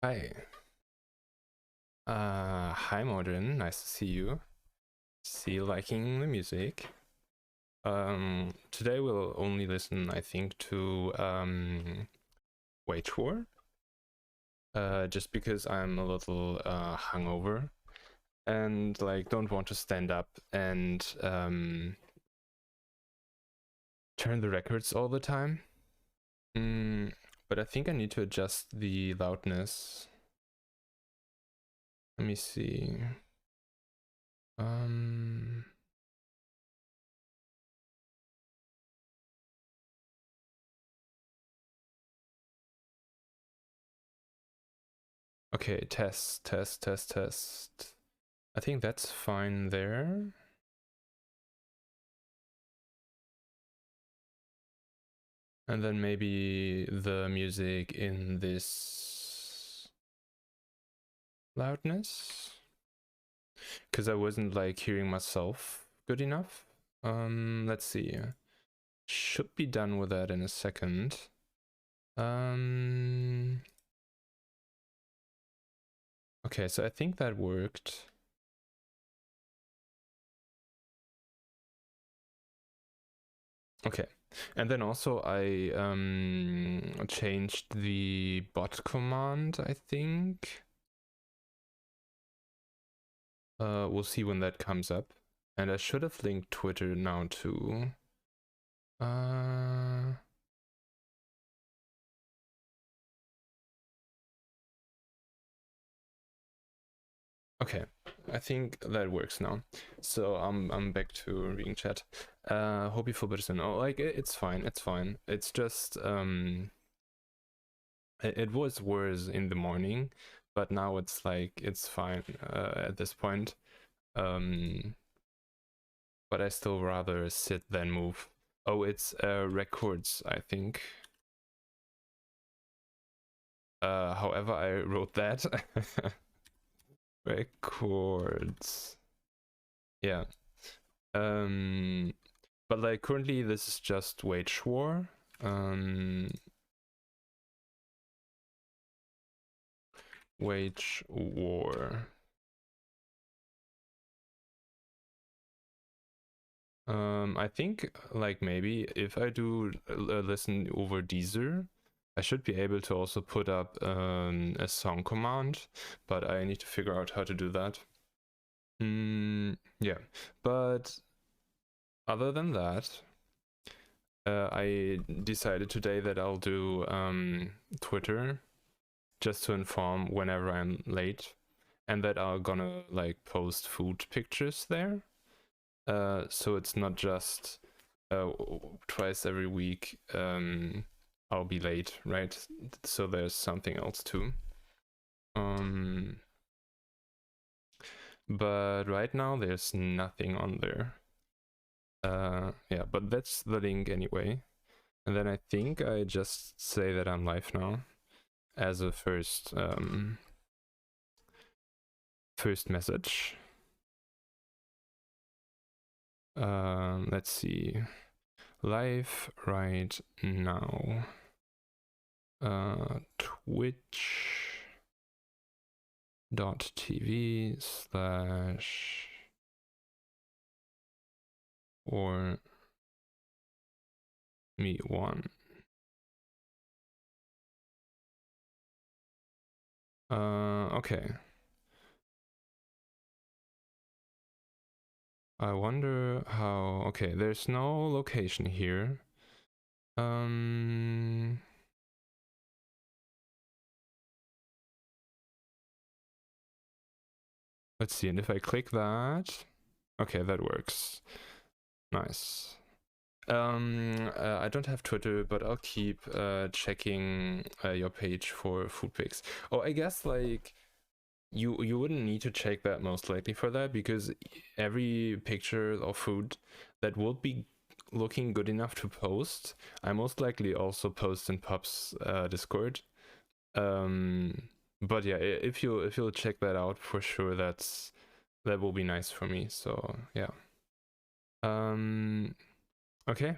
Hi. Hi Modern, nice to see you. See you liking the music. Today we'll only listen, I think, to Wage War. Just because I'm a little hungover and like don't want to stand up and turn the records all the time. But I think I need to adjust the loudness. Let me see. Okay, test. I think that's fine there. And then maybe the music in this loudness, because I wasn't like hearing myself good enough. Let's see. Should be done with that in a second. Okay, so I think that worked. Okay, and then also I changed the bot command, I think. We'll see when that comes up. And I should have linked Twitter now too. Okay, I think that works now. So I'm back to reading chat. Hope you feel better soon. Oh, like it's fine. It's just it was worse in the morning, but now it's like it's fine at this point. But I still rather sit than move. Oh, it's records, I think. However, I wrote that. Records. Yeah. But like currently this is just Wage War. Wage War. I think like maybe if I do listen over Deezer, I should be able to also put up a song command, but I need to figure out how to do that. Yeah, but other than that, I decided today that I'll do Twitter just to inform whenever I'm late, and that I'm gonna like post food pictures there. So it's not just twice every week I'll be late, right? So there's something else too. But right now there's nothing on there. Yeah, but that's the link anyway. And then I think I just say that I'm live now as a first message. Let's see. Live right now. Twitch.tv/ or me one. Okay. I wonder how. Okay, there's no location here. Let's see, and if I click that, okay, that works. Nice. I don't have Twitter, but I'll keep checking your page for food pics. Oh, I guess like you wouldn't need to check that most likely for that, because every picture of food that would be looking good enough to post, I most likely also post in Pup's Discord. But yeah, if you'll check that out for sure, that will be nice for me. So yeah. Okay.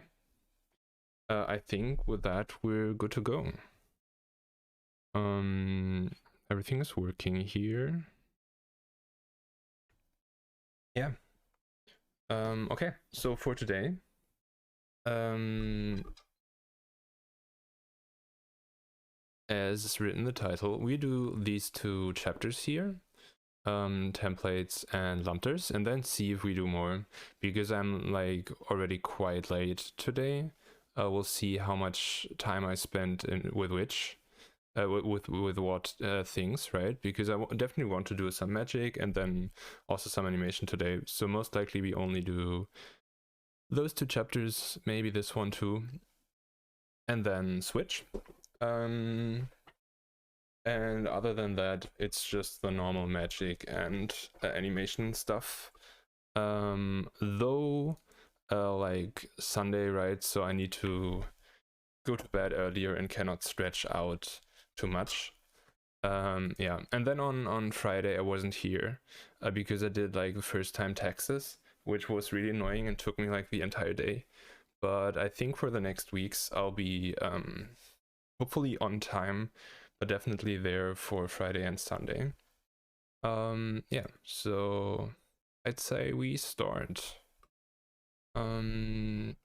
I think with that we're good to go. everything is working here. Yeah. Okay, so for today, as written in the title, we do these 2 chapters here, templates and Labdas, and then see if we do more, because I'm like already quite late today. We'll see how much time I spent with which. With what things, right? Because I definitely want to do some magic and then also some animation today. So most likely we only do those 2 chapters, maybe this one too, and then switch. And other than that, it's just the normal magic and animation stuff. Though, like Sunday, right? So I need to go to bed earlier and cannot stretch out too much. Yeah, and then on Friday I wasn't here because I did like the first time taxes, which was really annoying and took me like the entire day. But I think for the next weeks I'll be hopefully on time, but definitely there for Friday and Sunday. Yeah, so I'd say we start. Okay.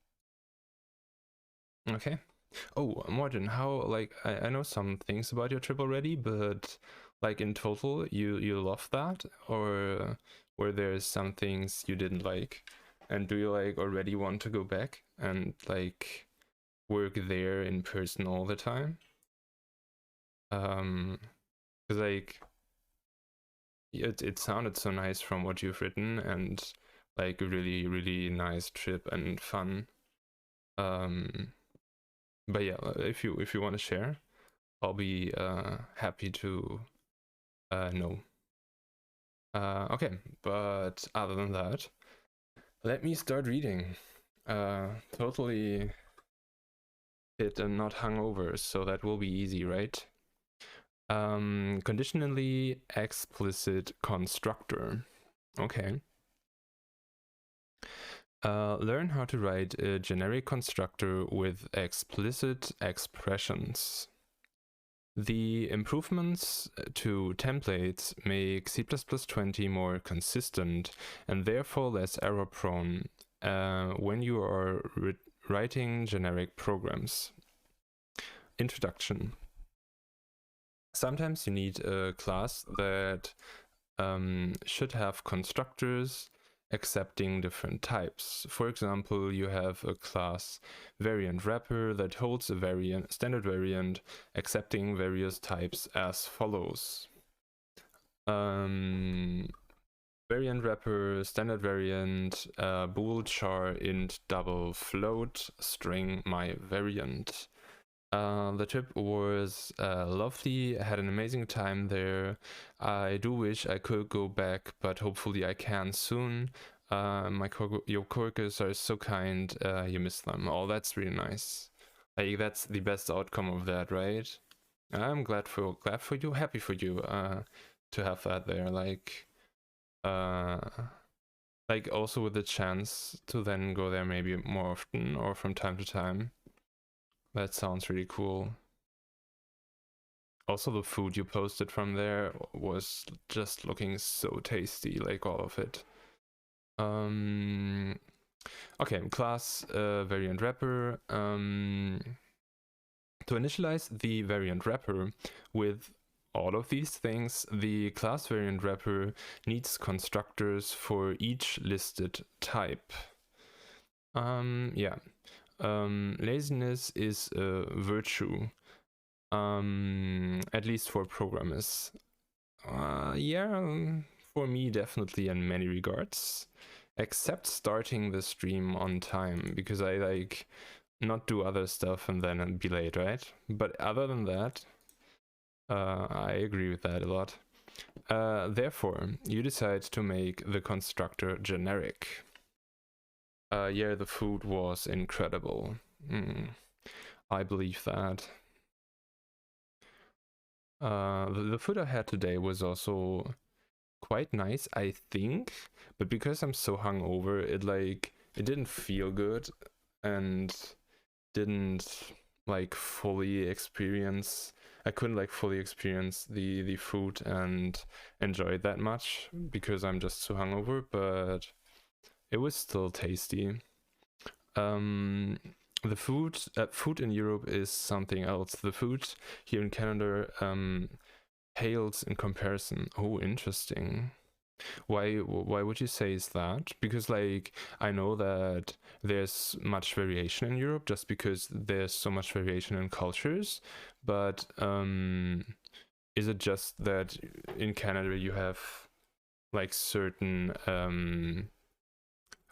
Oh, Morten, how, like, I know some things about your trip already, but like in total, you love that, or were there some things you didn't like? And do you like already want to go back and like work there in person all the time? Because like it sounded so nice from what you've written, and like a really nice trip and fun. But yeah, if you want to share, I'll be happy to know. Okay, but other than that, let me start reading. Totally fit and not hungover, so that will be easy, right? Conditionally explicit constructor. Okay. Learn how to write a generic constructor with explicit expressions. The improvements to templates make C++20 more consistent and therefore less error-prone when you are writing generic programs. Introduction. Sometimes you need a class that should have constructors accepting different types. For example, you have a class variant wrapper that holds a standard variant accepting various types as follows. Variant wrapper, standard variant, bool char int double float string my variant. The trip was lovely. I had an amazing time there. I do wish I could go back, but hopefully I can soon. Your coworkers are so kind. You miss them. Oh, that's really nice. Like that's the best outcome of that, right? I'm glad for you, happy for you. To have that there, like also with the chance to then go there maybe more often or from time to time. That sounds really cool. Also, the food you posted from there was just looking so tasty, like all of it. Okay, class variant wrapper. To initialize the variant wrapper with all of these things, the class variant wrapper needs constructors for each listed type. Yeah. Laziness is a virtue, at least for programmers. Yeah, for me definitely in many regards, except starting the stream on time, because I like not do other stuff and then be late, right? But other than that, I agree with that a lot. Therefore, you decide to make the constructor generic. Yeah, the food was incredible. I believe that. The food I had today was also quite nice, I think, but because I'm so hungover, it didn't feel good and didn't like fully experience I couldn't like fully experience the food and enjoy it that much because I'm just too hungover, but it was still tasty. The food in Europe is something else. The food here in Canada pales in comparison. Oh, interesting. Why would you say is that? Because like I know that there's much variation in Europe just because there's so much variation in cultures, but is it just that in Canada you have like certain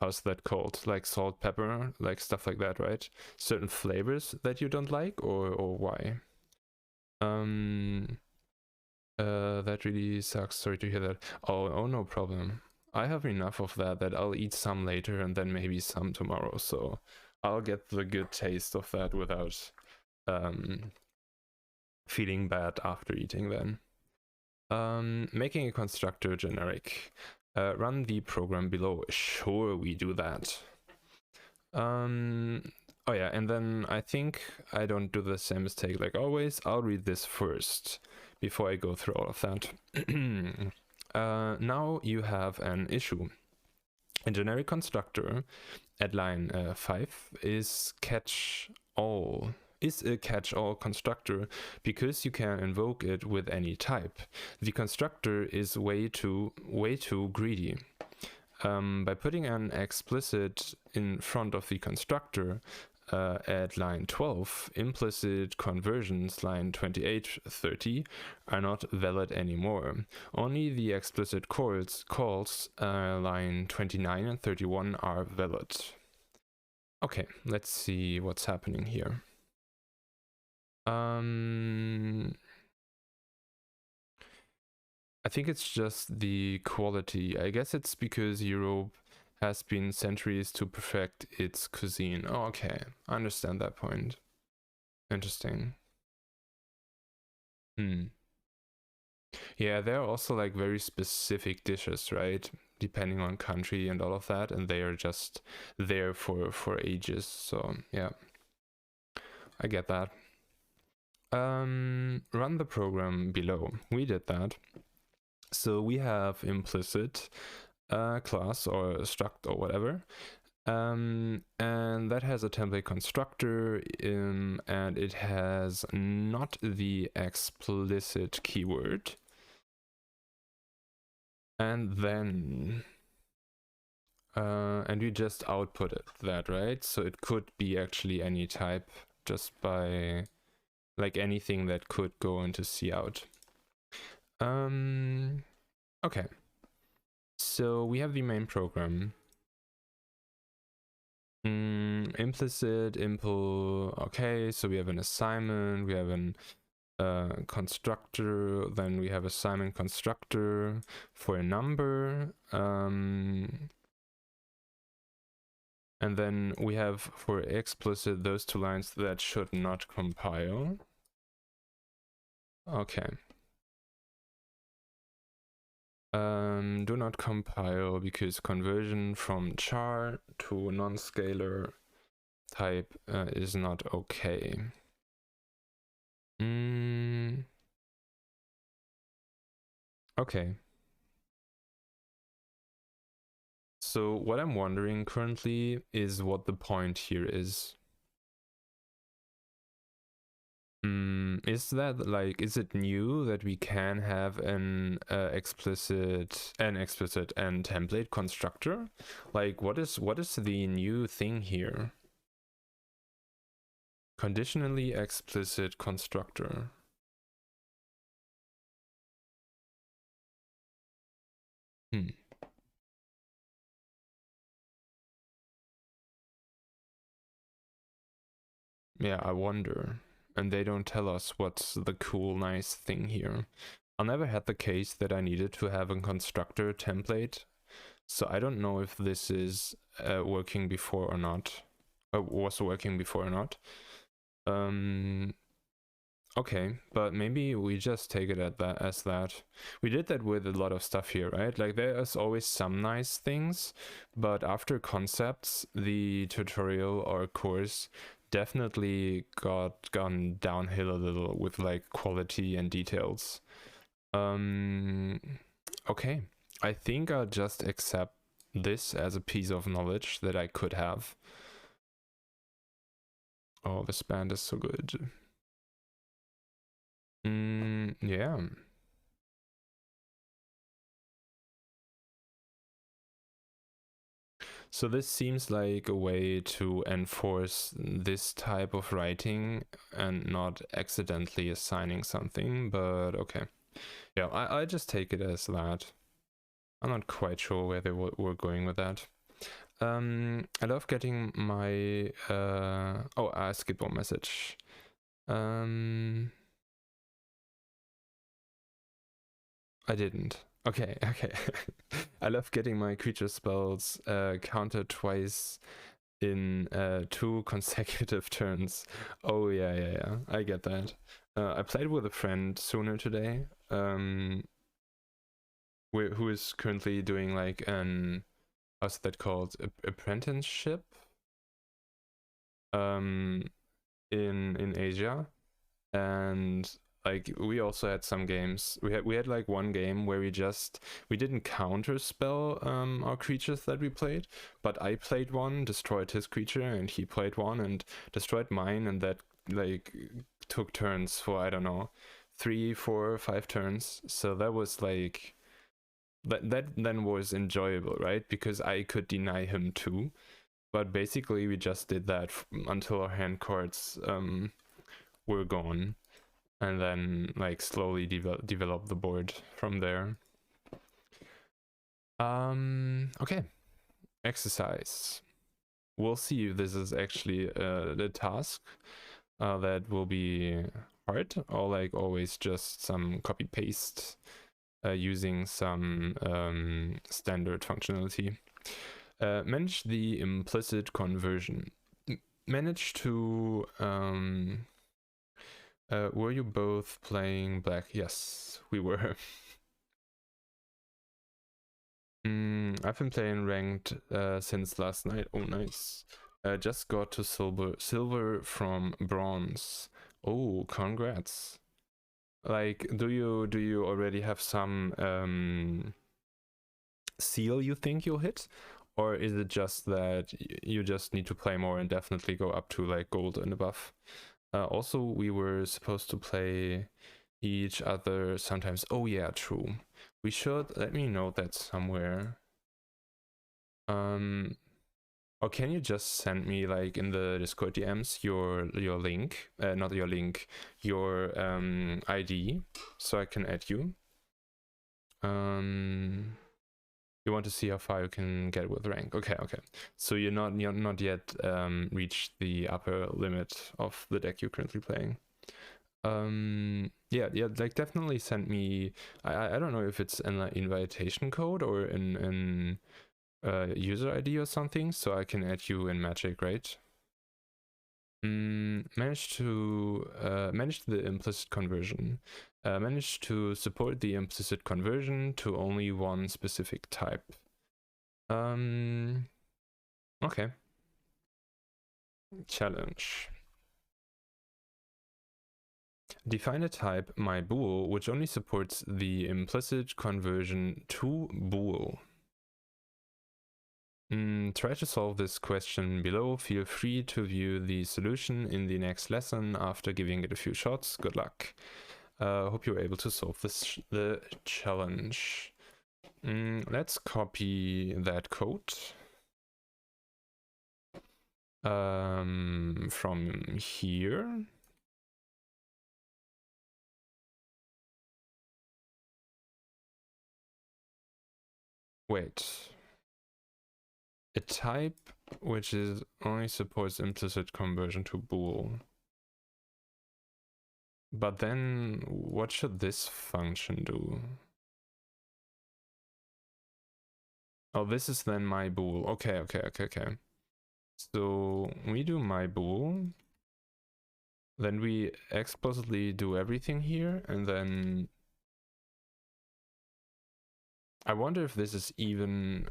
how's that called? Like salt, pepper, like stuff like that, right? Certain flavors that you don't like, or why? That really sucks. Sorry to hear that. Oh, no problem. I have enough of that I'll eat some later and then maybe some tomorrow. So I'll get the good taste of that without feeling bad after eating then. Making a constructor generic. Run the program below. Sure, we do that. Oh yeah, and then I think I don't do the same mistake like always. I'll read this first before I go through all of that. Now you have an issue. A generic constructor at line 5 is a catch-all constructor because you can invoke it with any type. The constructor is way too greedy. By putting an explicit in front of the constructor at line 12, implicit conversions line 28, 30 are not valid anymore. Only the explicit calls line 29 and 31 are valid. Okay, let's see what's happening here. I think it's just the quality. I guess it's because Europe has been centuries to perfect its cuisine. Oh, okay. I understand that point. Interesting. Yeah, there are also like very specific dishes, right? Depending on country and all of that, and they are just there for ages. So yeah, I get that. Run the program below. We did that. So we have implicit class or struct or whatever, and that has a template constructor, and it has not the explicit keyword. And then and we just output that, right? So it could be actually any type, just by like anything that could go into cout. Okay, so we have the main program. Implicit, impl. Okay, so we have an assignment, we have an constructor, then we have assignment constructor for a number, and then we have for explicit those two lines that should not compile. Okay. Do not compile because conversion from char to non-scalar type is not okay. Okay. So what I'm wondering currently is what the point here is. Is that like, is it new that we can have an explicit and template constructor? Like, what is the new thing here? Conditionally explicit constructor. Yeah, I wonder. And they don't tell us what's the cool, nice thing here. I never had the case that I needed to have a constructor template, so I don't know if this is working before or not. Was working before or not. Okay, but maybe we just take it as that. We did that with a lot of stuff here, right? Like there's always some nice things, but after concepts, the tutorial or course definitely gone downhill a little with like quality and details. Okay, I think I'll just accept this as a piece of knowledge that I could have. Oh, this band is so good. Yeah. So this seems like a way to enforce this type of writing and not accidentally assigning something, but okay. Yeah, I just take it as that. I'm not quite sure where they were going with that. I love getting my oh, I skipped one message. I didn't. Okay. I love getting my creature spells countered twice in 2 consecutive turns. Oh yeah. I get that. I played with a friend sooner today, who is currently doing like an, how's that called, apprenticeship, in Asia, and like we also had some games. We had like one game where we didn't counter spell our creatures that we played, but I played one, destroyed his creature, and he played one and destroyed mine, and that like took turns for, I don't know, 3, 4, 5 turns. So that was like that then was enjoyable, right? Because I could deny him too. But basically we just did that until our hand cards were gone, and then like slowly develop the board from there. Okay, exercise. We'll see if this is actually the task that will be hard, or like always just some copy paste using some standard functionality. Manage the implicit conversion. Manage to were you both playing black? Yes, we were. I've been playing ranked since last night. Oh, nice. Just got to silver from bronze. Oh, congrats. Like, do you already have some seal you think you'll hit? Or is it just that you just need to play more and definitely go up to like gold and above? Also, we were supposed to play each other sometimes. Oh yeah, true. We should, let me note that somewhere. Or can you just send me like in the Discord DMs your link, not your link, your ID, so I can add you. You want to see how far you can get with rank. Okay. So you're not yet reached the upper limit of the deck you're currently playing. Yeah, like definitely send me. I don't know if it's an invitation code or an user ID or something, so I can add you in Magic, right? Manage the implicit conversion. Manage to support the implicit conversion to only one specific type. Okay. Challenge. Define a type, my bool, which only supports the implicit conversion to bool. Try to solve this question below. Feel free to view the solution in the next lesson after giving it a few shots. Good luck. Hope you're able to solve the challenge. Let's copy that code from here. Wait. A type which is only supports implicit conversion to bool. But then what should this function do? Oh, this is then my bool. Okay. So we do my bool. Then we explicitly do everything here, and then I wonder if this is even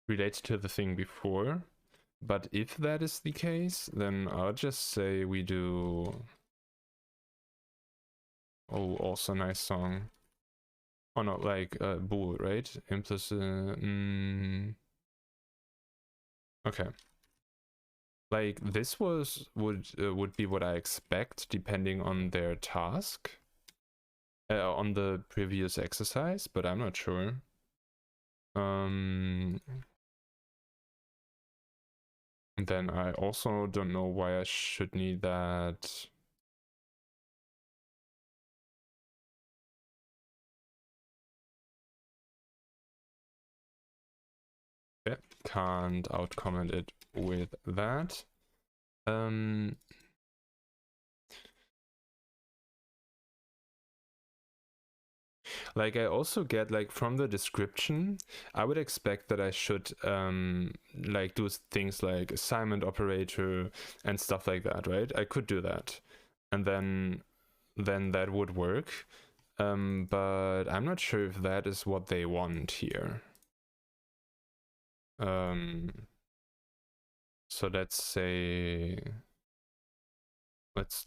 related to the thing before. But if that is the case, then I'll just say we do... Oh, also nice song. Oh no, like bool, right? Implicit... Okay. Like this would be what I expect depending on their task. On the previous exercise, but I'm not sure. Then I also don't know why I should need that. Yeah, can't outcomment it with that. Like I also get like from the description, I would expect that I should like do things like assignment operator and stuff like that, right? I could do that, and then that would work. But I'm not sure if that is what they want here. So let's say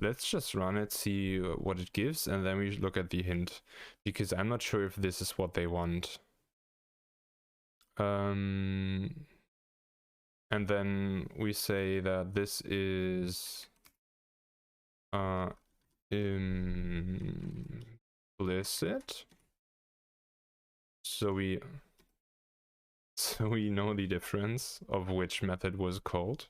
let's just run it, see what it gives, and then we look at the hint, because I'm not sure if this is what they want. And then we say that this is implicit, so we know the difference of which method was called.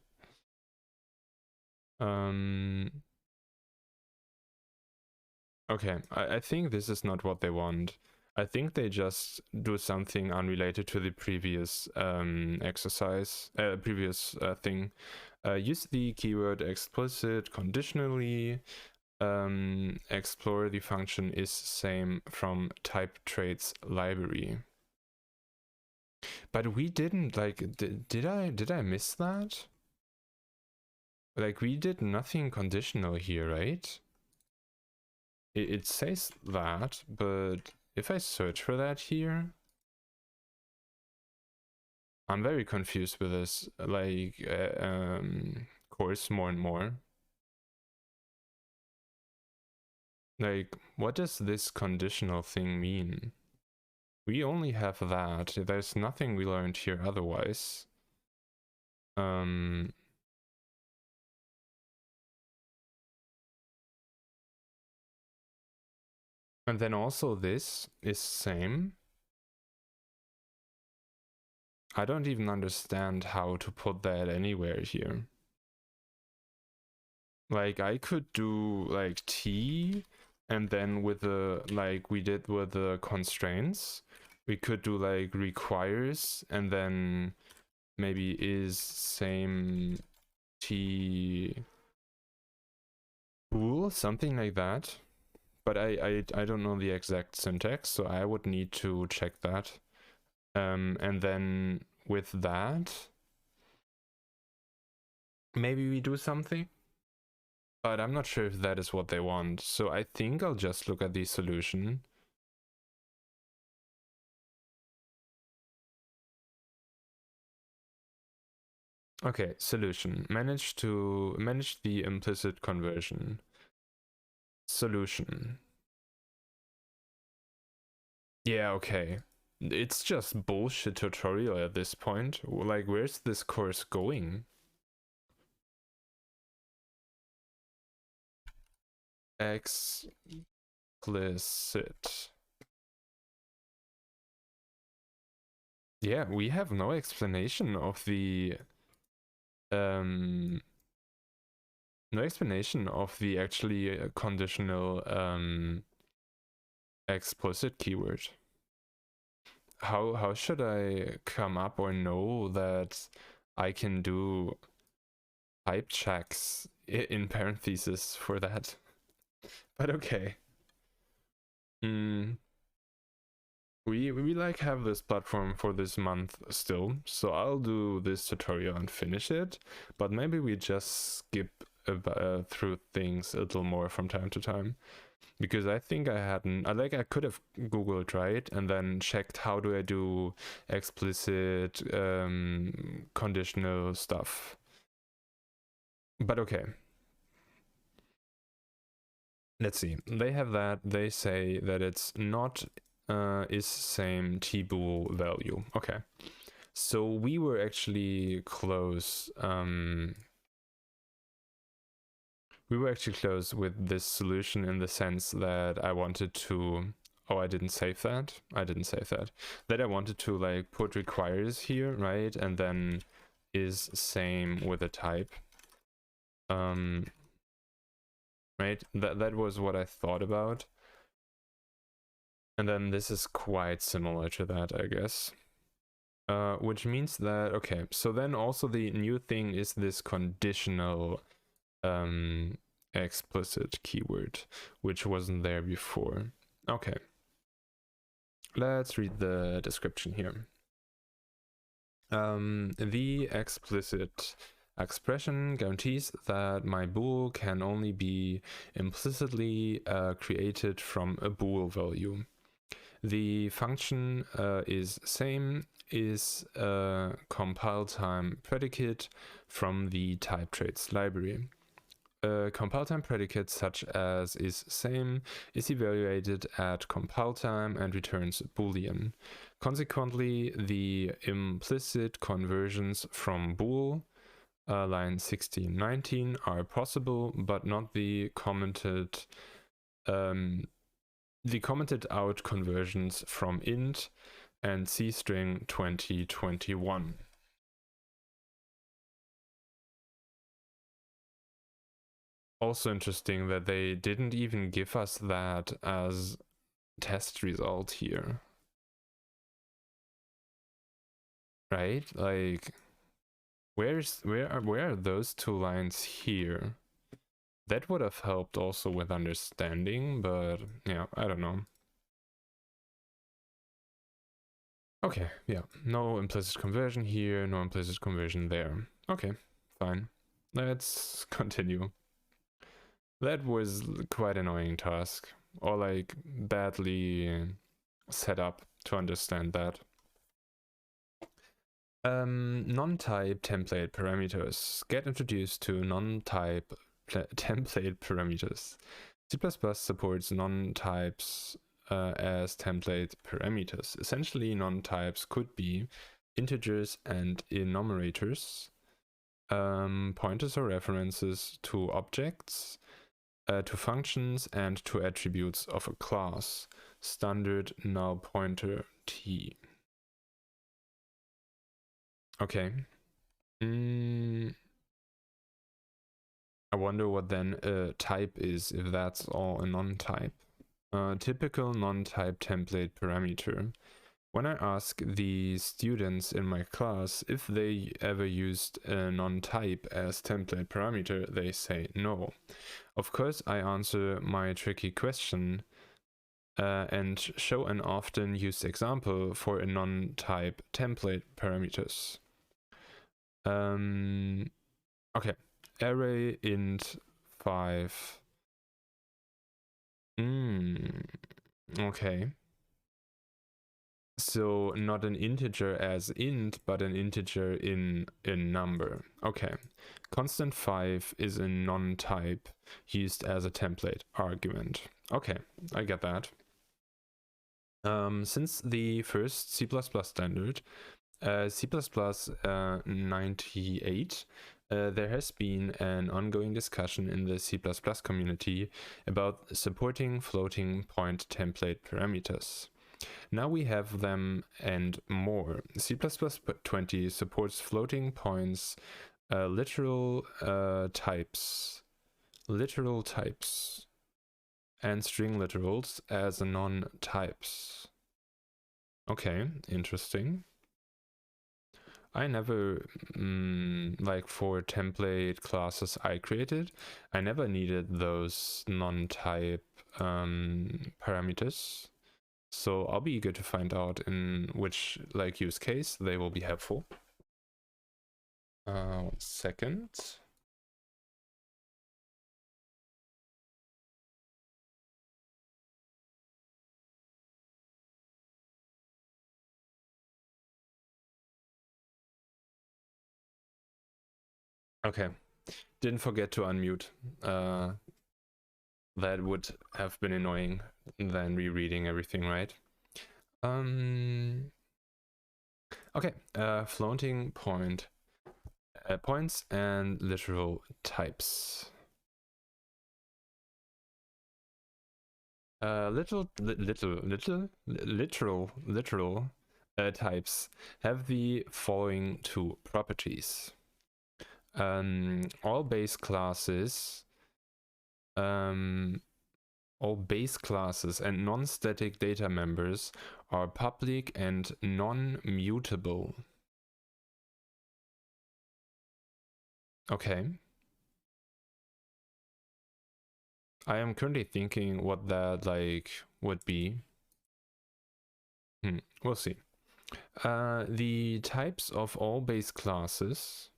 Okay, I think this is not what they want. I think they just do something unrelated to the previous exercise, previous thing. Use the keyword explicit conditionally. Explore the function is same from type traits library. But we didn't, like, did I miss that? Like, we did nothing conditional here, right? It says that, but if I search for that here, I'm very confused with this, like, course more and more. Like, what does this conditional thing mean? We only have that. There's nothing we learned here otherwise. And then also this is same. I don't even understand how to put that anywhere here. Like I could do like T, and then with the, like we did with the constraints, we could do like requires, and then maybe is same T bool, something like that. But I don't know the exact syntax, so I would need to check that. And then with that, maybe we do something. But I'm not sure if that is what they want. So I think I'll just look at the solution. Okay, solution. Manage the implicit conversion. Solution. Yeah, okay. It's just bullshit tutorial at this point. Like, where's this course going? Explicit. Yeah, we have no explanation of the no explanation of the actually conditional explicit keyword. How should I come up or know that I can do type checks in parentheses for that? But okay. We like have this platform for this month still, so I'll do this tutorial and finish it, but maybe we just skip through things a little more from time to time, because I think I could have Googled, right, and then checked how do I do explicit conditional stuff. But okay. Let's see. They have that. They say that it's not is same t-bool value. Okay. So we were actually close. We were actually close with this solution in the sense that I wanted to. Oh, I didn't save that. I didn't save that. That I wanted to like put requires here, right? And then is same with a type. Right? That was what I thought about. And then this is quite similar to that, I guess. Which means that, okay, so then also the new thing is this conditional explicit keyword, which wasn't there before. Okay. Let's read the description here. The explicit expression guarantees that my bool can only be implicitly created from a bool value. The function is same is a compile time predicate from the type traits library. A compile time predicate such as is same is evaluated at compile time and returns Boolean. Consequently, the implicit conversions from bool line 16-19 are possible, but not the commented out conversions from int and C-string 2021. Also interesting that they didn't even give us that as test result here. Right? Like, where are those two lines here? That would have helped also with understanding, but yeah, I don't know. Okay, yeah, no implicit conversion here, no implicit conversion there. Okay, fine. Let's continue. That was quite an annoying task, or like badly set up to understand that. Non-type template parameters. Get introduced to non-type template parameters. C++ supports non-types as template parameters. Essentially, non-types could be integers and enumerators, pointers or references to objects, to functions, and to attributes of a class. Standard null pointer t. Okay. I wonder what then a type is, if that's all a non-type. Typical non-type template parameter. When I ask the students in my class if they ever used a non-type as template parameter, they say no. Of course, I answer my tricky question and show an often used example for a non-type template parameters. Okay, array int 5. Okay. So not an integer as int, but an integer in number. Okay. Constant 5 is a non-type used as a template argument. Okay, I get that. Since the first C++ standard, C++ 98, there has been an ongoing discussion in the C++ community about supporting floating point template parameters. Now we have them and more. C++ 20 supports floating points, literal types, and string literals as non-types. Okay, interesting. I never, like for template classes I created, I never needed those non-type parameters. So I'll be eager to find out in which like use case they will be helpful. 1 second. Okay, didn't forget to unmute. That would have been annoying than rereading everything, right? Okay, floating point points and literal types. Literal types have the following two properties. All base classes and non-static data members are public and non-mutable. Okay. I am currently thinking what that would be. We'll see. The types of all base classes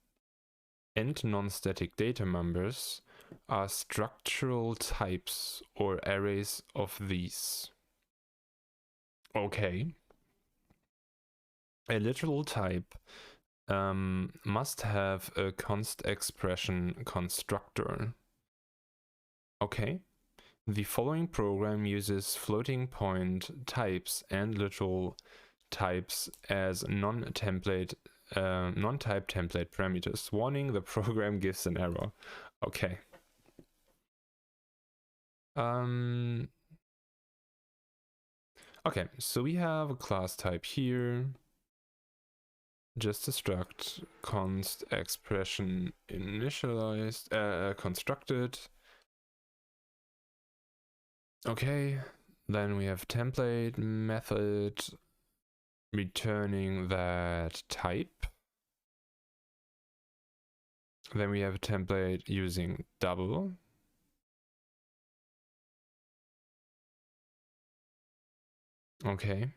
and non-static data members are structural types or arrays of these. Okay. A literal type must have a const expression constructor. Okay. The following program uses floating point types and literal types as non-type template parameters. Warning, the program gives an error. Okay. Okay, so we have a class type here. Just a struct const expression initialized constructed. Okay, then we have template method returning that type. Then we have a template using double. Okay.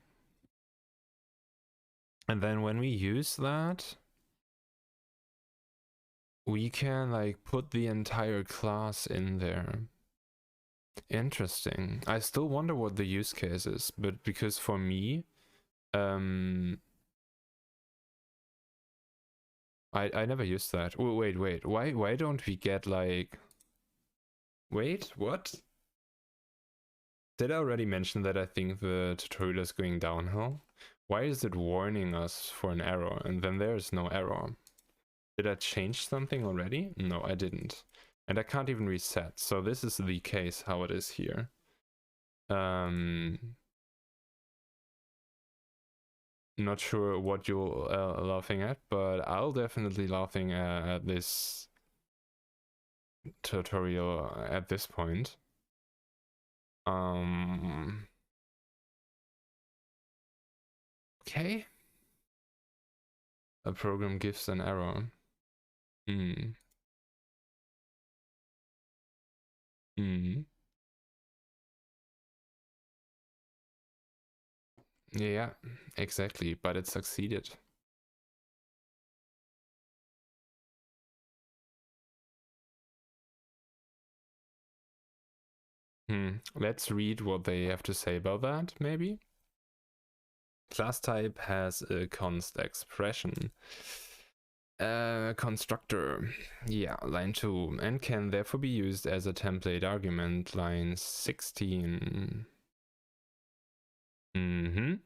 And then when we use that, we can put the entire class in there. Interesting. I still wonder what the use case is, but because for me, I never used that. Oh, wait. Why don't we get Wait, what? Did I already mention that I think the tutorial is going downhill? Why is it warning us for an error and then there's no error? Did I change something already? No, I didn't. And I can't even reset. So this is the case how it is here. Not sure what you're laughing at, but I'll definitely laughing at this tutorial at this point. Okay. A program gives an error. Yeah, exactly, but it succeeded. Let's read what they have to say about that, maybe. Class type has a const expression. Constructor, yeah, line 2, and can therefore be used as a template argument, line 16. The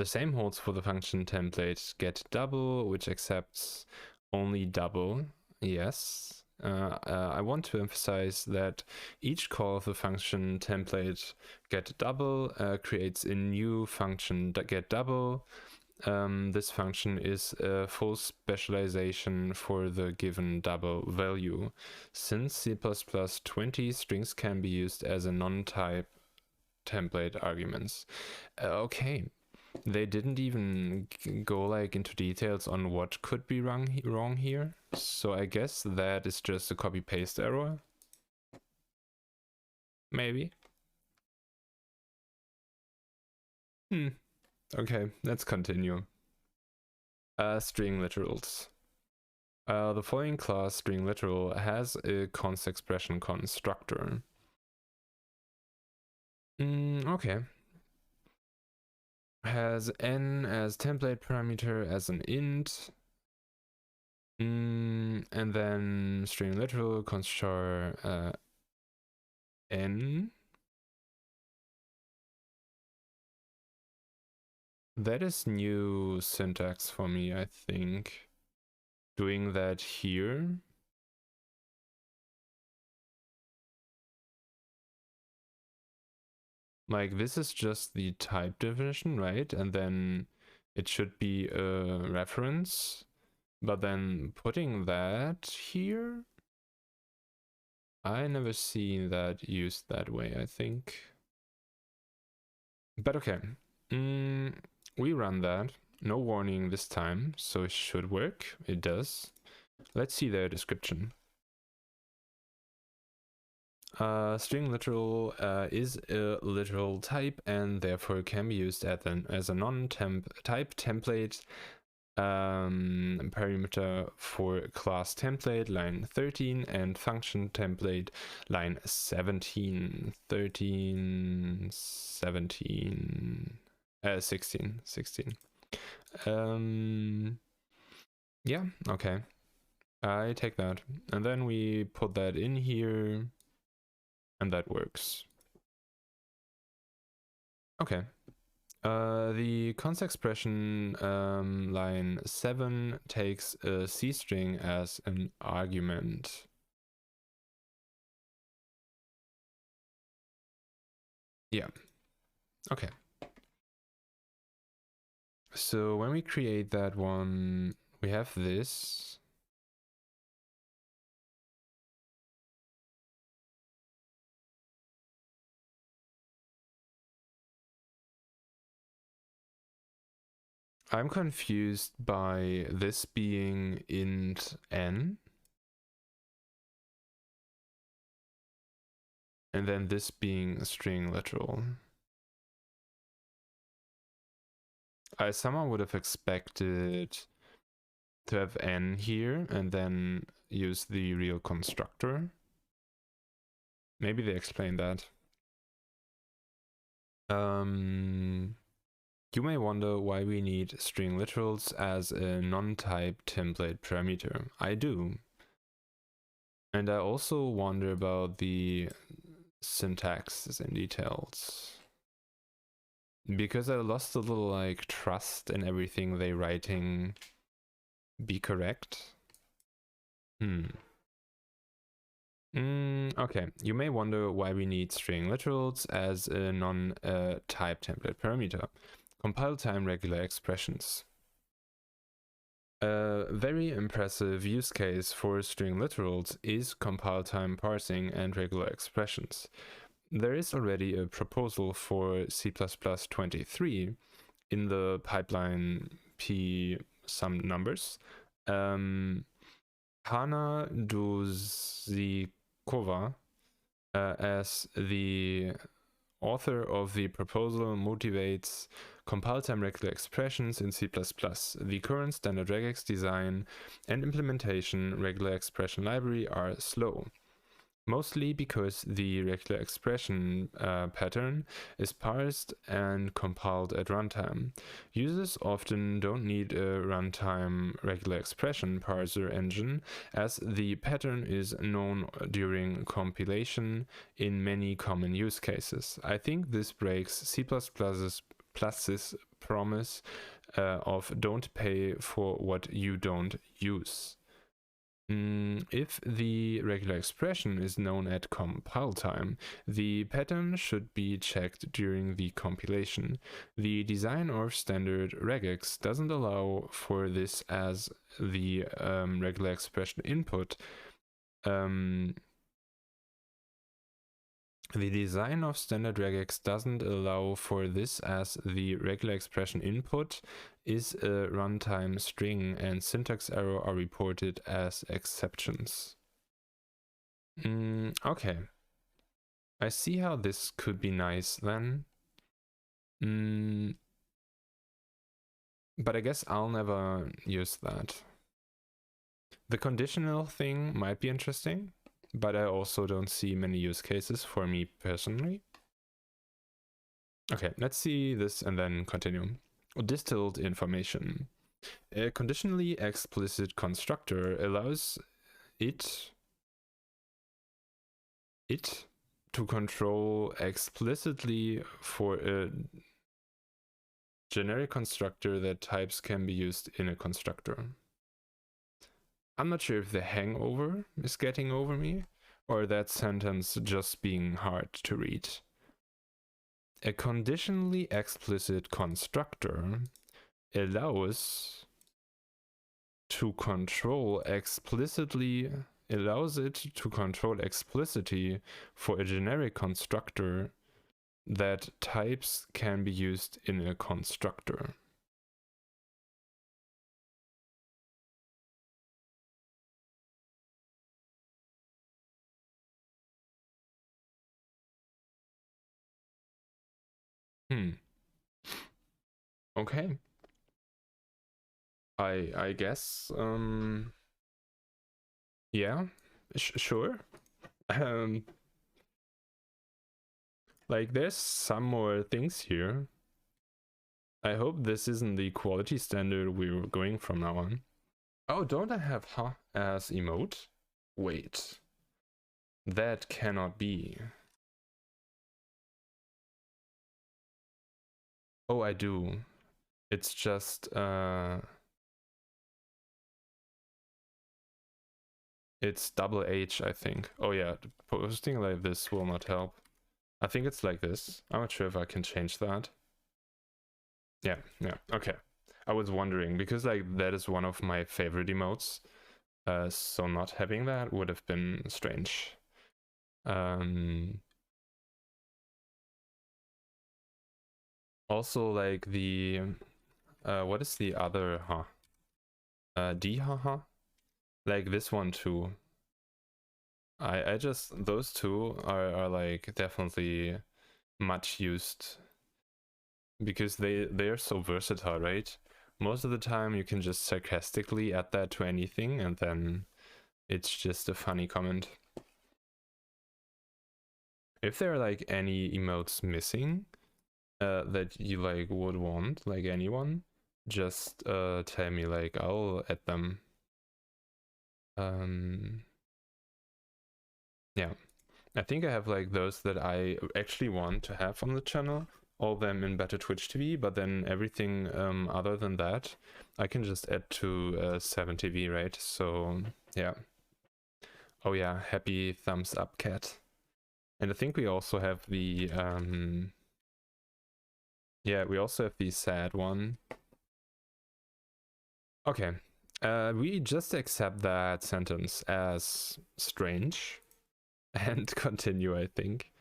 same holds for the function template getDouble, which accepts only double. Yes. I want to emphasize that each call of the function template getDouble creates a new function getDouble. This function is a full specialization for the given double value. Since C++20 strings can be used as a non-type template arguments. Okay. They didn't even go into details on what could be wrong here. So I guess that is just a copy paste error. Maybe. Okay, let's continue. String literals. The following class string literal has a const expression constructor. Okay. Has n as template parameter as an int. And then string literal constructor n. That is new syntax for me, I think. Doing that here. Like, this is just the type definition, right? And then it should be a reference. But then putting that here, I never seen that used that way, I think. But okay. We run that. No warning this time, so it should work. It does. Let's see their description. String literal is a literal type and therefore can be used as a non-temp type template parameter for class template line 13 and function template line 17. 13, 17, 16. Yeah, okay. I take that. And then we put that in here. And that works. Okay. The const expression line 7 takes a C string as an argument. Yeah. Okay. So when we create that one, we have this. I'm confused by this being int n. And then this being string literal. I somehow would have expected to have n here and then use the real constructor. Maybe they explain that. You may wonder why we need string literals as a non-type template parameter. I do. And I also wonder about the syntaxes and details. Because I lost a little like trust in everything they writing be correct. Okay, you may wonder why we need string literals as a non-type template parameter. Compile time regular expressions. A very impressive use case for string literals is compile time parsing and regular expressions. There is already a proposal for C++23 in the pipeline p some numbers. Hanna Duzikova, as the author of the proposal, motivates compile time regular expressions in C++. The current standard regex design and implementation regular expression library are slow, mostly because the regular expression pattern is parsed and compiled at runtime. Users often don't need a runtime regular expression parser engine, as the pattern is known during compilation in many common use cases. I think this breaks C++'s promise of don't pay for what you don't use. If the regular expression is known at compile time, the pattern should be checked during the compilation. The design of standard regex doesn't allow for this, as the regular expression input the design of standard regex doesn't allow for this, as the regular expression input is a runtime string and syntax error are reported as exceptions. Okay. I see how this could be nice then. But I guess I'll never use that. The conditional thing might be interesting, but I also don't see many use cases for me personally. Okay, let's see this and then continue. Distilled information. A conditionally explicit constructor allows it to control explicitly for a generic constructor that types can be used in a constructor. I'm not sure if the hangover is getting over me, or that sentence just being hard to read. A conditionally explicit constructor allows to control explicitly allows it to control explicitly for a generic constructor that types can be used in a constructor. Okay. I guess yeah, sure. Like there's some more things here. I hope this isn't the quality standard we're going from now on. Oh, don't I have huh as emote? Wait. That cannot be. Oh, I do. It's just it's double H, I think. Oh yeah, posting like this will not help. I think it's like this. I'm not sure if I can change that. Yeah, okay. I was wondering because like that is one of my favorite emotes. So not having that would have been strange. Also like the what is the other D haha? Like this one too. I just those two are like definitely much used because they're so versatile, right? Most of the time you can just sarcastically add that to anything and then it's just a funny comment. If there are like any emotes missing that you like would want, like anyone, just tell me, like I'll add them. Yeah, I think I have like those that I actually want to have on the channel, all them in Better Twitch TV, but then everything other than that, I can just add to 7TV, right? So yeah. Oh yeah, happy thumbs up, cat. And I think we also have the yeah, we also have the sad one. Okay, we just accept that sentence as strange and continue, I think.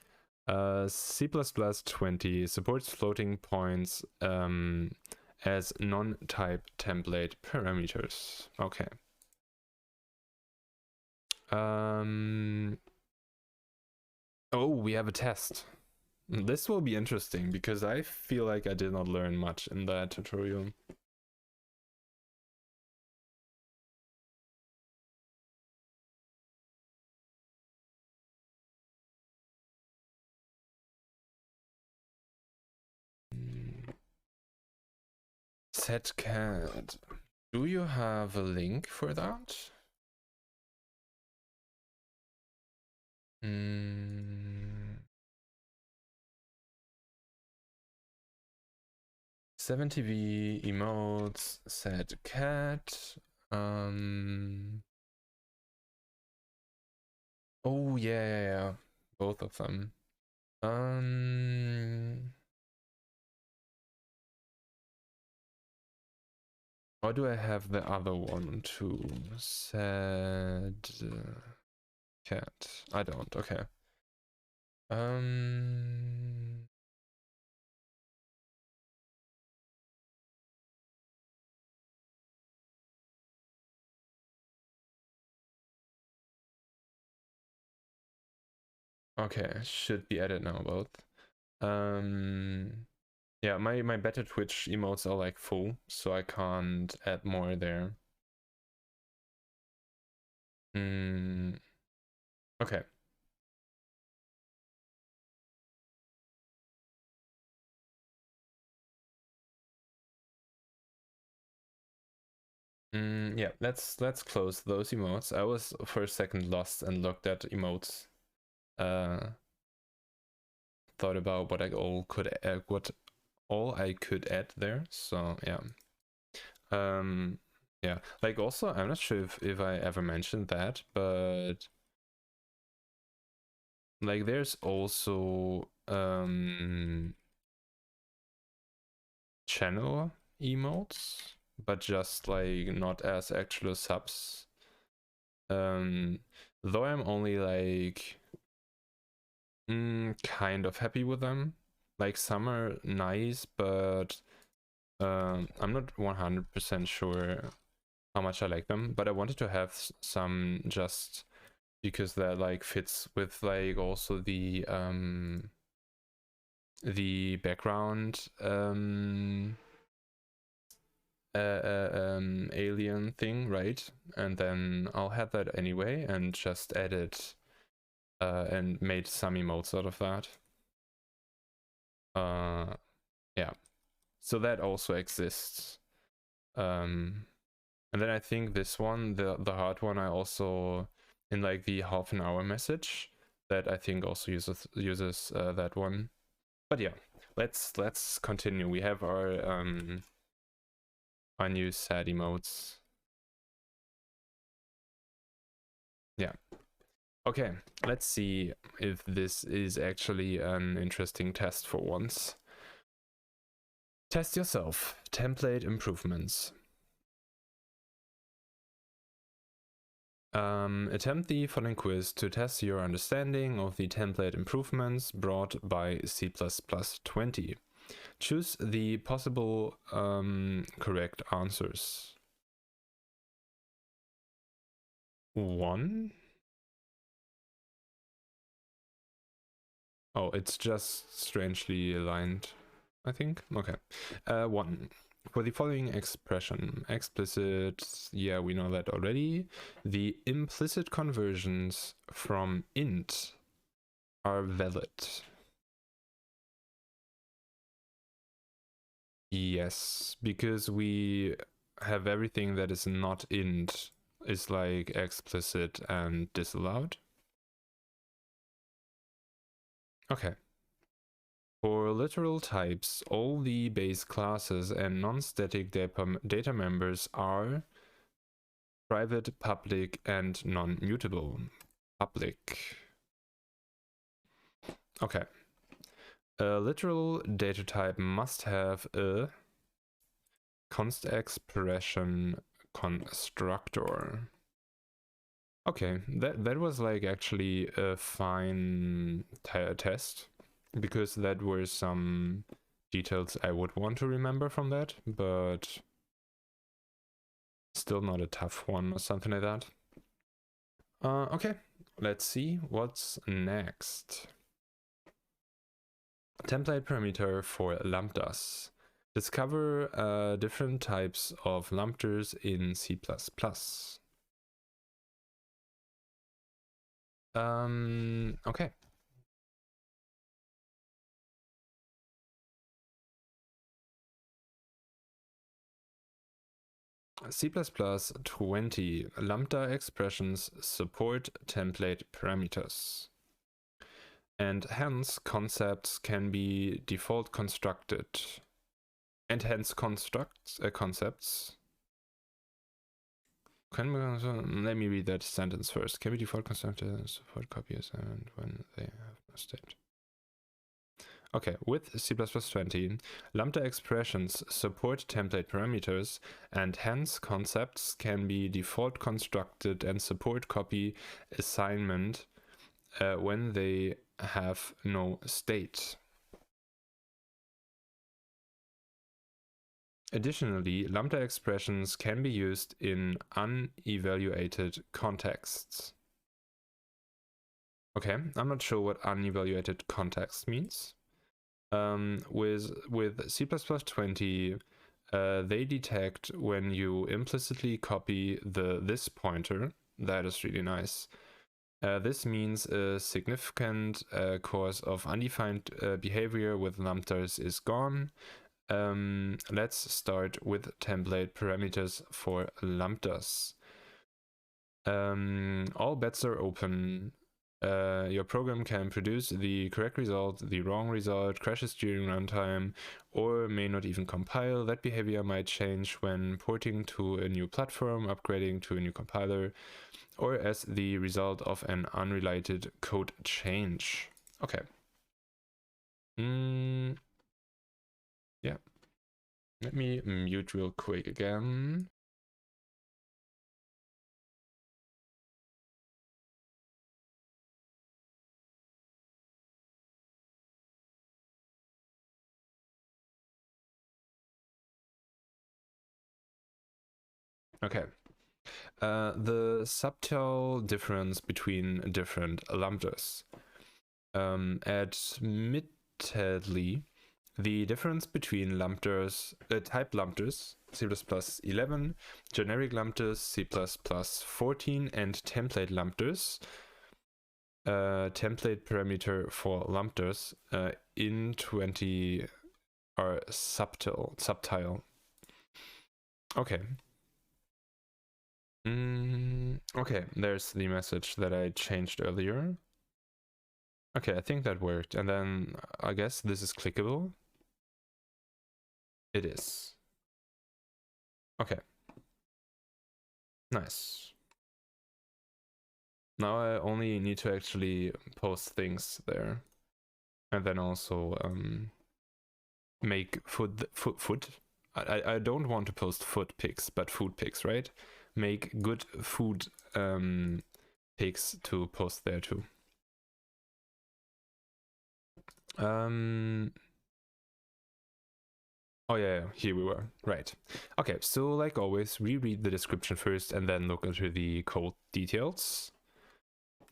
C++20 supports floating points as non-type template parameters. Okay. Oh, we have a test. This will be interesting because I feel like I did not learn much in that tutorial. Setcad. Do you have a link for that? 7TV emotes, setcat. Oh yeah. Both of them. Or do I have the other one too? Sad cat. I don't. Okay. Okay, should be added now both. Yeah, my better Twitch emotes are like full, so I can't add more there. Okay. Yeah, let's close those emotes. I was for a second lost and looked at emotes. Thought about what all I could add there. So yeah. Yeah, like also I'm not sure if I ever mentioned that, but like there's also channel emotes, but just like not as actual subs. Though I'm only like kind of happy with them. Like some are nice, but I'm not 100% sure how much I like them. But I wanted to have some just because that like fits with like also the background alien thing, right? And then I'll have that anyway and just added and made some emotes out of that. Yeah, so that also exists. And then I think this one, the hard one, I also in like the half an hour message that I think also uses that one. But yeah, let's continue. We have our new sad emotes. Yeah. Okay, let's see if this is actually an interesting test for once. Test yourself. Template improvements. Attempt the following quiz to test your understanding of the template improvements brought by C++20. Choose the possible correct answers. 1. Oh, it's just strangely aligned, I think. Okay. 1. For the following expression, explicit, yeah, we know that already. The implicit conversions from int are valid. Yes, because we have everything that is not int is like explicit and disallowed. Okay. For literal types, all the base classes and non-static data members are private, public, and non-mutable. Public. Okay. A literal data type must have a const expression constructor. Okay, that was like actually a fine test, because that were some details I would want to remember from that, but still not a tough one or something like that. Okay, let's see what's next. Template parameter for lambdas. Discover different types of lambdas in C++. Okay. C++20 lambda expressions support template parameters, and hence concepts can be default constructed. And hence concepts let me read that sentence first. Can be default constructed and support copy assignment when they have no state. Okay, with C++20, lambda expressions support template parameters, and hence concepts can be default constructed and support copy assignment when they have no state. Additionally, lambda expressions can be used in unevaluated contexts. Okay, I'm not sure what unevaluated context means. With C++20, they detect when you implicitly copy this pointer. That is really nice. This means a significant course of undefined behavior with lambdas is gone, Let's start with template parameters for Labdas. All bets are open. Your program can produce the correct result, the wrong result, crashes during runtime, or may not even compile. That behavior might change when porting to a new platform, upgrading to a new compiler, or as the result of an unrelated code change. Okay. Yeah. Let me mute real quick again. Okay. The subtle difference between different lambdas. Admittedly, the difference between lambdas, type lambdas, C++11, generic lambdas, C++14, and template lambdas, template parameter for lambdas in 20 are subtle. Okay. Okay, there's the message that I changed earlier. Okay, I think that worked. And then I guess this is clickable. It is. Okay. Nice. Now I only need to actually post things there. And then also make food. I don't want to post food pics, but food pics, right? Make good food pics to post there too. Oh yeah, here we were. Right. Okay, so like always, we read the description first and then look into the code details.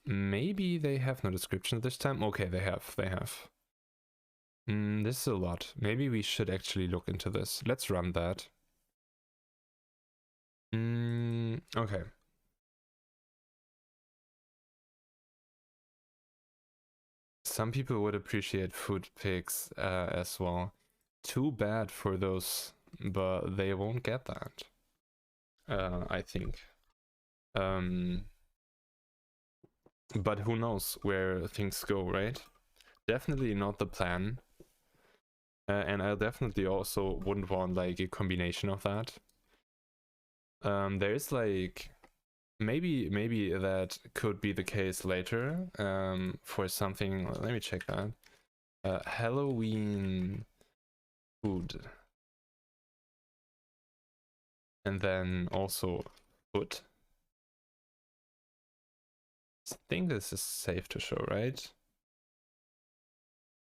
Maybe they have no description this time. Okay, they have. This is a lot. Maybe we should actually look into this. Let's run that. Okay. Some people would appreciate food pics as well. Too bad for those, but they won't get that. I think. But who knows where things go, right? Definitely not the plan. And I definitely also wouldn't want like a combination of that. There's like maybe that could be the case later for something. Let me check that. Halloween food. And then also food. I think this is safe to show, right?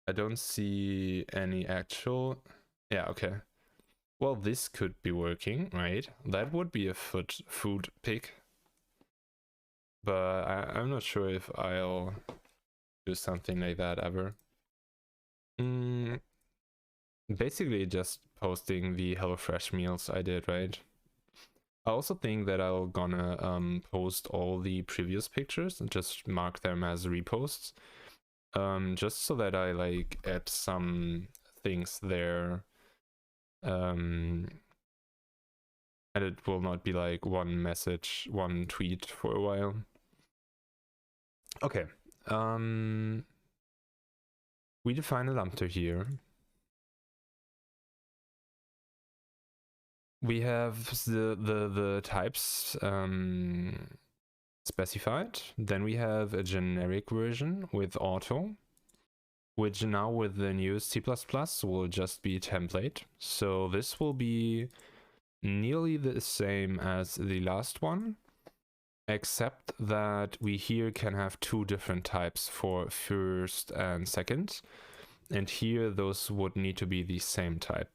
I don't see any actual. Yeah, okay. Well, this could be working, right? That would be a food pick. But I'm not sure if I'll do something like that ever. Basically just posting the HelloFresh meals I did, right? I also think that I'm gonna post all the previous pictures and just mark them as reposts. Just so that I like add some things there. And it will not be like one message, one tweet for a while. Okay. We define a lambda here. We have the types specified. Then we have a generic version with auto, which now with the new C++ will just be template. So this will be nearly the same as the last one, except that we here can have two different types for first and second. And here those would need to be the same type.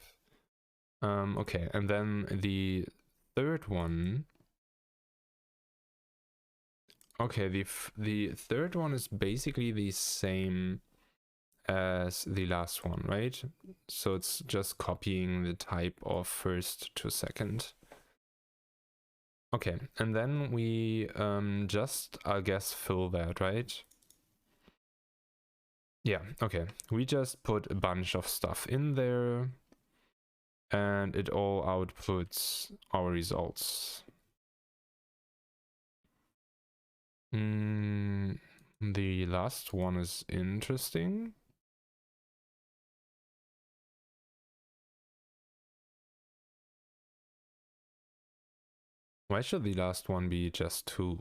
Okay, and then the third one. Okay, the third one is basically the same as the last one, right? So it's just copying the type of first to second. Okay, and then we just, I guess, fill that, right? Yeah, okay. We just put a bunch of stuff in there. and it all outputs our results. The last one is interesting. Why should the last one be just 2?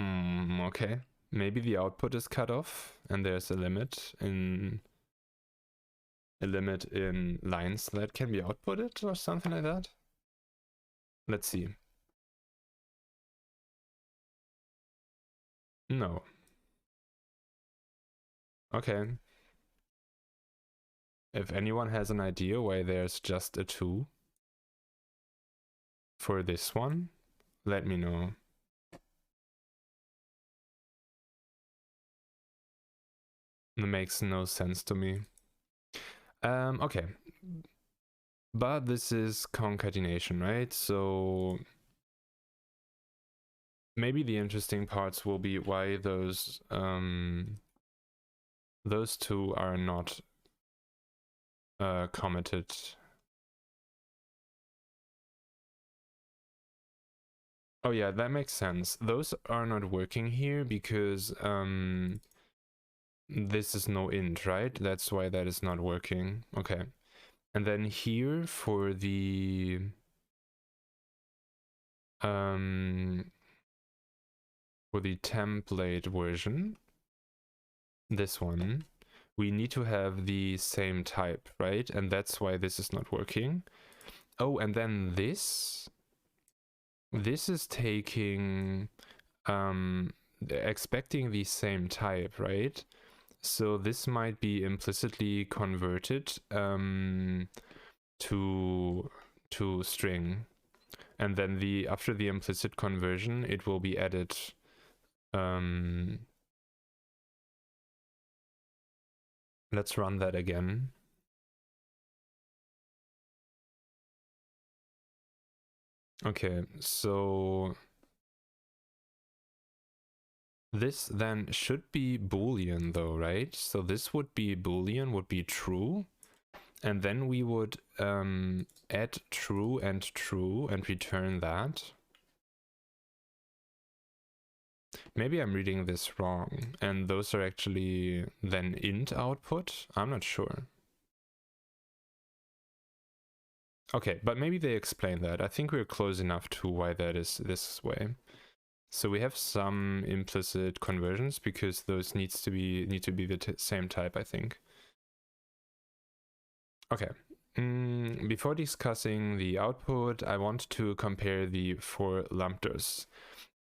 Okay. Maybe the output is cut off and there's a limit in lines that can be outputted or something like that. Let's see. No. Okay. If anyone has an idea why there's just a 2 for this one, let me know. It makes no sense to me. Okay. But this is concatenation, right? So maybe the interesting parts will be why those two are not committed. Oh yeah, that makes sense. Those are not working here because this is no int, right? That's why that is not working. Okay. And then here for the template version, this one, we need to have the same type, right? And that's why this is not working. Oh, and then this is taking expecting the same type, right? So this might be implicitly converted to string, and then after the implicit conversion it will be added. Let's run that again. Okay, so this then should be Boolean though, right? So this would be Boolean, would be true. And then we would add true and return that. Maybe I'm reading this wrong, and those are actually then int output? I'm not sure. Okay, but maybe they explain that. I think we're close enough to why that is this way. So we have some implicit conversions because those need to be the same type, I think. Okay. Before discussing the output, I want to compare the 4 Labdas.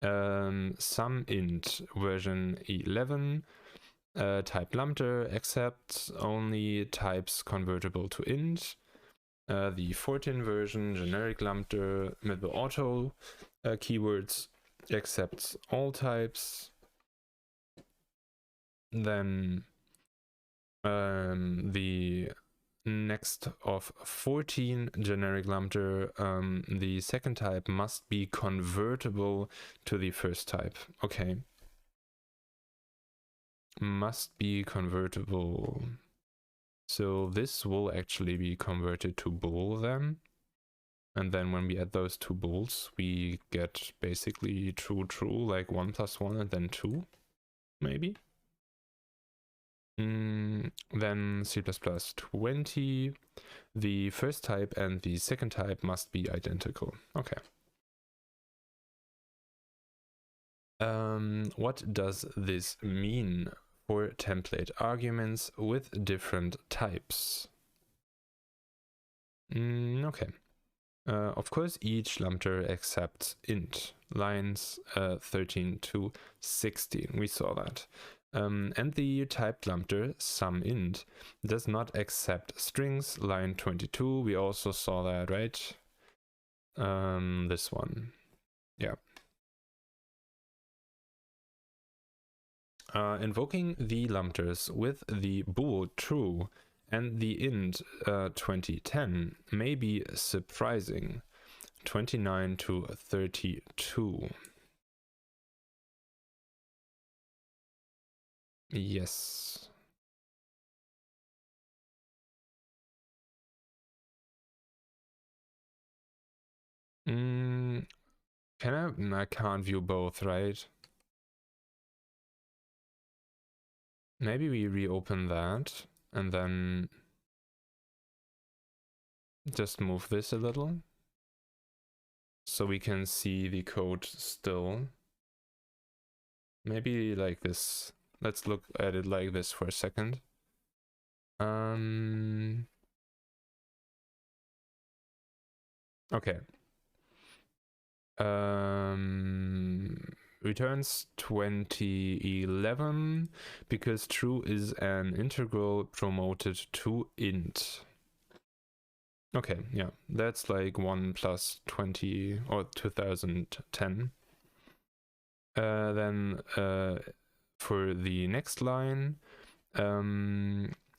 Sum int version 11, type Lambda accepts only types convertible to int. The 14 version generic Lambda with the auto keywords accepts all types. Then the next of 14 generic Lambda, the second type must be convertible to the first type. Okay. Must be convertible. So this will actually be converted to bool then. And then when we add those two bools, we get basically true, like 1 + 1 and then 2, maybe. Then C++20, the first type and the second type must be identical. Okay. What does this mean for template arguments with different types? Okay. Of course, each Lambda accepts int lines 13 to 16. We saw that. And the typed Lambda sum int does not accept strings line 22. We also saw that, right? This one. Yeah. Invoking the Lambdas with the bool true and the int 2010 may be surprising. 29 to 32. Yes. Can I can't view both, right? Maybe we reopen that and then just move this a little so we can see the code still. Maybe like this. Let's look at it like this for a second. Okay. Returns 2011 because true is an integral promoted to int. Okay, yeah, that's like 1 plus 20 or 2010. Then for the next line,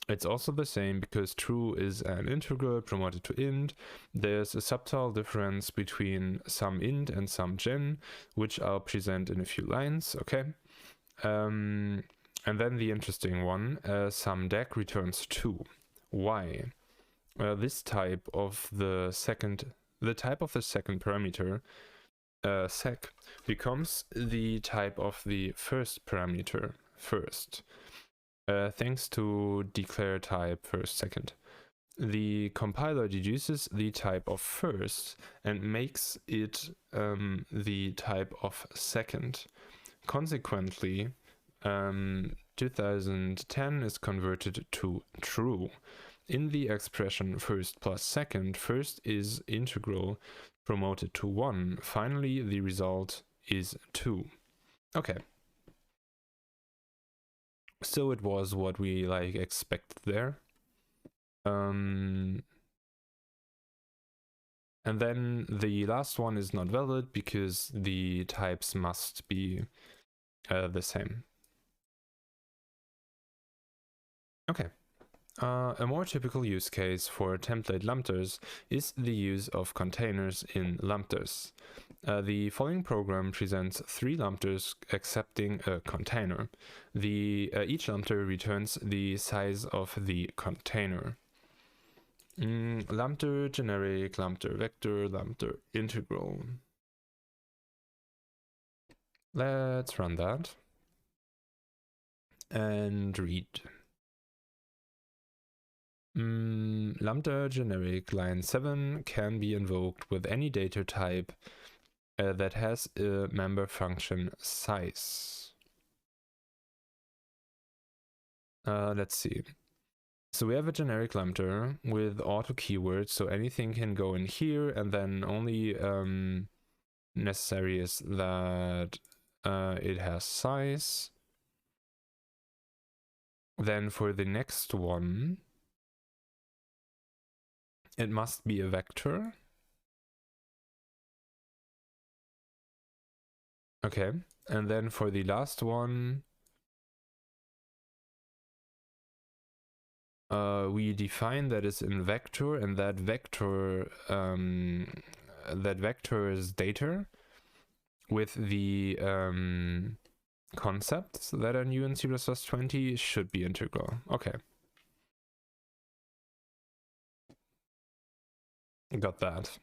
it's also the same because true is an integral promoted to int. There's a subtle difference between some int and some gen, which I'll present in a few lines, okay? And then the interesting one, some deck returns 2. Why? This type of the second parameter, sec, becomes the type of the first parameter first. Thanks to declare type first second. The compiler deduces the type of first and makes it the type of second. Consequently, 2010 is converted to true. In the expression first plus second, first is integral promoted to 1. Finally, the result is 2. Okay. So it was what we like expected there. And then the last one is not valid because the types must be the same. Okay. A more typical use case for template Labdas is the use of containers in Labdas. The following program presents 3 Labdas accepting a container. Each Lambda returns the size of the container. Lambda generic, Lambda vector, Lambda integral. Let's run that and read. Lambda generic line 7 can be invoked with any data type that has a member function size. Let's see. So we have a generic lambda with auto keywords, so anything can go in here, and then only necessary is that it has size. Then for the next one, it must be a vector. Okay, and then for the last one, we define that it's in vector, and that vector is data with the concepts that are new in C++20 should be integral. Okay. Got that.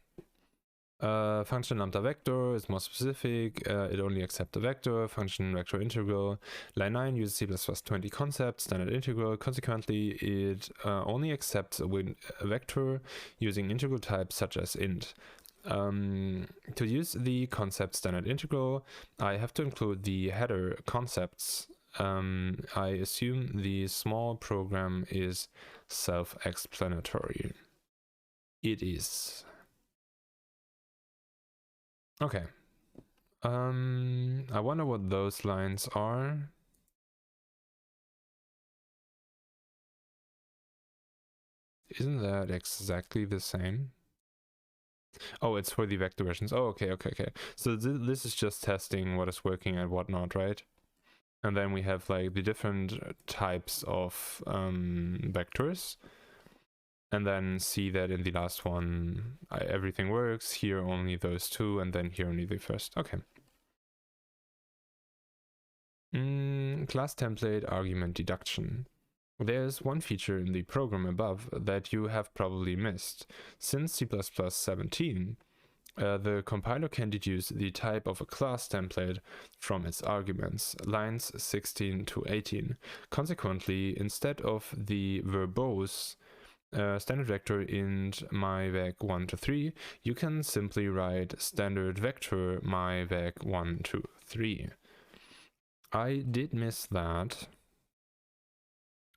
Function lambda vector is more specific. It only accepts a vector. Function vector integral. Line 9 uses C++20 concept, standard integral. Consequently, it only accepts a vector using integral types such as int. To use the concept standard integral, I have to include the header concepts. I assume the small program is self-explanatory. It is. Okay. I wonder what those lines are. Isn't that exactly the same? Oh, it's for the vector versions. Oh, okay. So this is just testing what is working and what not, right? And then we have like the different types of vectors. And then see that in the last one, everything works. Here only those 2, and then here only the first. Okay. Class template argument deduction. There's one feature in the program above that you have probably missed. Since C++ 17, The compiler can deduce the type of a class template from its arguments, lines 16 to 18. Consequently, instead of the verbose standard vector int myvec1 to 3, you can simply write standard vector myvec1 to 3. I did miss that,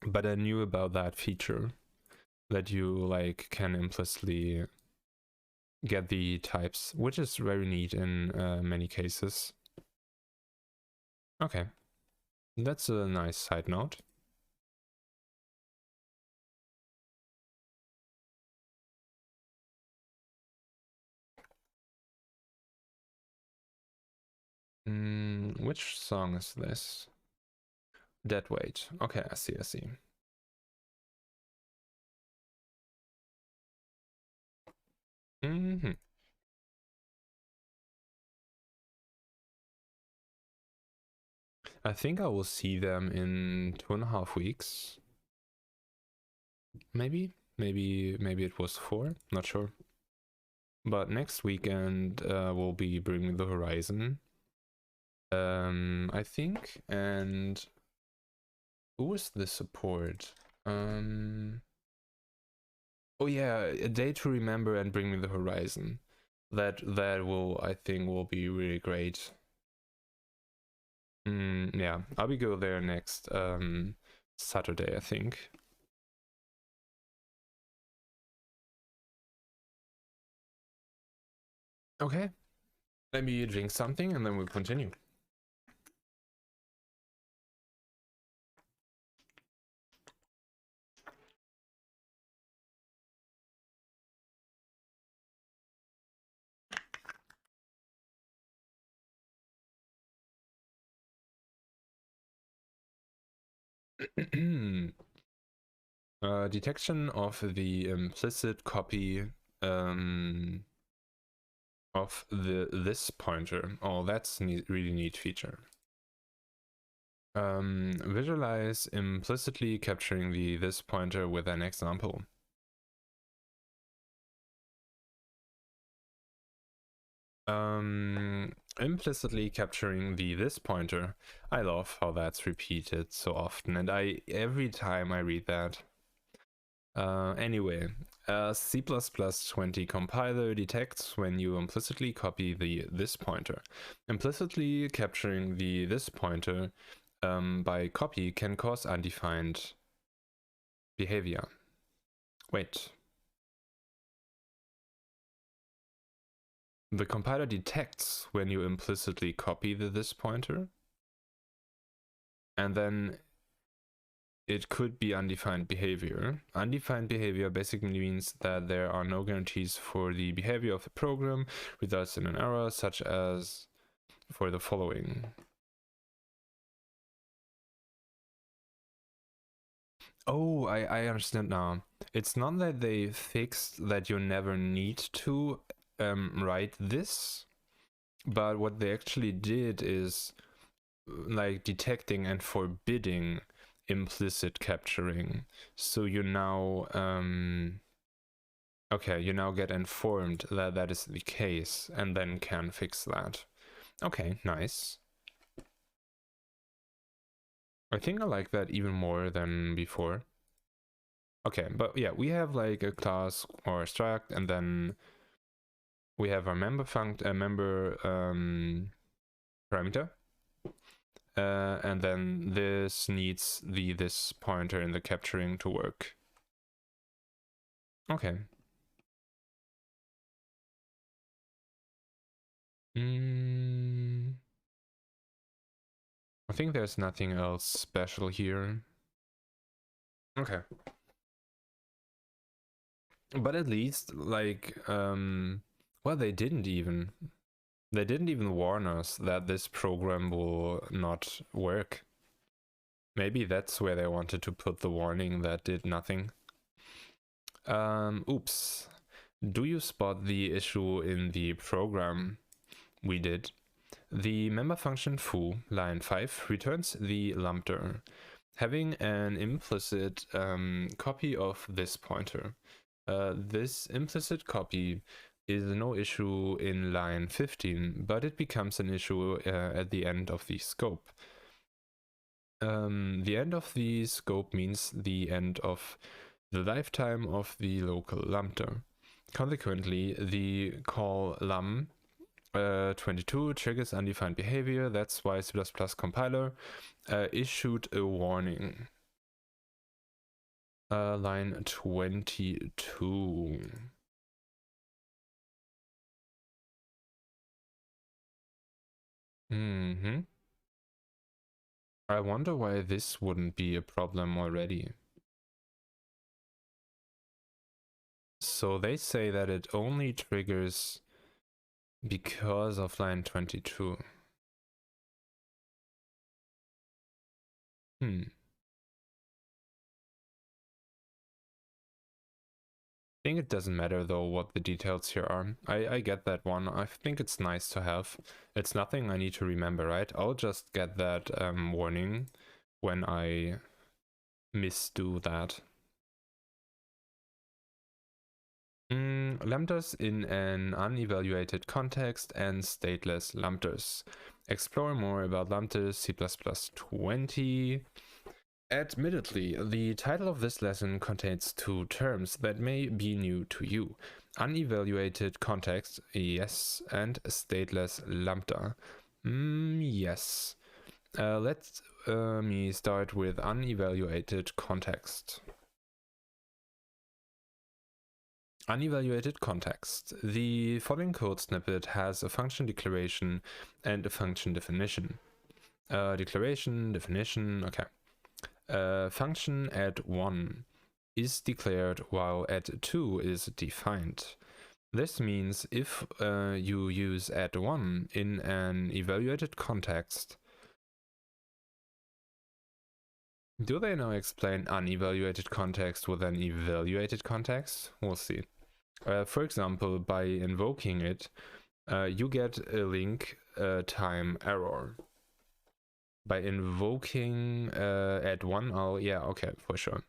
but I knew about that feature that you like can implicitly get the types, which is very neat in many cases. Okay, that's a nice side note. Which song is this? Dead Weight. Okay, I see, I see. I think I will see them in 2.5 weeks. Maybe it was 4, not sure. But next weekend will be Bring Me the Horizon. I think, and who is the support? Oh yeah, A Day to Remember and Bring Me the Horizon. That will, I think, will be really great. Yeah, I'll be go there next Saturday, I think. Okay, let me drink something and then we'll continue. Detection of the implicit copy of this pointer. Oh, that's really neat feature. Visualize implicitly capturing the this pointer with an example. Implicitly capturing the this pointer. I love how that's repeated so often, and every time I read that. Anyway, C++20 compiler detects when you implicitly copy the this pointer. Implicitly capturing the this pointer by copy can cause undefined behavior. Wait. The compiler detects when you implicitly copy the this pointer, and then it could be undefined behavior. Undefined behavior basically means that there are no guarantees for the behavior of the program, results in an error, such as for the following. Oh, I understand now. It's not that they fixed that you never need to write this, but what they actually did is like detecting and forbidding implicit capturing. So you now okay, you now get informed that that is the case and then can fix that. Okay, nice. I think I like that even more than before. Okay, but yeah, we have like a class or a struct, and then we have our member parameter. And then this needs this pointer in the capturing to work. Okay. I think there's nothing else special here. Okay. But at least, like, well, they didn't even warn us that this program will not work. Maybe that's where they wanted to put the warning that did nothing. Oops. Do you spot the issue in the program we did? The member function foo, line 5, returns the lambda, having an implicit copy of this pointer. This implicit copy is no issue in line 15, but it becomes an issue at the end of the scope. The end of the scope means the end of the lifetime of the local lambda. Consequently, the call lam 22 triggers undefined behavior. That's why C++ compiler issued a warning. Line 22. I wonder why this wouldn't be a problem already. So they say that it only triggers because of line 22. I think it doesn't matter though what the details here are. I get that one. I think it's nice to have. It's nothing I need to remember, right? I'll just get that warning when I misdo that. Lambdas in an unevaluated context and stateless lambdas. Explore more about lambdas C++20. Admittedly, the title of this lesson contains two terms that may be new to you. Unevaluated context, yes, and stateless lambda. Yes. Let me start with unevaluated context. Unevaluated context. The following code snippet has a function declaration and a function definition. Declaration, definition, okay. Function add1 is declared while add2 is defined. This means if you use add1 in an evaluated context. Do they now explain unevaluated context with an evaluated context? We'll see. For example, by invoking it, you get a link time error. By invoking add1, yeah, okay, for sure.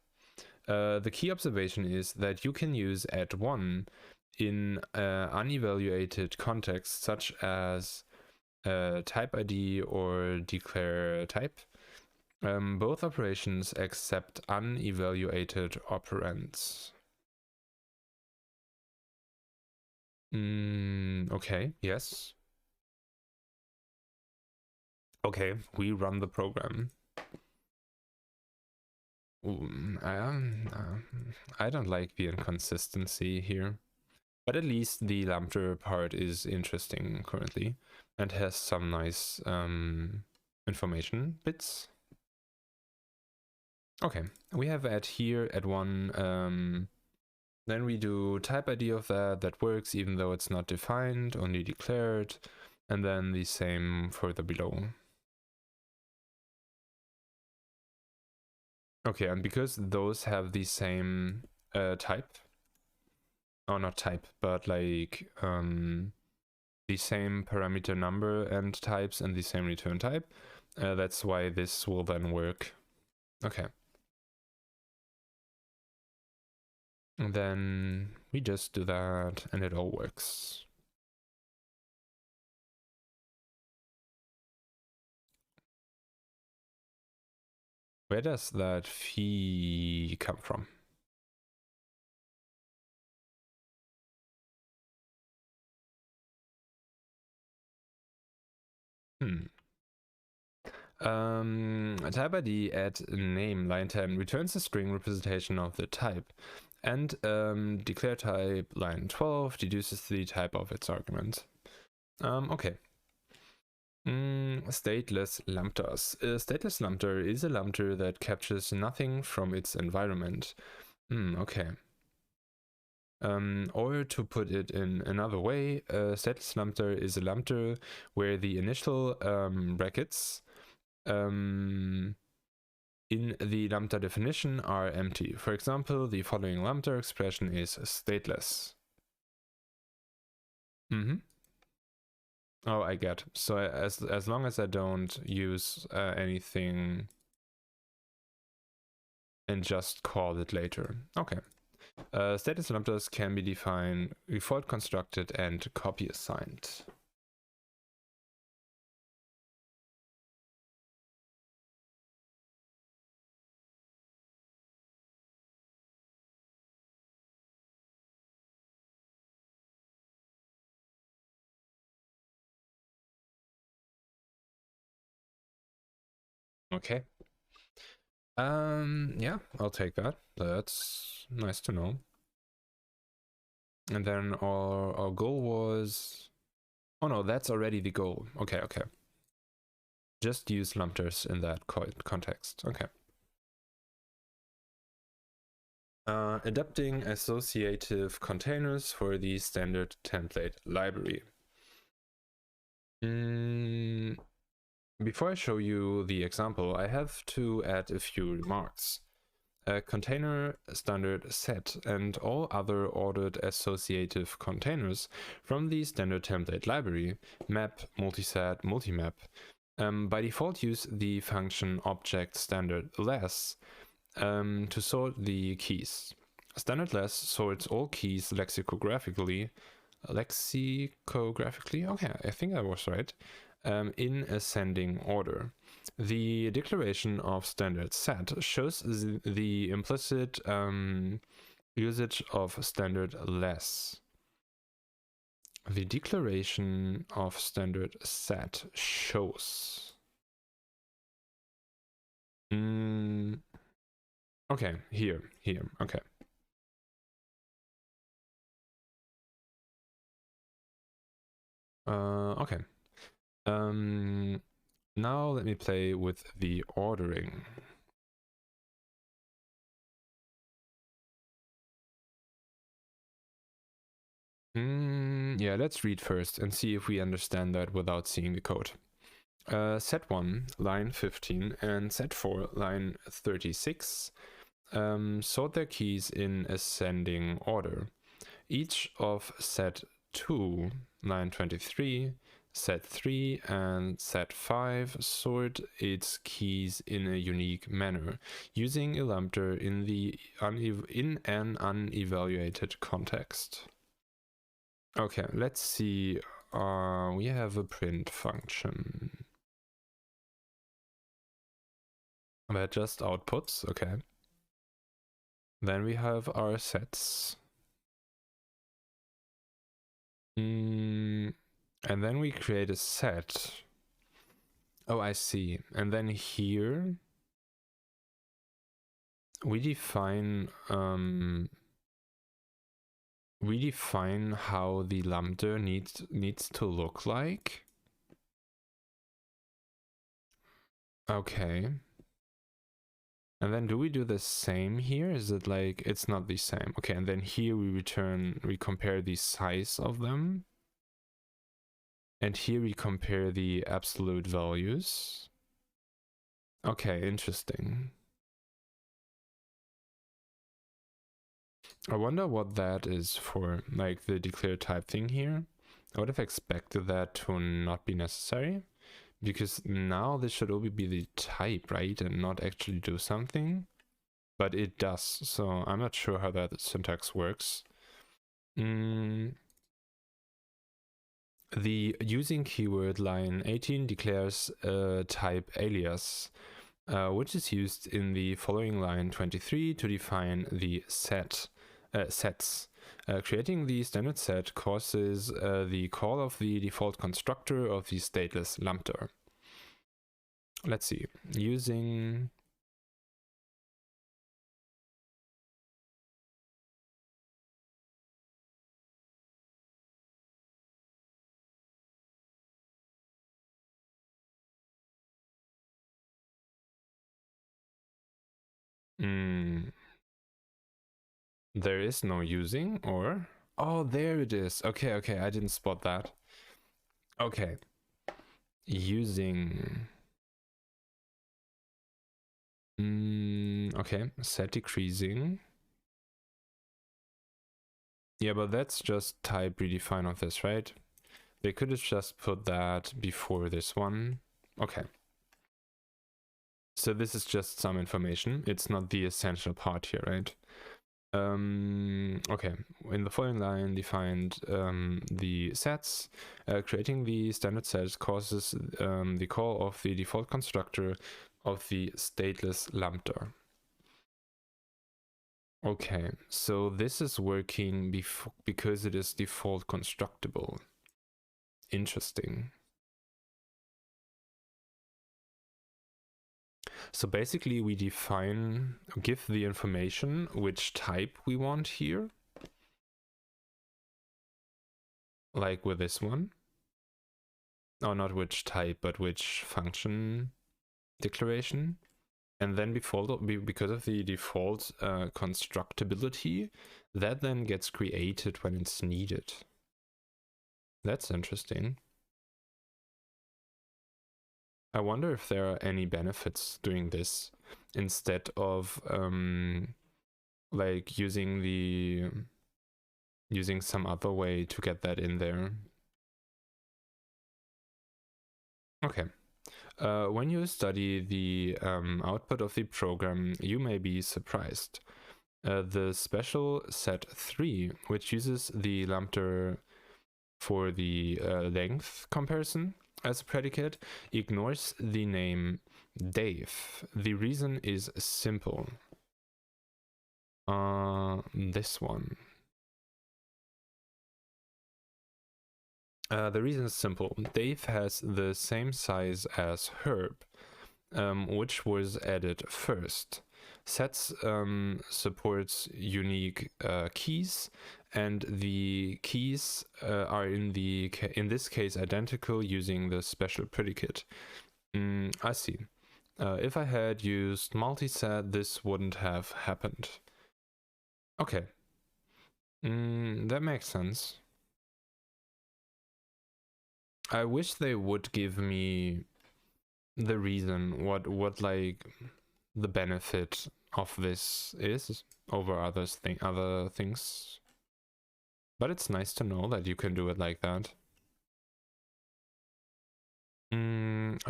The key observation is that you can use add1 in unevaluated contexts such as type ID or declare type. Both operations accept unevaluated operands. Okay, yes. Okay, we run the program. I don't like the inconsistency here. But at least the lambda part is interesting currently and has some nice information bits. Okay, we have add here, add1. Then we do type ID of that works even though it's not defined, only declared. And then the same further below. Okay, and because those have the same type, oh, not type, but like the same parameter number and types and the same return type, that's why this will then work. Okay. And then we just do that and it all works. Where does that fee come from? Type ID at name line 10 returns a string representation of the type, and declare type line 12 deduces the type of its argument. Okay. Stateless lambdas. A stateless lambda is a lambda that captures nothing from its environment. Okay. Or to put it in another way, a stateless lambda is a lambda where the initial brackets in the lambda definition are empty. For example, the following lambda expression is stateless. Oh, I get. So as long as I don't use anything and just call it later. Okay. Status labdas can be defined, default constructed, and copy assigned. Okay. Yeah, I'll take that. That's nice to know. And then our goal was... Oh no, that's already the goal. Okay. Just use lambdas in that context. Okay. Adapting associative containers for the standard template library. Before I show you the example, I have to add a few remarks. A container standard set and all other ordered associative containers from the standard template library, map, multiset, multimap, by default use the function object standard less to sort the keys. Standard less sorts all keys lexicographically. Okay, I think I was right. In ascending order. The declaration of standard set shows the implicit usage of standard less. The declaration of standard set shows. Okay, here, okay. Okay. Now let me play with the ordering. Yeah, let's read first and see if we understand that without seeing the code. Set 1, line 15, and set 4, line 36, sort their keys in ascending order. Each of set 2, line 23, set 3, and set 5 sort its keys in a unique manner, using a lambda in an unevaluated context. Okay, let's see. We have a print function that just outputs. Okay. Then we have our sets. And then we create a set. Oh, I see. And then here we define how the lambda needs to look like. Okay. And then do we do the same here? Is it like, it's not the same. Okay, and then here we compare the size of them. And here we compare the absolute values. Okay, interesting. I wonder what that is for, like the declare type thing here. I would have expected that to not be necessary, because now this should only be the type, right? And not actually do something. But it does, so I'm not sure how that syntax works. The using keyword line 18 declares a type alias, which is used in the following line 23 to define the sets. Creating the standard set causes the call of the default constructor of the stateless lambda. Let's see. Using there is no using, or? Oh, there it is. Okay, I didn't spot that. Okay. Using. Okay, set decreasing. Yeah, but that's just type redefine of this, right? They could have just put that before this one. Okay. So this is just some information. It's not the essential part here, right? Okay, in the following line, defined the sets. Creating the standard set causes the call of the default constructor of the stateless lambda. Okay, so this is working because it is default constructible. Interesting. So basically we give the information which type we want here. Like with this one. Oh, not which type, but which function declaration. And then because of the default constructibility, that then gets created when it's needed. That's interesting. I wonder if there are any benefits doing this instead of like using some other way to get that in there. Okay. When you study the output of the program, you may be surprised. The special set 3, which uses the lambda for the length comparison as a predicate, ignores the name Dave. The reason is simple. This one. The reason is simple. Dave has the same size as Herb, which was added first. Sets supports unique keys, and the keys are in this case identical using the special predicate. I see. If I had used multiset, this wouldn't have happened. Okay. That makes sense. I wish they would give me the reason what like the benefit of this is over other things. But it's nice to know that you can do it like that.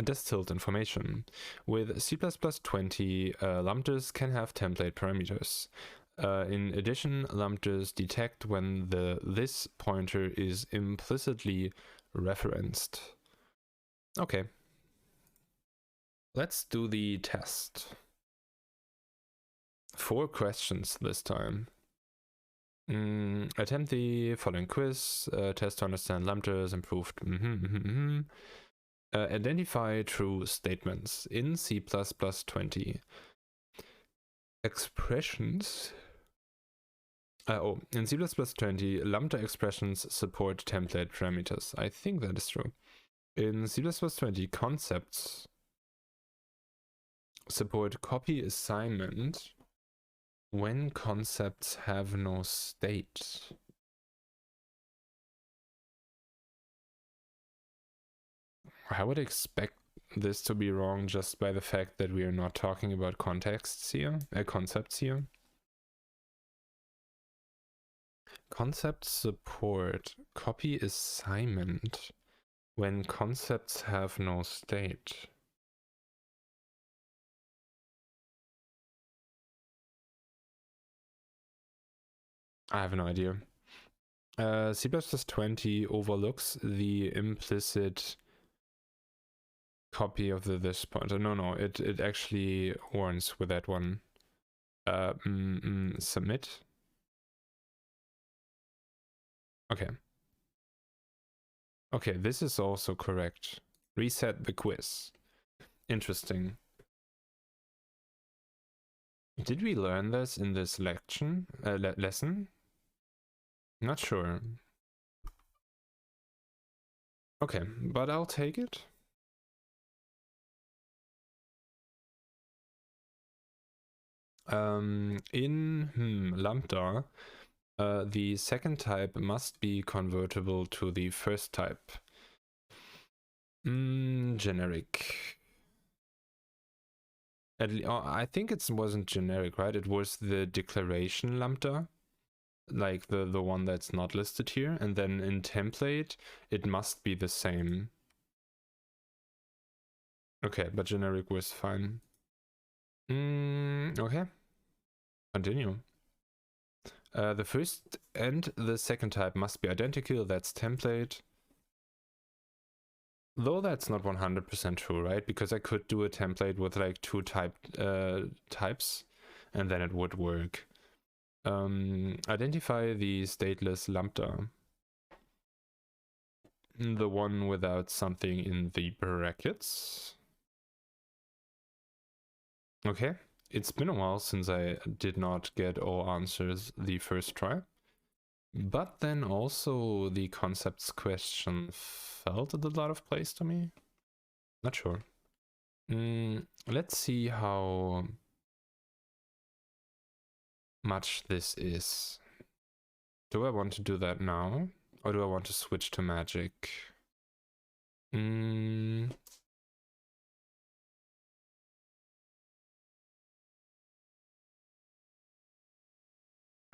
Distilled information. With C++20, lambdas can have template parameters. In addition, lambdas detect when this pointer is implicitly referenced. Okay. Let's do the test. 4 questions this time. Attempt the following quiz. Test to understand lambdas, improved. Identify true statements in C++20. Expressions. In C++20, lambda expressions support template parameters. I think that is true. In C++20, concepts support copy assignment when concepts have no state. I would expect this to be wrong just by the fact that we are not talking about concepts here. Concepts support copy assignment when concepts have no state. I have no idea. C++20 overlooks the implicit copy of this pointer. No, it actually warns with that one. Submit. Okay. Okay, this is also correct. Reset the quiz. Interesting. Did we learn this in this lesson? Not sure. Okay, but I'll take it. In lambda, the second type must be convertible to the first type. Generic. I think it wasn't generic, right? It was the declaration lambda, like the one that's not listed here, and then in template it must be the same. Okay, but generic was fine. Okay. Continue. The first and the second type must be identical. That's template. Though that's not 100% true, right? Because I could do a template with like two types, and then it would work. Identify the stateless lambda. The one without something in the brackets. Okay, it's been a while since I did not get all answers the first try. But then also the concepts question felt a little out of place to me. Not sure. Let's see how much this is. Do I want to do that now? Or do I want to switch to magic? I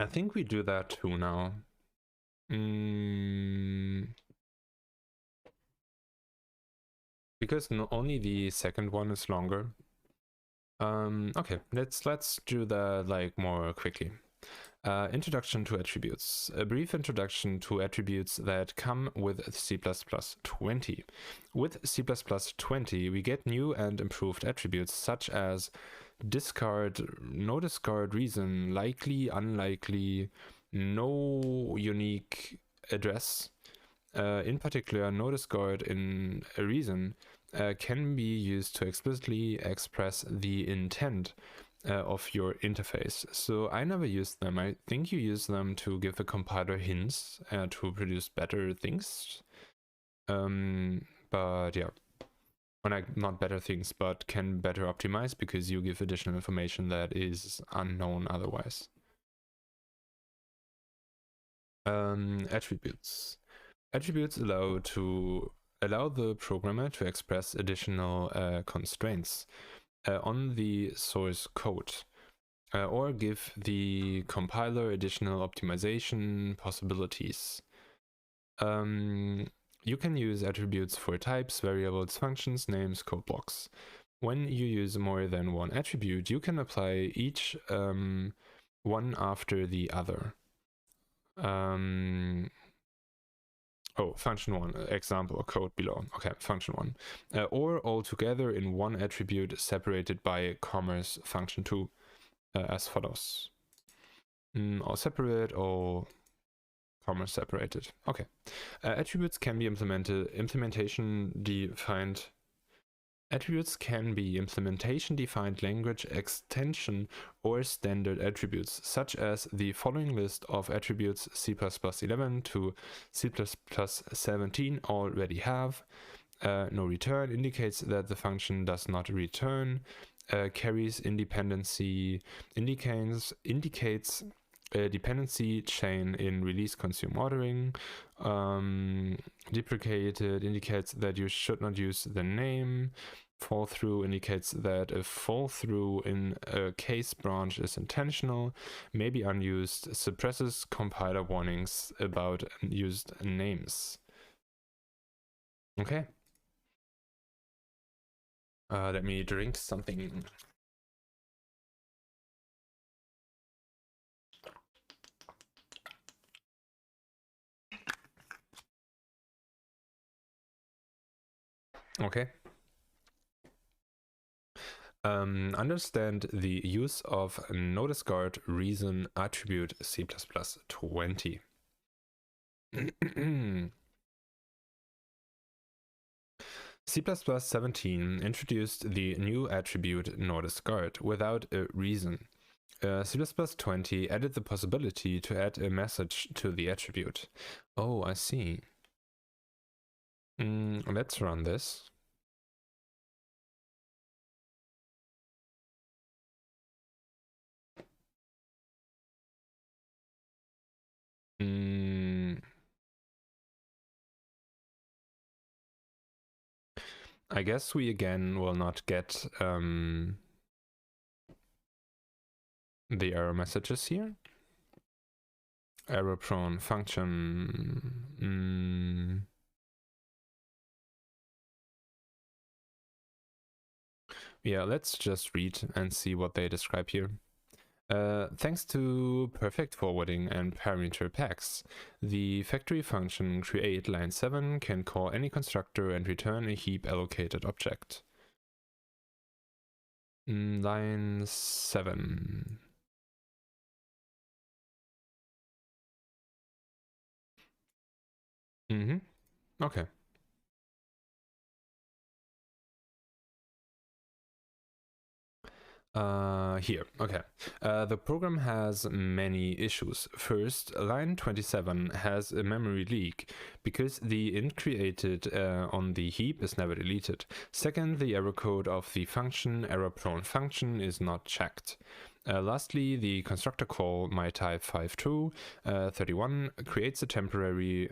think we do that too now. Because only the second one is longer. Okay, let's do that like more quickly. Introduction to attributes. A brief introduction to attributes that come with C++20. With C++20, we get new and improved attributes such as discard, no discard reason, likely, unlikely, no unique address. In particular, no discard in a reason can be used to explicitly express the intent of your interface. So I never used them. I think you use them to give the compiler hints to produce better things. But yeah, not better things, but can better optimize because you give additional information that is unknown otherwise. Attributes. Attributes allow the programmer to express additional constraints on the source code, or give the compiler additional optimization possibilities. You can use attributes for types, variables, functions, names, code blocks. When you use more than one attribute, you can apply each one after the other. Function 1, example, code below. Okay, function 1. Or all together in one attribute separated by commerce function 2 as follows. Or separate or commerce separated. Okay. Attributes can be implementation-defined. Attributes can be implementation-defined language extension or standard attributes, such as the following list of attributes C++11 to C++17 already have. No return indicates that the function does not return. Carries independency indicates a dependency chain in release consume ordering. Deprecated indicates that you should not use the name. Fall through indicates that a fall through in a case branch is intentional, maybe unused, suppresses compiler warnings about used names. Okay. Let me drink something. Okay. Understand the use of no discard reason attribute C++20. C++17 introduced the new attribute no discard without a reason. C++20 added the possibility to add a message to the attribute. Oh, I see. Let's run this. I guess we again will not get the error messages here. Error prone function. Yeah, let's just read and see what they describe here. Thanks to perfect forwarding and parameter packs, the factory function create line 7 can call any constructor and return a heap allocated object. Line 7. Okay. Here, okay. The program has many issues. First, line 27 has a memory leak because the int created on the heap is never deleted. Second, the error code of the function, error-prone function, is not checked. Lastly, the constructor call myType5true31 creates a temporary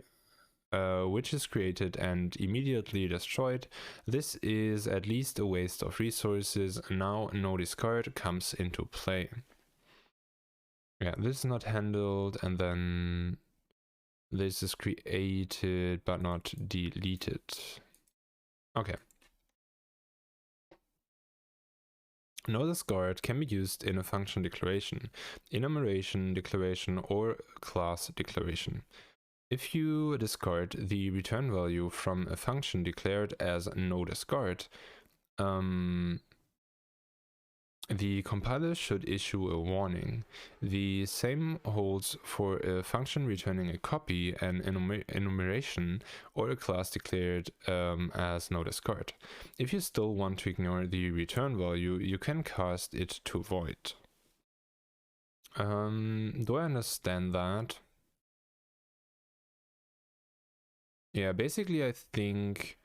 which is created and immediately destroyed. This is at least a waste of resources. Now no discard comes into play. Yeah, this is not handled, and then this is created but not deleted. Okay. No discard can be used in a function declaration, enumeration declaration, or class declaration. If you discard the return value from a function declared as no discard, the compiler should issue a warning. The same holds for a function returning a copy, an enumeration, or a class declared as no discard. If you still want to ignore the return value, you can cast it to void. Do I understand that? Yeah, basically I think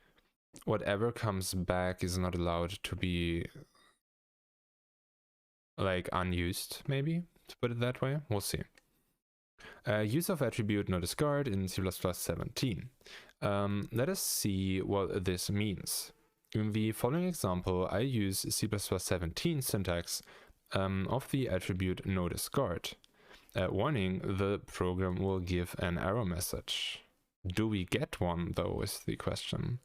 whatever comes back is not allowed to be like unused, maybe, to put it that way. We'll see. Use of attribute no discard in C++ 17. Let us see what this means. In the following example, I use C++ 17 syntax of the attribute no discard. Warning, the program will give an error message. Do we get one, though, is the question.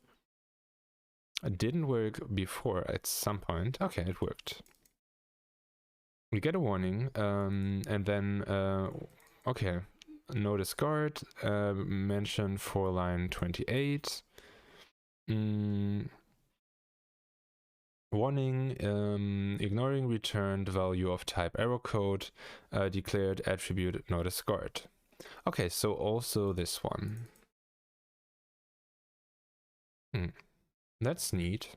It didn't work before at some point. Okay, it worked. We get a warning, and then, okay, no discard, mentioned for line 28. Warning, ignoring returned value of type error code, declared attribute no discard. Okay, so also this one. That's neat.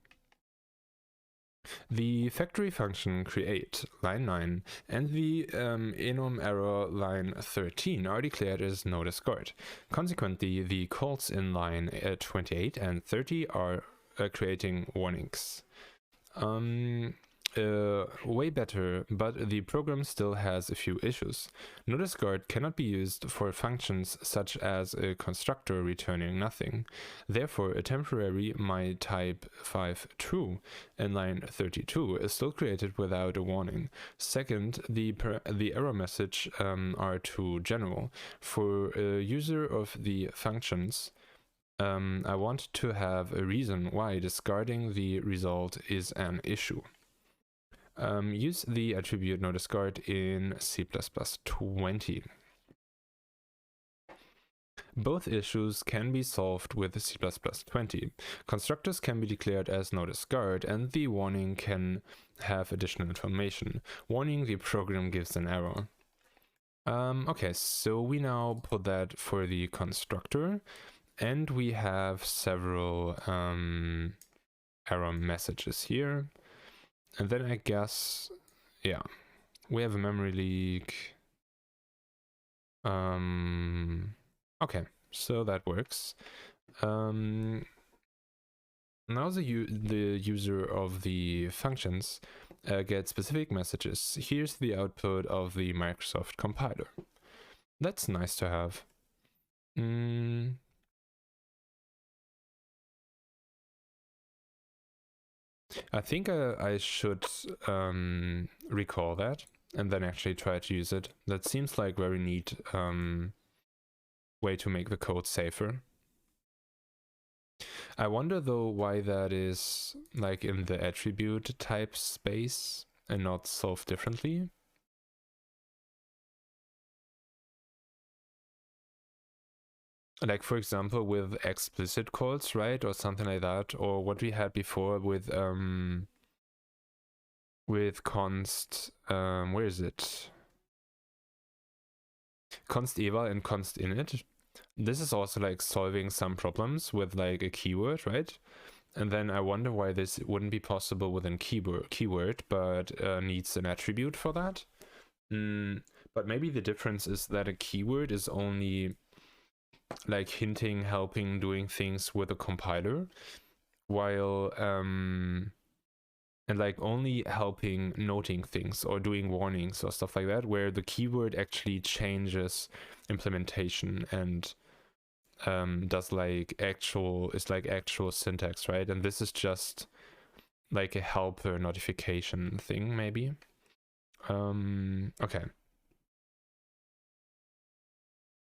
The factory function create, line 9, and the enum error line 13 are declared as no discard. Consequently, the calls in line 28 and 30 are creating warnings. Way better, but the program still has a few issues. No discard cannot be used for functions such as a constructor returning nothing. Therefore, a temporary myType5true in line 32 is still created without a warning. Second, the error message are too general. For a user of the functions, I want to have a reason why discarding the result is an issue. Use the attribute no discard in C++ 20. Both issues can be solved with C++ 20. Constructors can be declared as no discard, and the warning can have additional information. Warning, the program gives an error. Okay, so we now put that for the constructor, and we have several error messages here. And then I guess, yeah, we have a memory leak. Okay, so that works. Now the user of the functions gets specific messages. Here's the output of the Microsoft compiler. That's nice to have. I think I should recall that and then actually try to use it. That seems like very neat way to make the code safer. I wonder though why that is like in the attribute type space and not solved differently. Like, for example, with explicit calls, right? Or something like that. Or what we had before with const, where is it? Const eval and const init. This is also like solving some problems with like a keyword, right? And then I wonder why this wouldn't be possible with a keyword, but needs an attribute for that. But maybe the difference is that a keyword is only like hinting, helping, doing things with a compiler, while and like only helping noting things or doing warnings or stuff like that, where the keyword actually changes implementation and does like actual syntax, right? And this is just like a helper notification thing, maybe. Okay.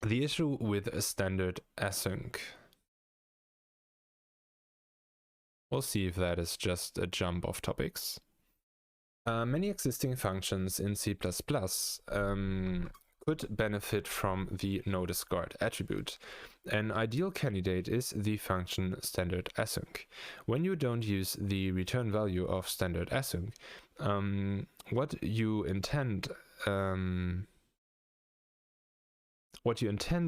The issue with a standard async. We'll see if that is just a jump off topics. Many existing functions in C++ could benefit from the noDiscard attribute. An ideal candidate is the function standard async. When you don't use the return value of standard async, what you intend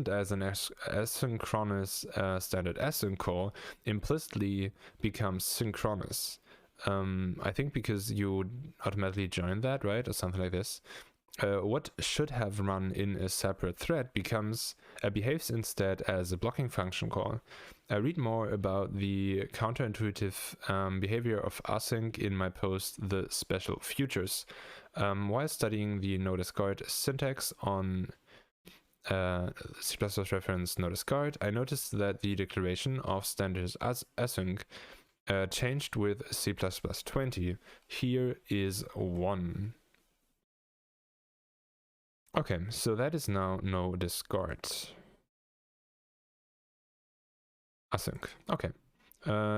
as an asynchronous standard async call implicitly becomes synchronous. I think because you automatically join that, right? Or something like this. What should have run in a separate thread behaves instead as a blocking function call. Read more about the counterintuitive behavior of async in my post, The Special Futures. While studying the noDiscard syntax on C++ reference noDiscard, I noticed that the declaration of standard async changed with C++ 20. Here is one. Okay, so that is now noDiscard. Async. Okay.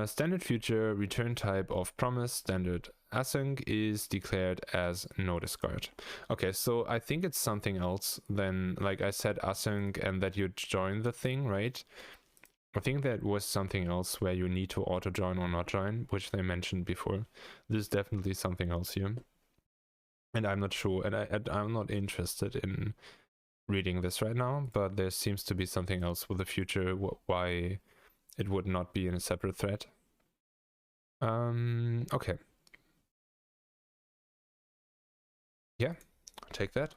Standard future return type of promise standard async is declared as noDiscard. Okay, so I think it's something else than, like I said, async and that you join the thing, right? I think that was something else where you need to auto join or not join, which they mentioned before. This is definitely something else here. And I'm not sure, and I'm not interested in reading this right now, but there seems to be something else with the future, why it would not be in a separate thread. Okay. Yeah, take that.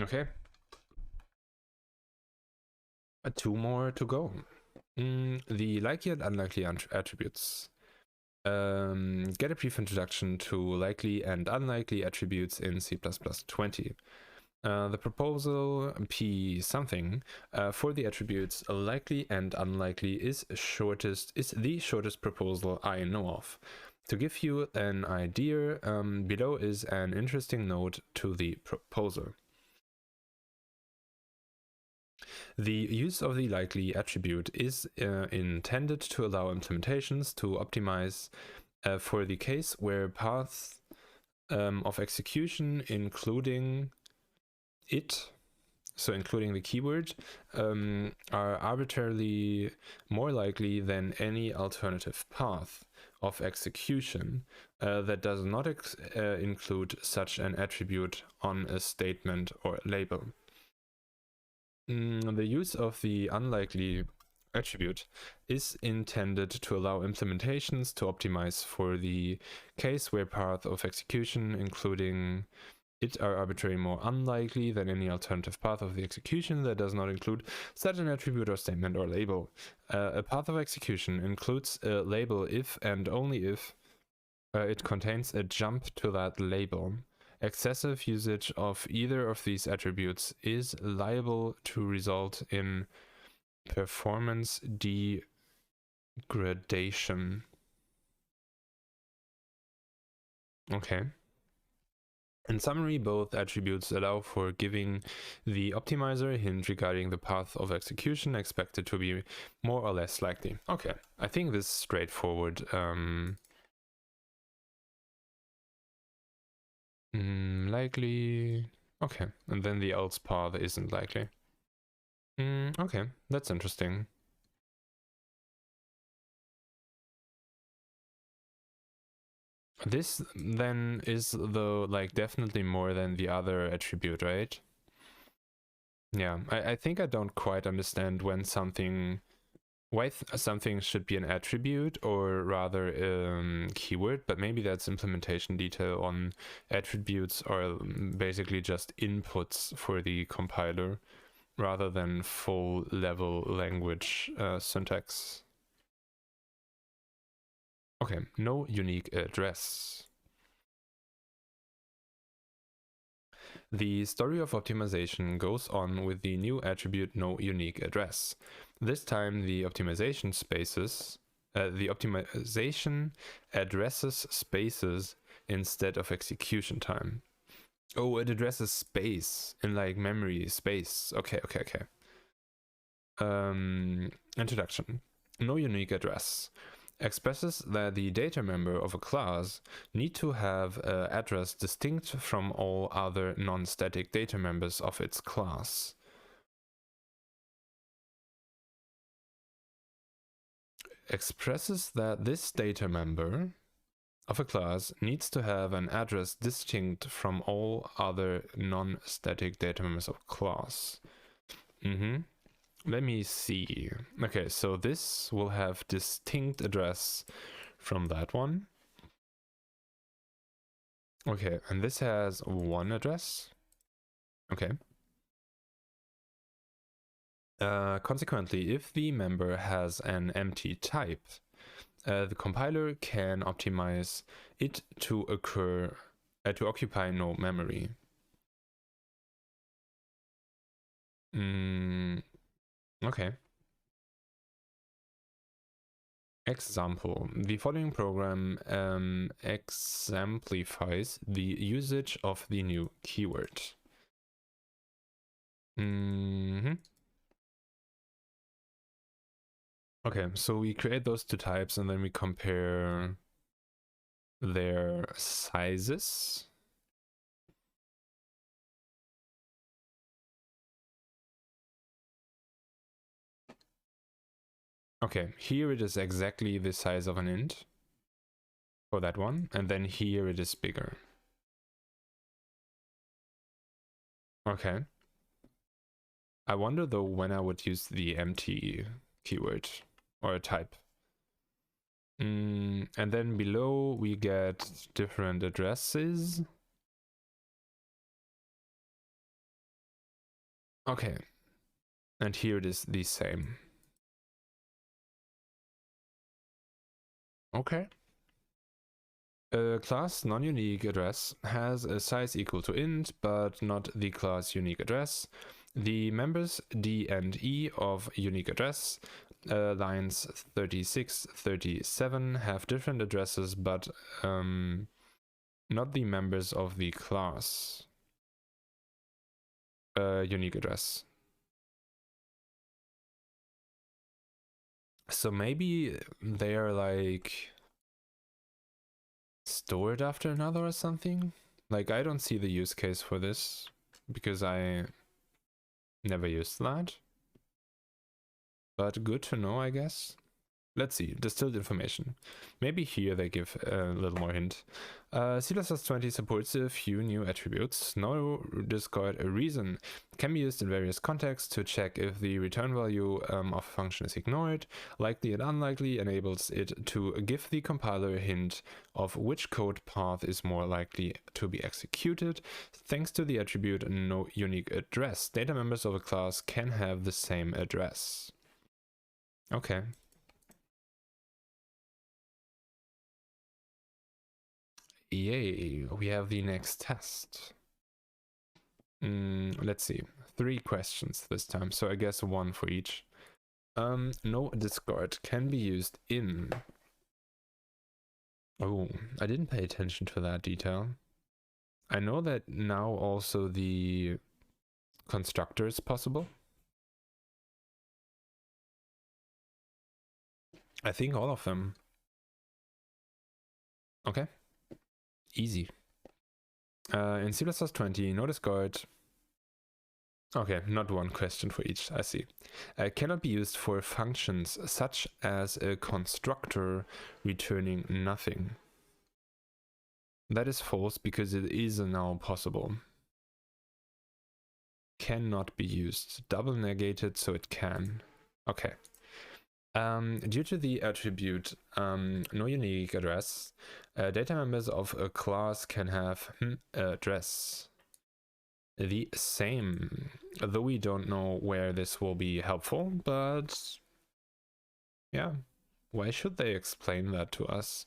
Okay. 2 more to go. The likely and unlikely attributes. Get a brief introduction to likely and unlikely attributes in C++ 20. The proposal P something for the attributes likely and unlikely is the shortest proposal I know of. To give you an idea, below is an interesting note to the proposal. The use of the likely attribute is intended to allow implementations to optimize for the case where paths of execution, including including the keyword, are arbitrarily more likely than any alternative path of execution that does not include such an attribute on a statement or label. The use of the unlikely attribute is intended to allow implementations to optimize for the case where paths of execution, including it, are arbitrarily more unlikely than any alternative path of the execution that does not include such an attribute or statement or label. A path of execution includes a label if and only if it contains a jump to that label. Excessive usage of either of these attributes is liable to result in performance degradation. Okay. In summary, both attributes allow for giving the optimizer a hint regarding the path of execution expected to be more or less likely. Okay, I think this is straightforward. Likely. Okay, and then the else path isn't likely. Okay, that's interesting. This then is though like definitely more than the other attribute, right? Yeah, I think I don't quite understand when something why something should be an attribute or rather keyword, but maybe that's implementation detail on attributes or basically just inputs for the compiler rather than full level language syntax. Okay, no unique address. The story of optimization goes on with the new attribute no unique address. This time the optimization addresses spaces instead of execution time. Oh, it addresses space in like memory space. Okay. Introduction. No unique address expresses that the data member of a class need to have an address distinct from all other non-static data members of its class. Expresses that this data member of a class needs to have an address distinct from all other non-static data members of class. Let me see. Okay, so this will have distinct address from that one. Okay, and this has one address. Okay. Consequently, if the member has an empty type, the compiler can optimize it to occupy no memory. Okay. Example. The following program exemplifies the usage of the new keyword. Okay, so we create those two types and then we compare their sizes. Okay, here it is exactly the size of an int for that one, and then here it is bigger. Okay. I wonder though when I would use the empty keyword or a type. And then below we get different addresses. Okay. And here it is the same. Okay. A class non-unique address has a size equal to int, but not the class unique address. The members D and E of unique address, lines 36, 37, have different addresses, but not the members of the class unique address. So maybe they are like stored after another or something? Like I don't see the use case for this because I never used that. But good to know, I guess. Let's see, distilled information. Maybe here they give a little more hint. C++20 supports a few new attributes. No discard a reason can be used in various contexts to check if the return value of a function is ignored. Likely and unlikely enables it to give the compiler a hint of which code path is more likely to be executed. Thanks to the attribute no unique address, data members of a class can have the same address. Okay. Yay, we have the next test. Let's see, 3 questions this time, so I guess 1 for each. No discard can be used in... Oh, I didn't pay attention to that detail. I know that now also the constructor is possible. I think all of them. Okay. Easy. In C++20, notice guard. Okay, not one question for each, I see. Cannot be used for functions such as a constructor returning nothing. That is false because it is now possible. Cannot be used. Double negated, so it can. Okay. Due to the attribute no unique address, data members of a class can have address the same, though we don't know where this will be helpful, but yeah, why should they explain that to us?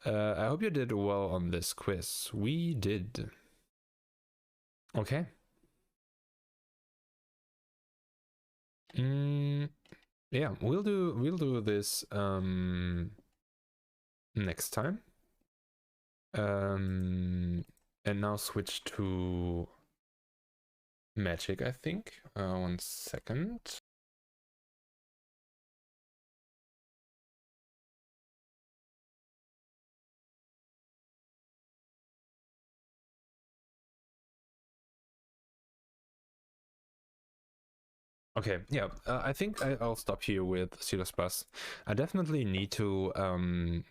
I hope you did well on this quiz. We did. Okay. Yeah, we'll do this next time. And now switch to Magic, I think. 1 second. Okay, yeah, I think I'll stop here with C++. I definitely need to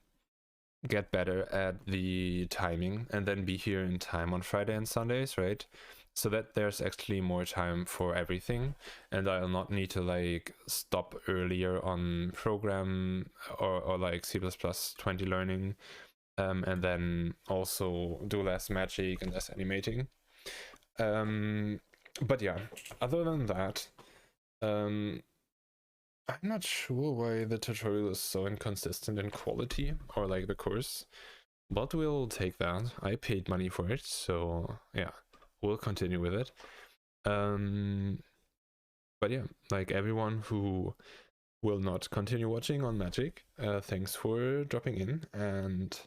get better at the timing and then be here in time on Friday and Sundays, right? So that there's actually more time for everything, and I'll not need to like stop earlier on program or like C++20 learning, and then also do less magic and less animating. But yeah, other than that, I'm not sure why the tutorial is so inconsistent in quality, or like the course, but we'll take that. I paid money for it, so yeah, we'll continue with it. But yeah, like everyone who will not continue watching on Magic, thanks for dropping in, and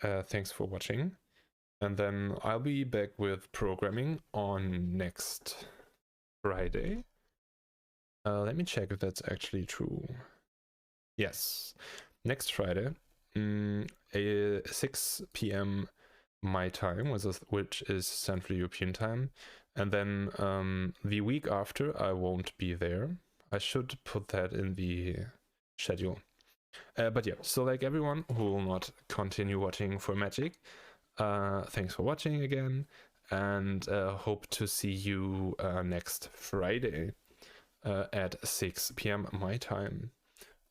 thanks for watching. And then I'll be back with programming on next Friday. Let me check if that's actually true. Yes, next Friday, 6 p.m. my time, which is Central European time. And then the week after, I won't be there. I should put that in the schedule. But yeah, so like everyone who will not continue watching for Magic, thanks for watching again, and hope to see you next Friday at 6 p.m. my time.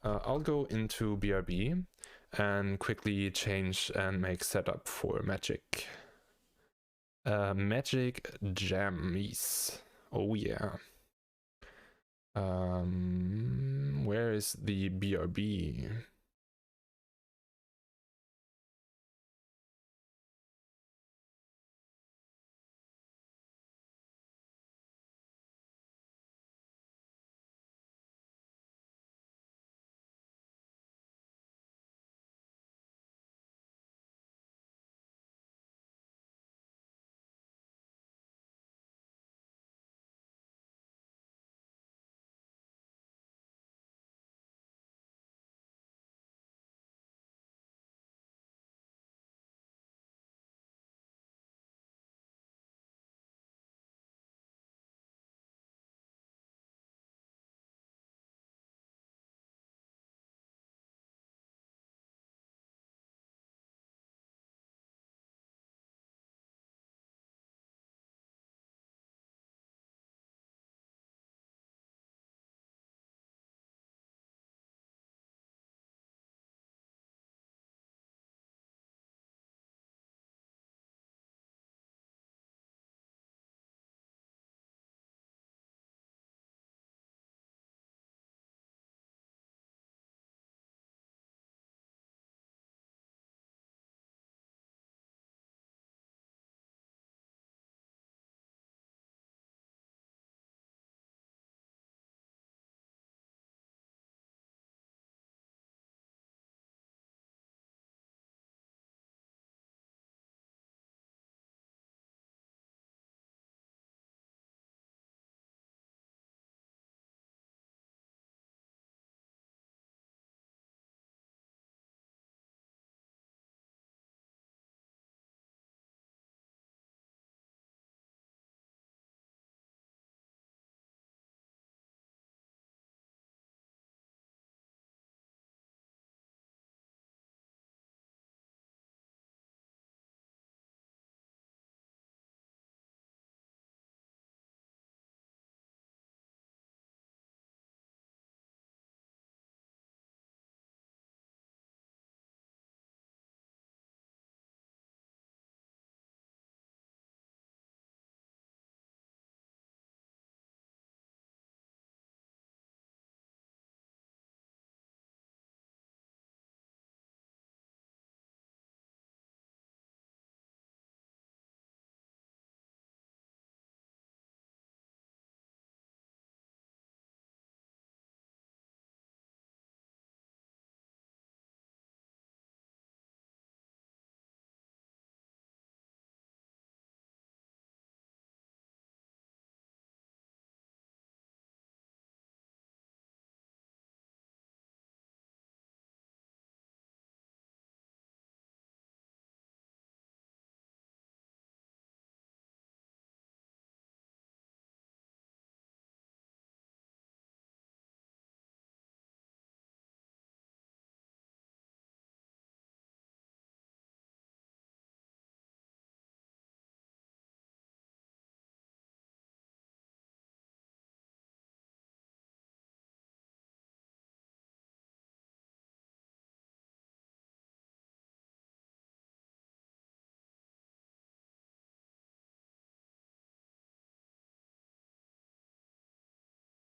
I'll go into BRB and quickly change and make setup for Magic. Magic Jammies. Oh yeah. Where is the BRB?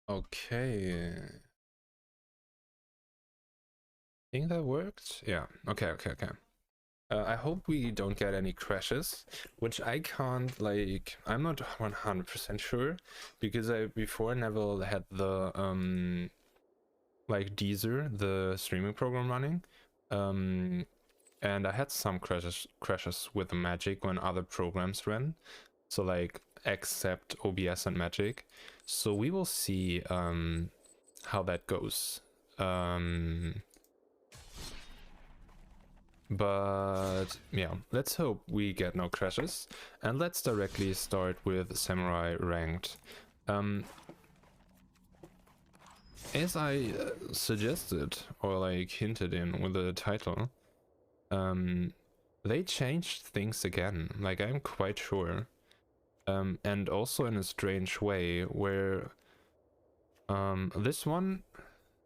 Okay. I think that worked. Yeah. Okay. I hope we don't get any crashes, which I can't, like, I'm not 100% sure, because I before never had the like Deezer, the streaming program running, and I had some crashes with Magic when other programs ran, so like except OBS and Magic. So we will see how that goes. But yeah, let's hope we get no crashes, and let's directly start with Samurai Ranked. As I suggested or like hinted in with the title, they changed things again, like I'm quite sure, and also in a strange way where this one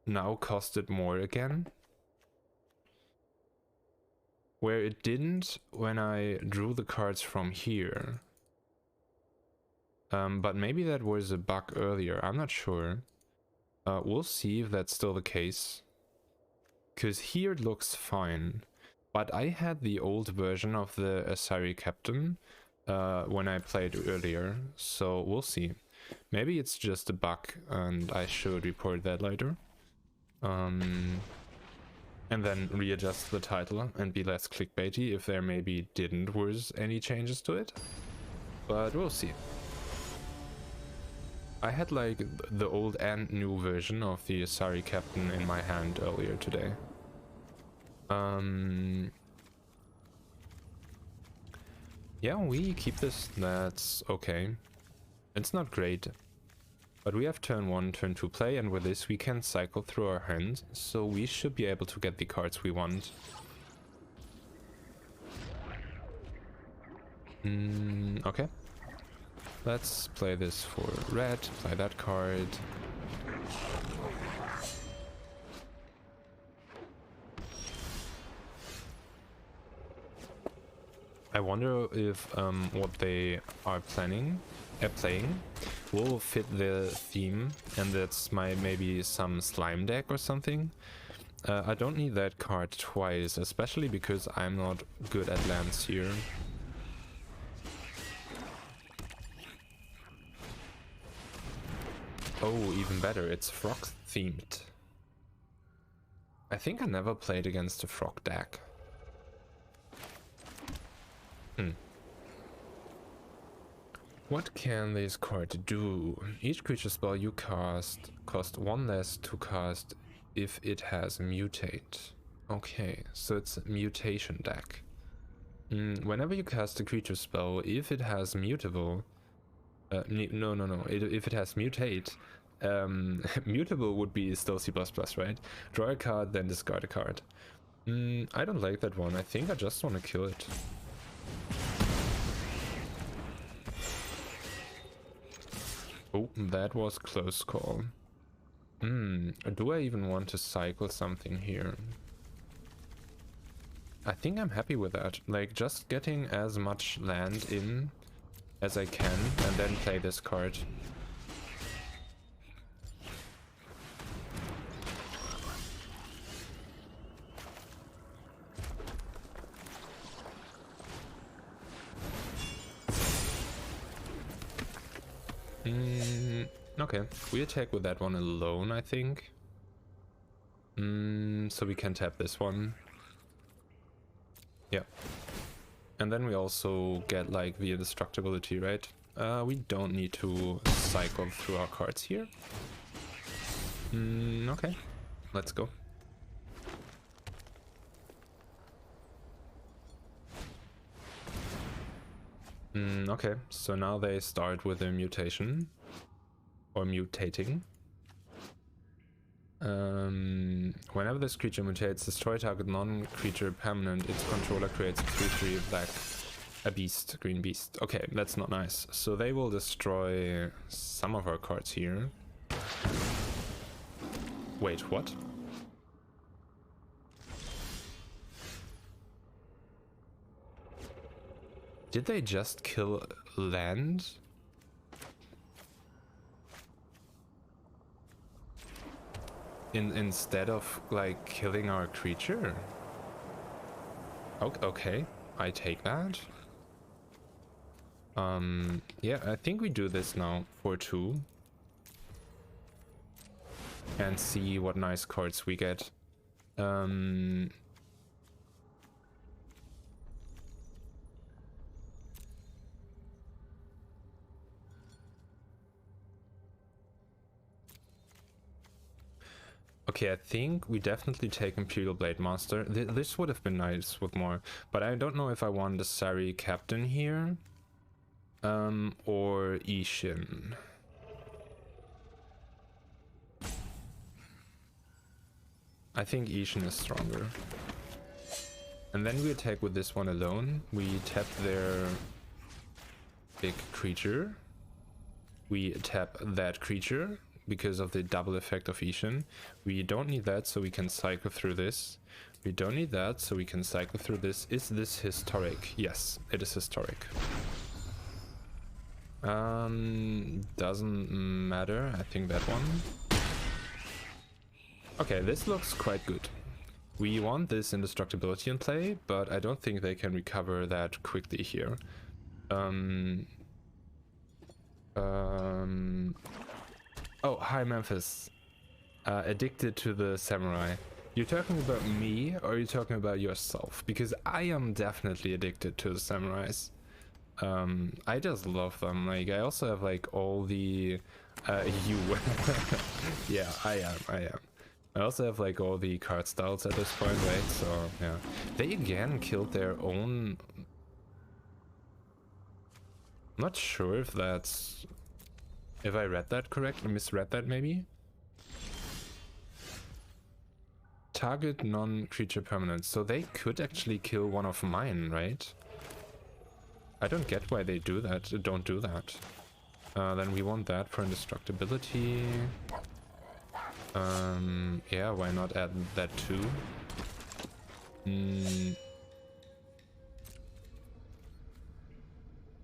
now costed more again, where it didn't when I drew the cards from here. But maybe that was a bug earlier, I'm not sure. We'll see if that's still the case. Because here it looks fine. But I had the old version of the Asari Captain when I played earlier, so we'll see. Maybe it's just a bug and I should report that later. And then readjust the title and be less clickbaity if there maybe didn't was any changes to it. But we'll see. I had like the old and new version of the Asari Captain in my hand earlier today. Yeah, we keep this, that's okay. It's not great, but we have turn 1, turn 2 play, and with this we can cycle through our hand, so we should be able to get the cards we want. Okay. Let's play this for red, play that card. I wonder if what they are playing will fit the theme, and that's maybe some slime deck or something. I don't need that card twice, especially because I'm not good at lands here. Oh, even better, it's frog themed. I think I never played against a frog deck. What can this card do? Each creature spell you cast costs 1 less to cast if it has mutate. Okay, so it's a mutation deck. Whenever you cast a creature spell, if it has mutable... if it has mutate, mutable would be still C++, right? Draw a card, then discard a card. I don't like that one. I think I just want to kill it. Oh, that was close call. Do I even want to cycle something here? I think I'm happy with that. Like, just getting as much land in as I can and then play this card. Okay, we attack with that one alone, I think. So we can tap this one. Yeah. And then we also get like the indestructibility, right? We don't need to cycle through our cards here. Okay, let's go. Okay, so now they start with a mutation. Or mutating. Whenever this creature mutates, destroy target non-creature permanent. Its controller creates a 3/3 black, a beast, green beast. Okay, that's not nice. So they will destroy some of our cards here. Wait, what? Did they just kill land? instead of like killing our creature. Okay, I take that. Yeah, I think we do this now for 2 and see what nice cards we get. Okay, I think we definitely take Imperial Blade Master. This would have been nice with more, but I don't know if I want the Sari Captain here, or Ishin. I think Ishin is stronger. And then we attack with this one alone. We tap their big creature. We tap that creature because of the double effect of Ishin. We don't need that, so we can cycle through this. We don't need that, so we can cycle through this. Is this historic? Yes, it is historic. Doesn't matter. I think that one. Okay, this looks quite good. We want this indestructibility in play, but I don't think they can recover that quickly here. Oh, hi Memphis. Addicted to the samurai. You're talking about me, or are you talking about yourself? Because I am definitely addicted to the samurais. I just love them. Like, I also have like all the you yeah, I am. I also have like all the card styles at this point, right? So yeah. They again killed their own. I'm not sure if that's, if I read that correctly, misread that maybe. Target non-creature permanent. So they could actually kill one of mine, right? I don't get why they do that. Don't do that. Then we want that for indestructibility. Yeah, why not add that too?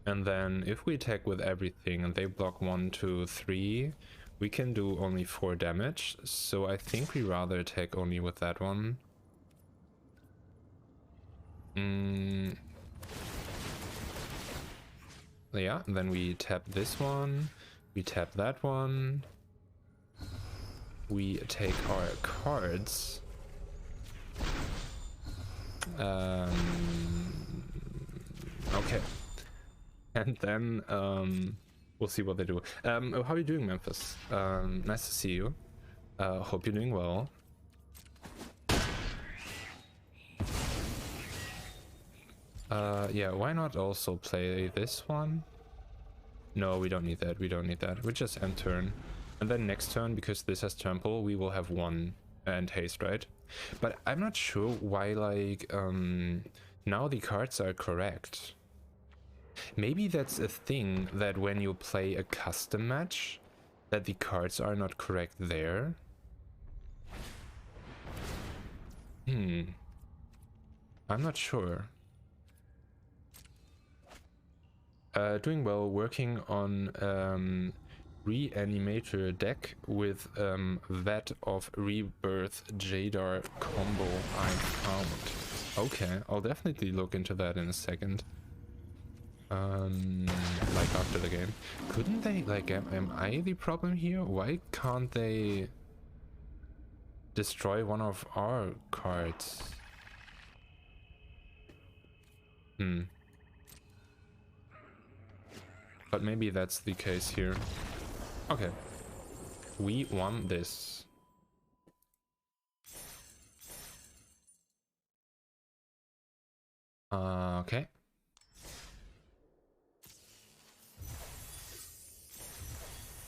And then if we attack with everything and they block 1, 2, 3, we can do only 4 damage. So I think we rather attack only with that one. Yeah, then we tap this one, we tap that one, we take our cards. Okay. And then we'll see what they do. How are you doing, Memphis? Nice to see you. Hope you're doing well. Yeah, why not also play this one? No, we don't need that. We don't need that. We just end turn. And then next turn, because this has trample, we will have 1 and haste, right? But I'm not sure why, like, now the cards are correct. Maybe that's a thing, that when you play a custom match, that the cards are not correct there. I'm not sure. Doing well, working on Reanimator deck with that of Rebirth Jadar combo I found. Okay, I'll definitely look into that in a second. Like after the game. Couldn't they, like, am I the problem here? Why can't they destroy one of our cards? But maybe that's the case here. Okay. We won this. Okay.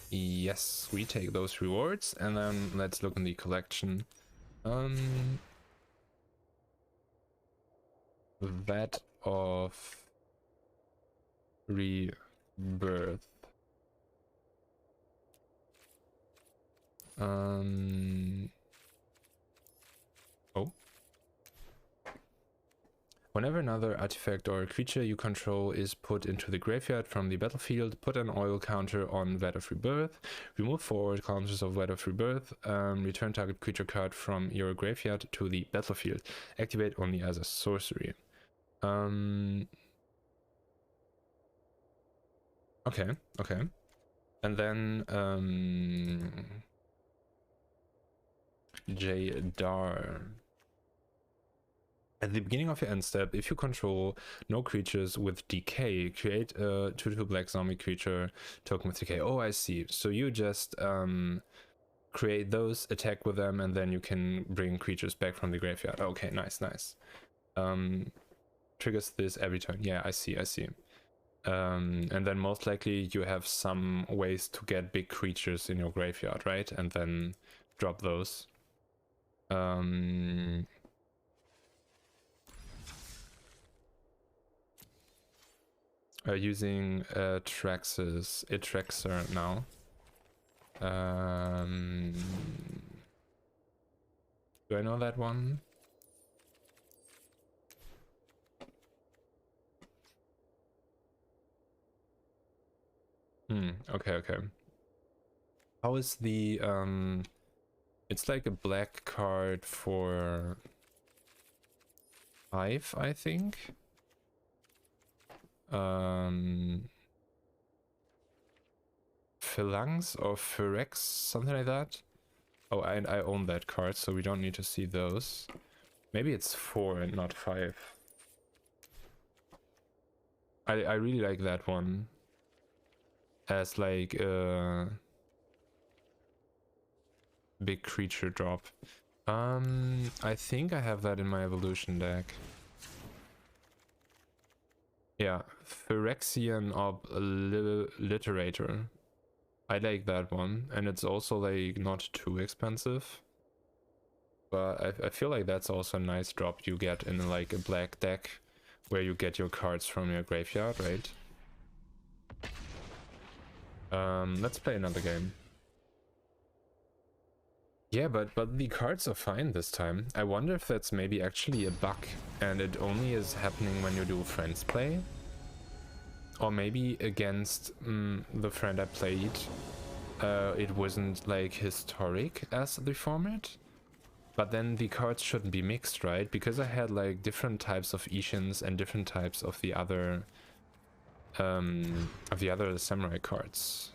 Yes, we take those rewards, and then let's look in the collection. That of Rebirth. Oh. Whenever another artifact or creature you control is put into the graveyard from the battlefield, put an oil counter on Vat of Rebirth, remove forward counters of Vat of Rebirth, return target creature card from your graveyard to the battlefield. Activate only as a sorcery. Okay. And then Jadar. At the beginning of your end step, if you control no creatures with decay, create a 2/2 black zombie creature token with decay. Oh, I see. So you just create those, attack with them, and then you can bring creatures back from the graveyard. Okay, nice. Triggers this every turn. Yeah, I see. And then most likely you have some ways to get big creatures in your graveyard, right? And then drop those. Using Traxer now. Do I know that one? Okay. How is the it's like a black card for 5, I think. Phalanx or Phyrex, something like that. Oh, I own that card, so we don't need to see those. Maybe it's 4 and not 5. I really like that one. As like a big creature drop. I think I have that in my evolution deck. Yeah, Phyrexian Obliterator. I like that one, and it's also like not too expensive. But I feel like that's also a nice drop you get in like a black deck where you get your cards from your graveyard, right? Let's play another game. Yeah, but the cards are fine this time. I wonder if that's maybe actually a bug and it only is happening when you do friends play. Or maybe against the friend I played, it wasn't like historic as the format. But then the cards shouldn't be mixed, right? Because I had like different types of Ishins and different types of the other samurai cards.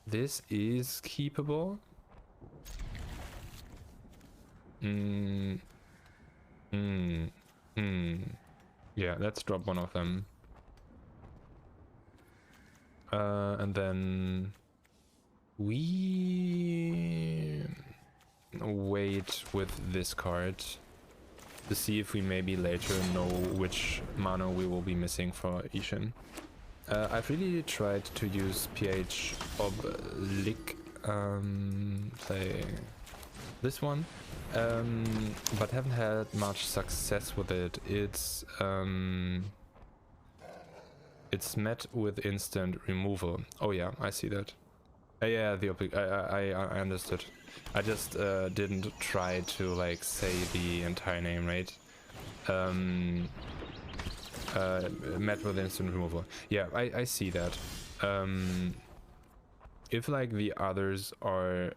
This is keepable. Yeah, let's drop one of them. And then we wait with this card to see if we maybe later know which mana we will be missing for Ishin. I've really tried to use PH Oblique, play this one, but haven't had much success with it. It's met with instant removal. Oh yeah, I see that. Yeah, the oblique. I understood. I just didn't try to like say the entire name, right? Met with instant removal. Yeah, I see that. If like the others are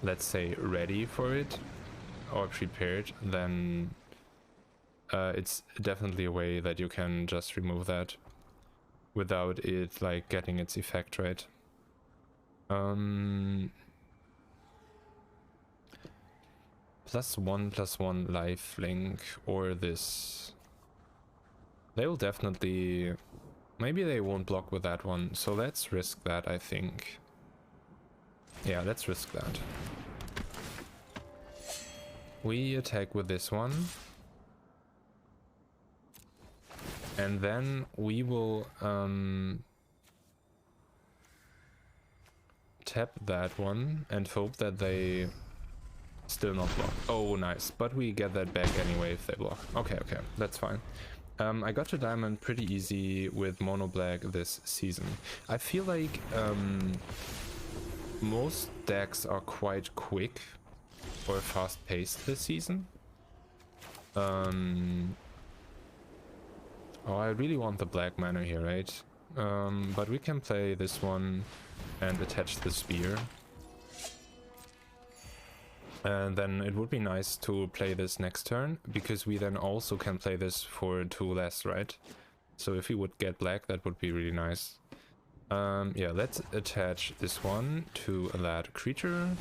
let's say ready for it or prepared, then it's definitely a way that you can just remove that without it like getting its effect, right? +1/+1 lifelink or this. They will definitely... Maybe they won't block with that one, so let's risk that, I think. Yeah, let's risk that. We attack with this one. And then we will tap that one and hope that they still not block. Oh, nice. But we get that back anyway if they block. Okay, that's fine. I got to diamond pretty easy with mono black this season. I feel like most decks are quite quick or fast paced this season. Oh, I really want the black mana here, right? But we can play this one and attach the spear. And then it would be nice to play this next turn, because we then also can play this for 2 less, right? So if we would get black, that would be really nice. Yeah, let's attach this one to that creature.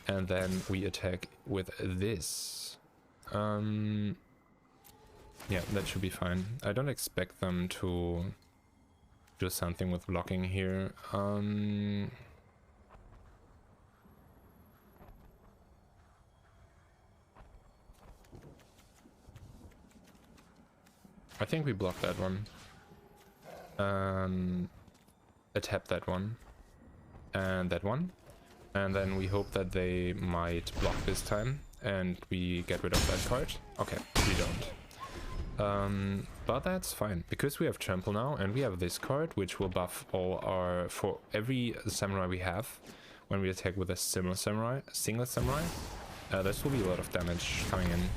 And then we attack with this. Yeah, that should be fine. I don't expect them to do something with blocking here. I think we block that one. Tap that one. And that one. And then we hope that they might block this time. And we get rid of that card. Okay, we don't. But that's fine. Because we have Trample now, and we have this card, which will buff all our... For every samurai we have, when we attack with a single samurai, this will be a lot of damage coming in.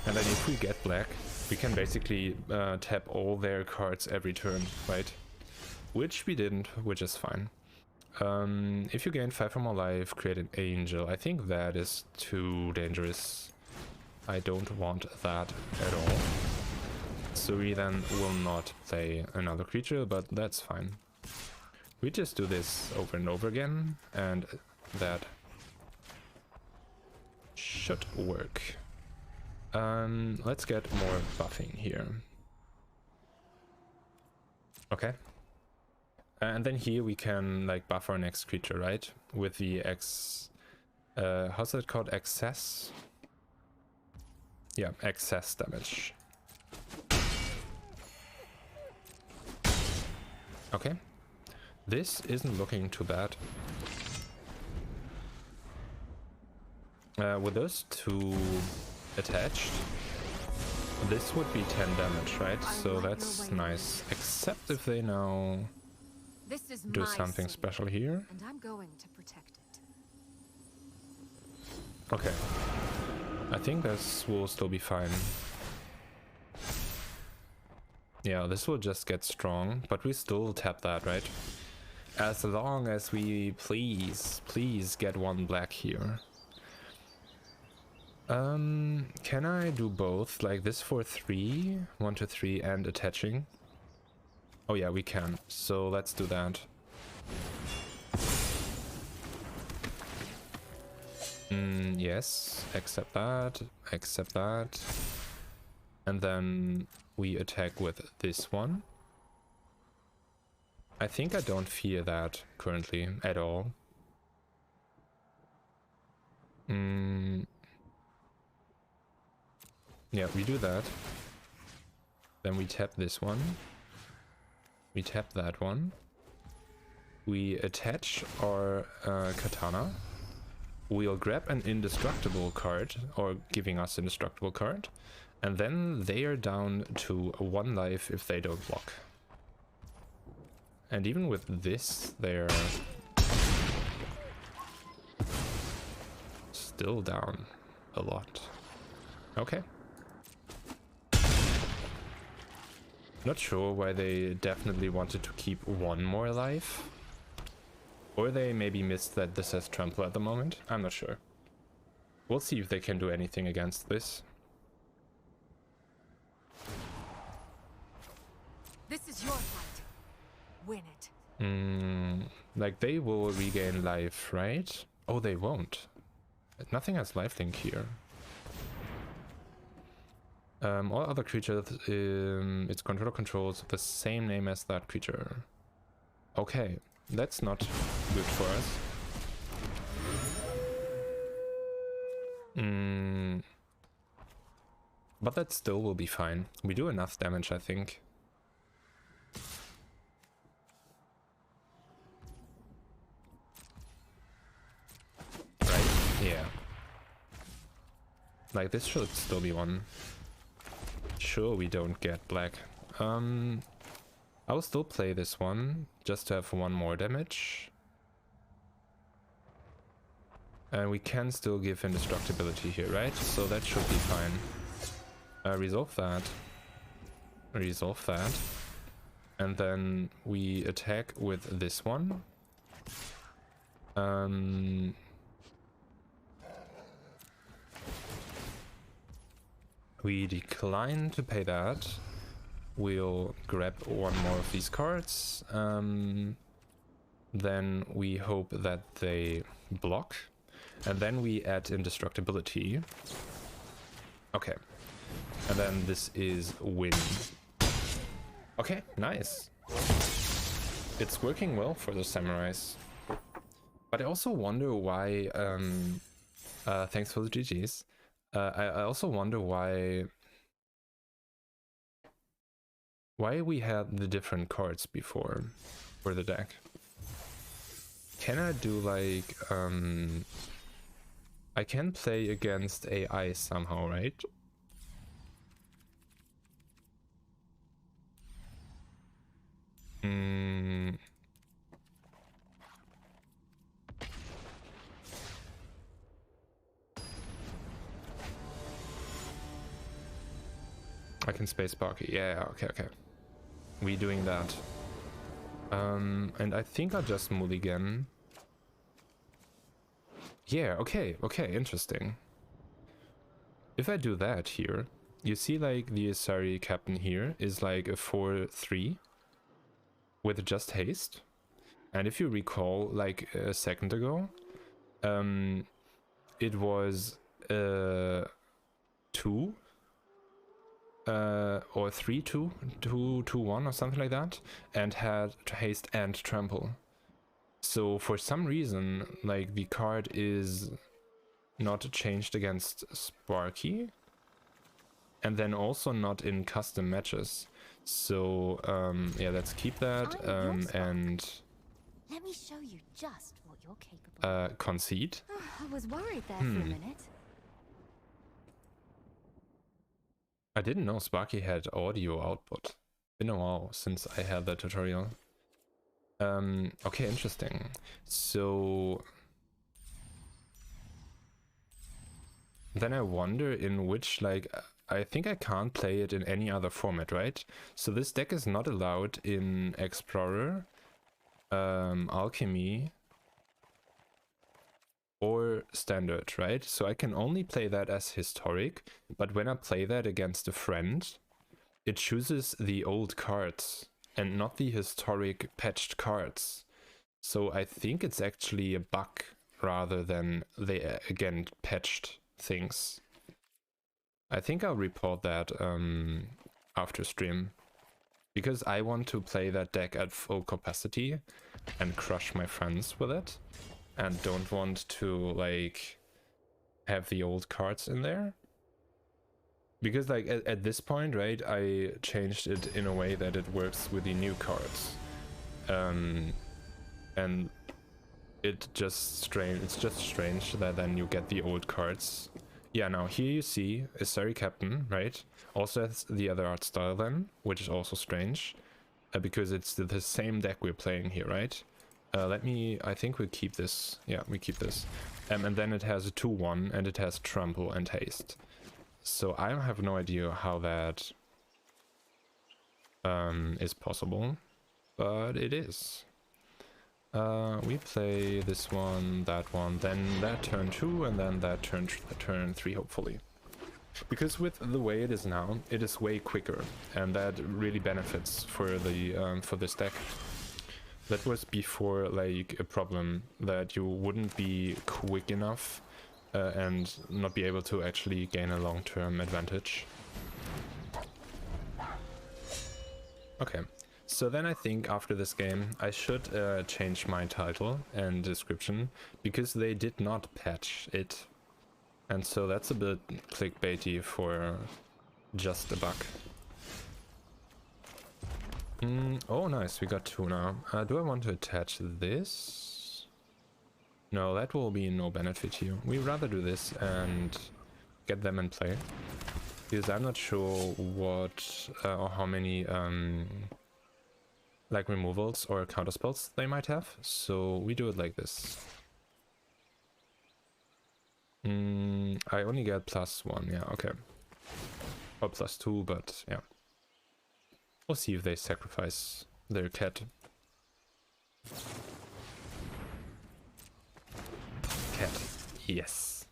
And then if we get black, we can basically tap all their cards every turn, right? Which we didn't, which is fine. If you gain 5 or more life, create an angel. I think that is too dangerous. I don't want that at all. So we then will not play another creature, but that's fine. We just do this over and over again, and that should work. Let's get more buffing here. Okay. And then here we can like buff our next creature, right? With the how's that called? Excess? Yeah, excess damage. Okay. This isn't looking too bad. With those two attached, this would be 10 damage, right? So that's nice. Except if they now do something special here. And I'm going to protect it. Okay. I think this will still be fine. Yeah, this will just get strong, but we still tap that, right? As long as we please get one black here. Can I do both? Like this for 3? 1, 2, 3 and attaching? Oh yeah, we can. So let's do that. Yes, accept that, accept that. And then we attack with this one. I think I don't fear that currently at all. Yeah, we do that. Then we tap this one. We tap that one. We attach our katana. We'll grab an indestructible card, or giving us an indestructible card. And then they are down to 1 life if they don't block. And even with this, they're still down a lot. Okay. Not sure why they definitely wanted to keep 1 more life. Or they maybe missed that this has trample at the moment. I'm not sure. We'll see if they can do anything against this. This is your fight. Win it. Like they will regain life, right? Oh, they won't. Nothing has lifelink here. All other creatures, its controller controls the same name as that creature. Okay, that's not good for us. But that still will be fine. We do enough damage, I think. Right? Yeah. Like this should still be one. Sure, we don't get black. I will still play this one, just to have 1 more damage. And we can still give indestructibility here, right? So that should be fine. Resolve that. Resolve that. And then we attack with this one. We decline to pay that. We'll grab one more of these cards. Then we hope that they block. And then we add indestructibility. Okay. And then this is win. Okay, nice. It's working well for the samurais. But I also wonder why... thanks for the GGs. I also wonder why we had the different cards before for the deck. Can I do like I can play against AI somehow, right? I can space Sparky. Yeah, okay. We doing that. And I think I'll just mulligan. Yeah, okay, interesting. If I do that here, you see like the Asari captain here is like a 4/3 with just haste. And if you recall, like a second ago, it was 2 or 3/2, 2/1 or something like that, and had haste and trample. So for some reason, like the card is not changed against Sparky, and then also not in custom matches. So yeah, let's keep that. And let me show you just what you're capable of. Concede. I was worried there for a minute. I didn't know Sparky had audio output. Been a while since I had that tutorial. Okay, interesting. So then I wonder in which, like, I think I can't play it in any other format, right? So this deck is not allowed in Explorer, Alchemy, or Standard, right? So I can only play that as Historic, but when I play that against a friend, it chooses the old cards and not the historic patched cards. So I think it's actually a bug rather than they again patched things. I think I'll report that after stream, because I want to play that deck at full capacity and crush my friends with it, and don't want to like have the old cards in there. Because like at this point, right, I changed it in a way that it works with the new cards. And it's just strange that then you get the old cards. Yeah, now here you see Asari Captain, right? Also has the other art style then, which is also strange. Because it's the same deck we're playing here, right? I think we'll keep this. Yeah, we keep this. And then it has a 2/1 and it has trample and haste. So I have no idea how that is possible, but it is. We play this one, then that turn 2, and then that turn 3, hopefully. Because with the way it is now, it is way quicker, and that really benefits for the for this deck. That was before like a problem that you wouldn't be quick enough and not be able to actually gain a long-term advantage. Okay, so then I think after this game I should change my title and description, because they did not patch it. And so that's a bit clickbaity for just a bug. Oh nice, we got 2 now. Do I want to attach this? No, that will be no benefit here. We rather do this and get them in play, because I'm not sure what or how many like removals or counterspells they might have. So we do it like this. I only get +1, yeah, okay. Or +2, but yeah. We'll see if they sacrifice their cat. Cat. Yes.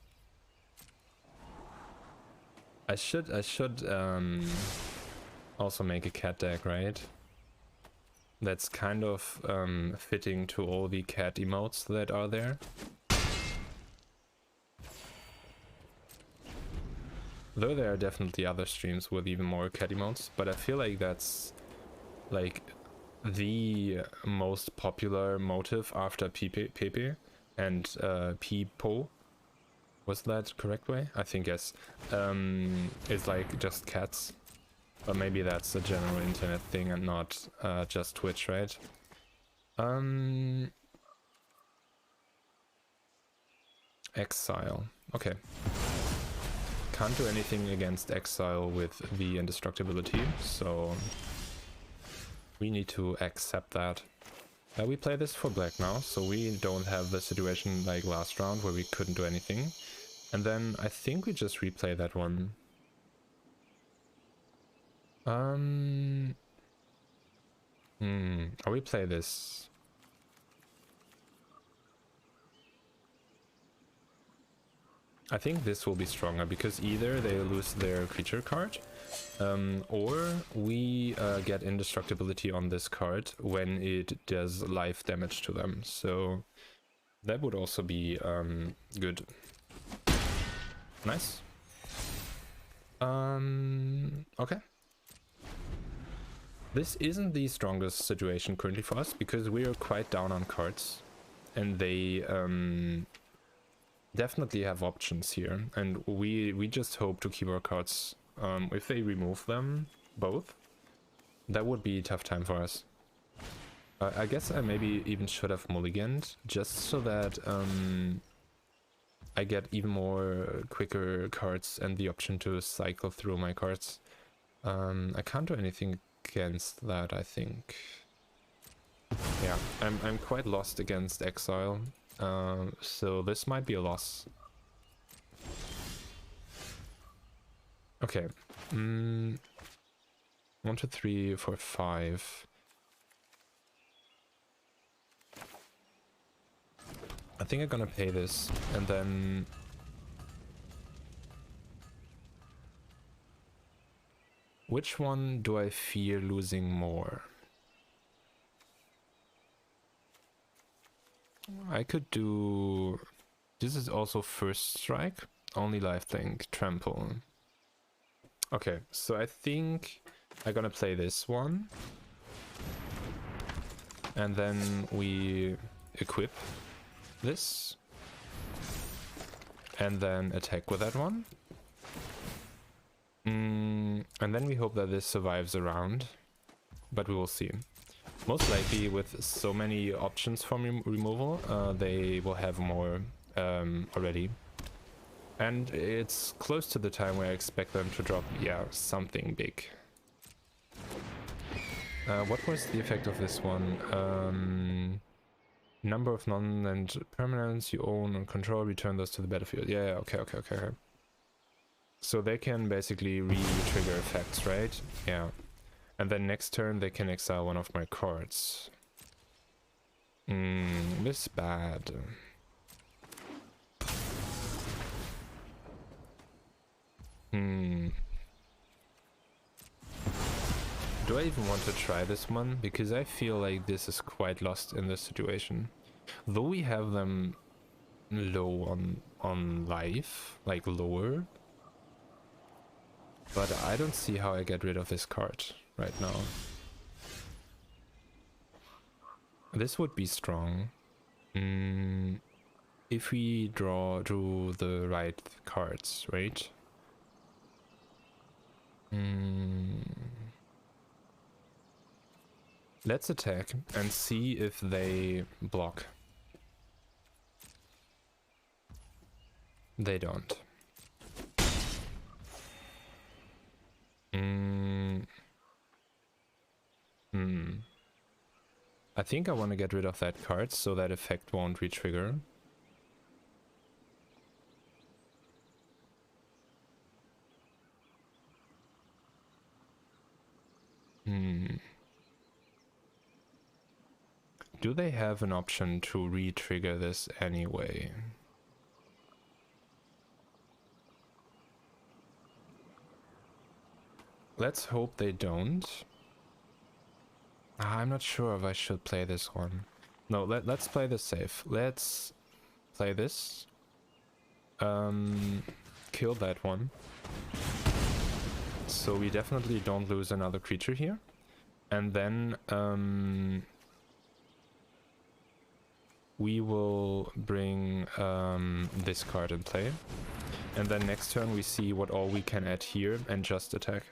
I should also make a cat deck, right? That's kind of fitting to all the cat emotes that are there. Though there are definitely other streams with even more cat emotes, but I feel like that's like the most popular motive after Pepe and Peepo. Was that correct way? I think yes. It's like just cats. But maybe that's a general internet thing and not just Twitch, right? Exile. Okay. Can't do anything against exile with the indestructibility, so we need to accept that. We play this for black now, so we don't have the situation like last round where we couldn't do anything. And then I think we just replay that one. Or we play this. I think this will be stronger because either they lose their creature card, or we get indestructibility on this card when it does life damage to them. So that would also be good. Nice. Okay. This isn't the strongest situation currently for us because we are quite down on cards, and they definitely have options here, and we just hope to keep our cards. If they remove them both, that would be a tough time for us. I guess I maybe even should have mulliganed just so that I get even more quicker cards and the option to cycle through my cards. I can't do anything against that, I think. Yeah, I'm quite lost against exile, so this might be a loss. Okay. 1, 2, 3, 4, 5. I think I'm gonna pay this, and then which one do I fear losing more? I could do... This is also first strike, only lifelink, trample. Okay, so I think I'm gonna play this one. And then we equip this. And then attack with that one. And then we hope that this survives a round. But we will see. Most likely with so many options for removal, they will have more already. And it's close to the time where I expect them to drop, yeah, something big. What was the effect of this one? Number of non-land permanents you own and control, return those to the battlefield. Yeah, okay. So they can basically re-trigger effects, right? Yeah. And then next turn they can exile one of my cards. This is bad. Do I even want to try this one? Because I feel like this is quite lost in this situation. Though we have them low on life, like lower. But I don't see how I get rid of this card right now. This would be strong. If we drew the right cards, right? Let's attack and see if they block. They don't. I think I want to get rid of that card so that effect won't re-trigger. Do they have an option to re-trigger this anyway? Let's hope they don't. I'm not sure if I should play this one. No, let's play this safe. Let's play this. Kill that one. So we definitely don't lose another creature here. And then we will bring this card in play. And then next turn we see what all we can add here and just attack.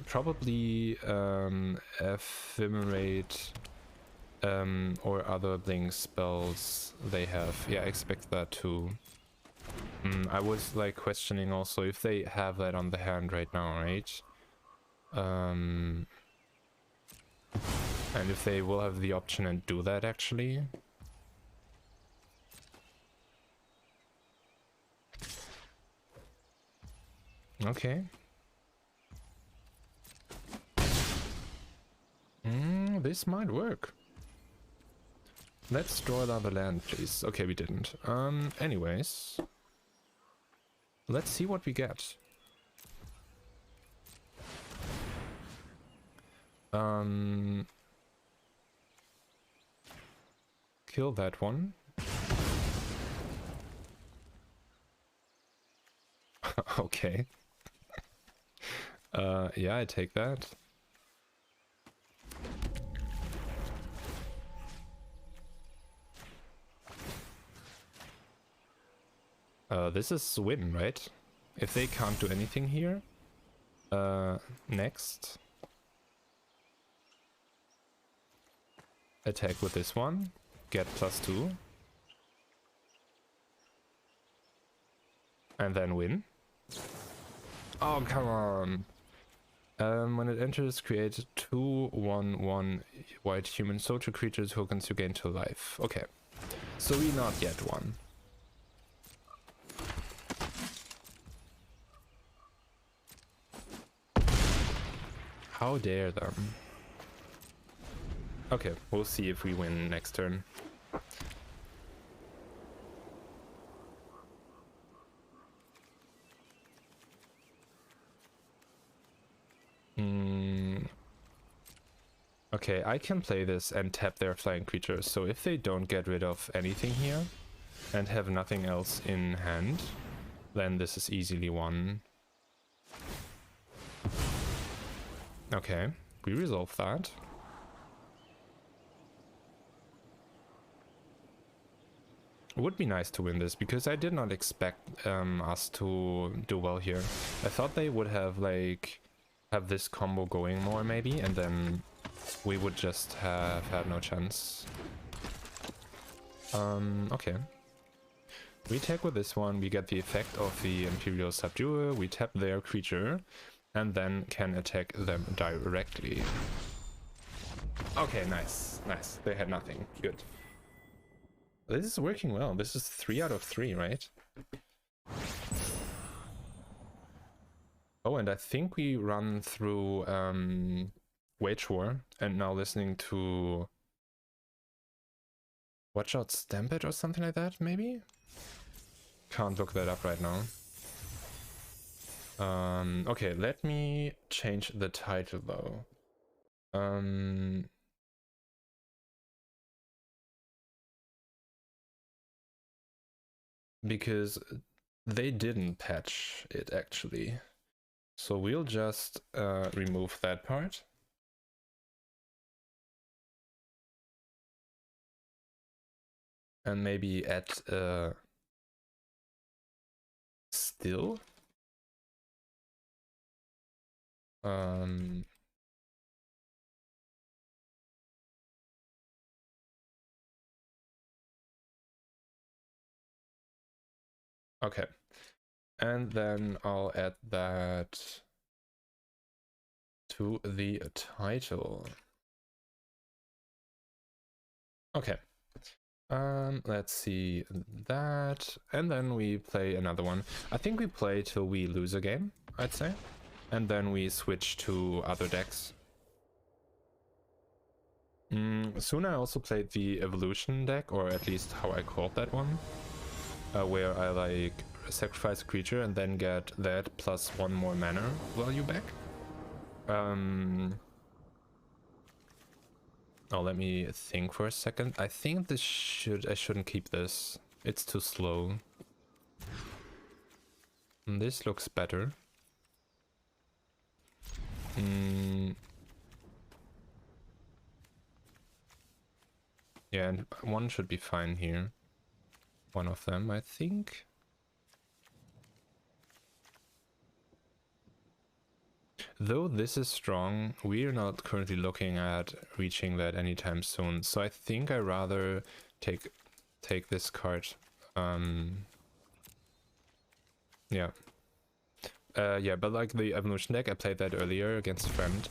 Probably Ephemerate or other blink spells they have. Yeah, I expect that too. I was like questioning also if they have that on the hand right now, right? And if they will have the option and do that actually. Okay. This might work. Let's draw another land, please. Okay, we didn't. Anyways. Let's see what we get. Kill that one. Okay. Yeah, I take that. This is win, right? If they can't do anything here. Next. Attack with this one. Get +2. And then win. Oh, come on. When it enters, create 2/1/1 white human social creature tokens you gain to life. Okay. So we not yet won. How dare them. Okay, we'll see if we win next turn. Okay, I can play this and tap their flying creatures, so if they don't get rid of anything here and have nothing else in hand, then this is easily won. Okay, we resolve that. It would be nice to win this, because I did not expect us to do well here. I thought they would have, like, have this combo going more, maybe, and then we would just have had no chance. Okay. We attack with this one, we get the effect of the Imperial Subduer, we tap their creature, and then can attack them directly. Okay, nice, nice. They had nothing. Good. This is working well. This is 3 out of 3, right? Oh, and I think we run through Wage War, and now listening to Watch Out Stampede or something like that, maybe? Can't look that up right now. Okay, let me change the title though. Because they didn't patch it actually. So we'll just remove that part. And maybe add still. Okay. And then I'll add that to the title. Okay. Let's see that, and then we play another one. I think we play till we lose a game, I'd say, and then we switch to other decks. Soon I also played the evolution deck, or at least how I called that one, where I like sacrifice a creature and then get that plus 1 more mana value back. Oh, let me think for a second. I think I shouldn't keep this. It's too slow. This looks better. Yeah, and one should be fine here. One of them, I think. Though this is strong, we are not currently looking at reaching that anytime soon. So I think I rather take this card. Yeah. Yeah, but like the evolution deck, I played that earlier against a friend,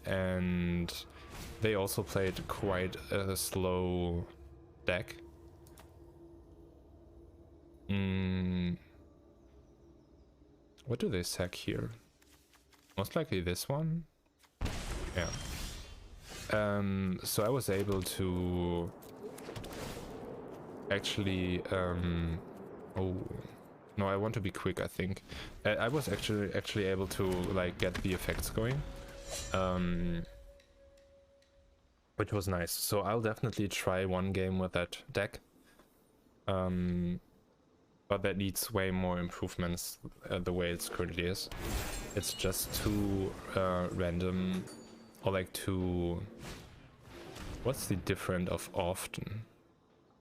and they also played quite a slow deck. What do they sack here? Most likely this one. Yeah. So I was able to actually oh no, I want to be quick. I think I was actually able to like get the effects going, which was nice. So I'll definitely try one game with that deck, but that needs way more improvements the way it currently is. It's just too random, or like too, what's the different of often?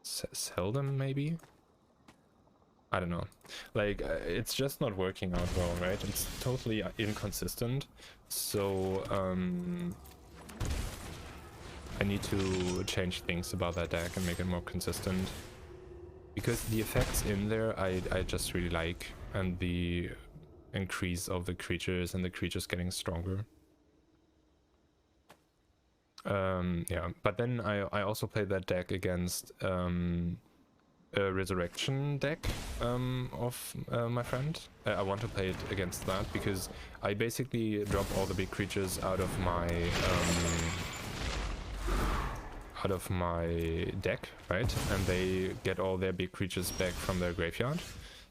Seldom, maybe? I don't know. Like, it's just not working out well, right? It's totally inconsistent. So, I need to change things about that deck and make it more consistent. Because the effects in there, I just really like. And the increase of the creatures and the creatures getting stronger. Yeah, but then I also played that deck against a resurrection deck of my friend. I want to play it against that because I basically drop all the big creatures out of my deck, right? And they get all their big creatures back from their graveyard.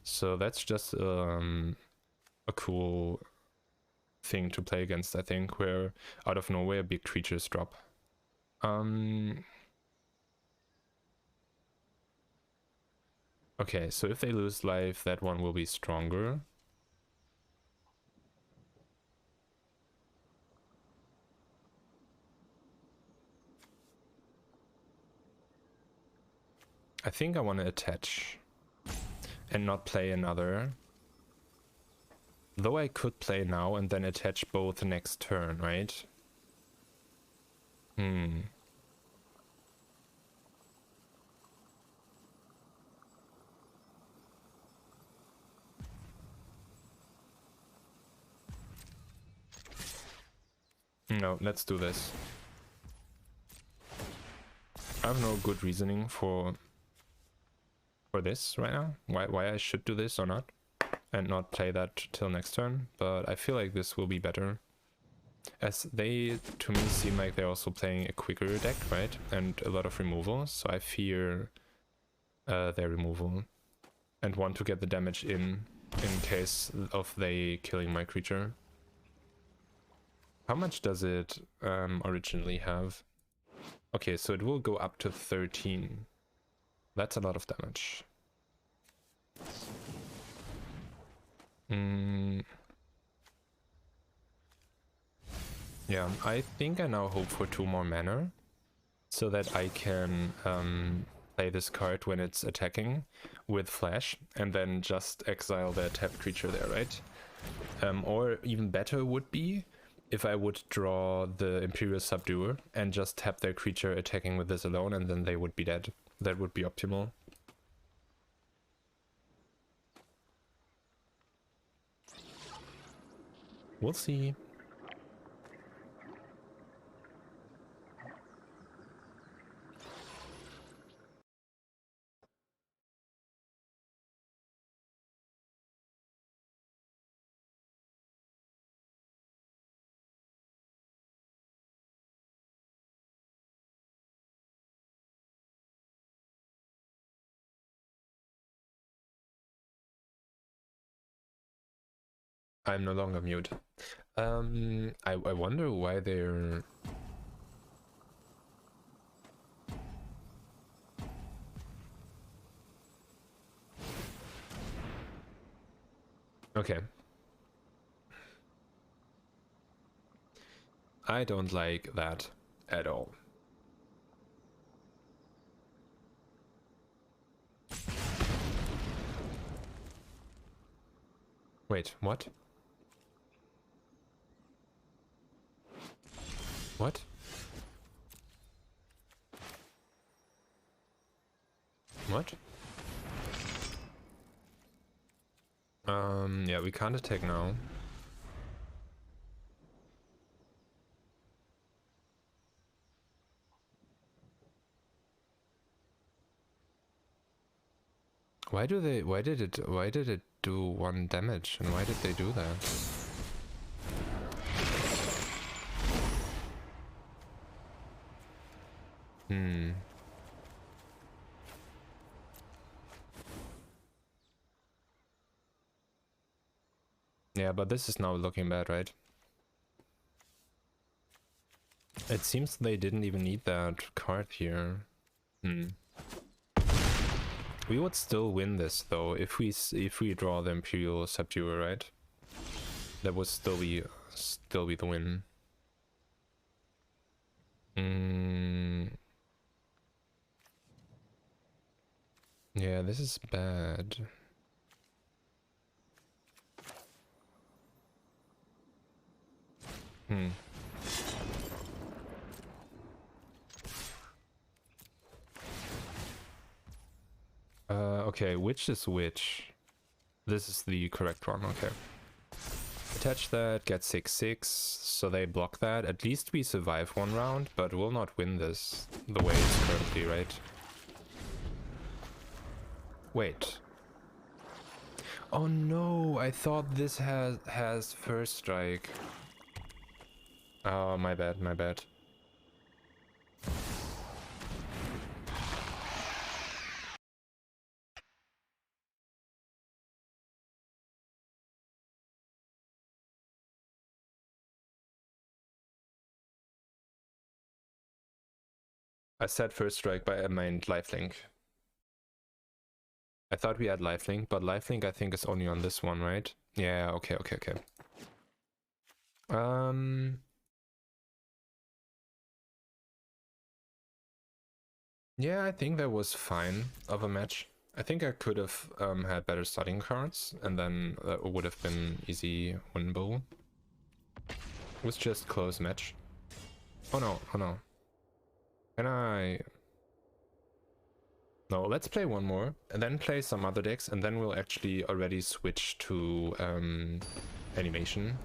So that's just a cool thing to play against, I think, where out of nowhere big creatures drop. Okay, so if they lose life, that one will be stronger. I think I want to attach and not play another. Though I could play now and then attach both next turn, right? No, let's do this. I have no good reasoning for this right now. Why I should do this or not. And not play that till next turn. But I feel like this will be better. As they, to me, seem like they're also playing a quicker deck, right? And a lot of removal. So I fear their removal. And want to get the damage in case of they killing my creature. How much does it originally have? Okay, so it will go up to 13. That's a lot of damage. Yeah, I think I now hope for 2 more mana, so that I can play this card when it's attacking with Flash, and then just exile the tapped creature there, right? Or even better would be if I would draw the Imperial Subduer and just tap their creature attacking with this alone, and then they would be dead. That would be optimal. We'll see. I'm no longer mute. I wonder why they're... Okay. I don't like that at all. Wait, what? What? What? Yeah, we can't attack now. Why did it do 1 damage, and why did they do that? Yeah, but this is now looking bad, right? It seems they didn't even need that card here. We would still win this though if we draw the Imperial Subduer, right? That would still be the win. Yeah, this is bad. Okay, which is which? This is the correct one, okay. Attach that, get 6/6, so they block that. At least we survive 1 round, but we'll not win this the way it's currently, right? Wait. Oh no, I thought this has first strike. Oh, my bad, my bad. I said first strike, but I meant lifelink. I thought we had lifelink, but lifelink I think is only on this one, right? Yeah, okay. Yeah, I think that was fine of a match. I think I could have had better starting cards, and then that would have been easy winnable. It was just close match. Oh no, oh no. Can I... No, let's play one more, and then play some other decks, and then we'll actually already switch to animation.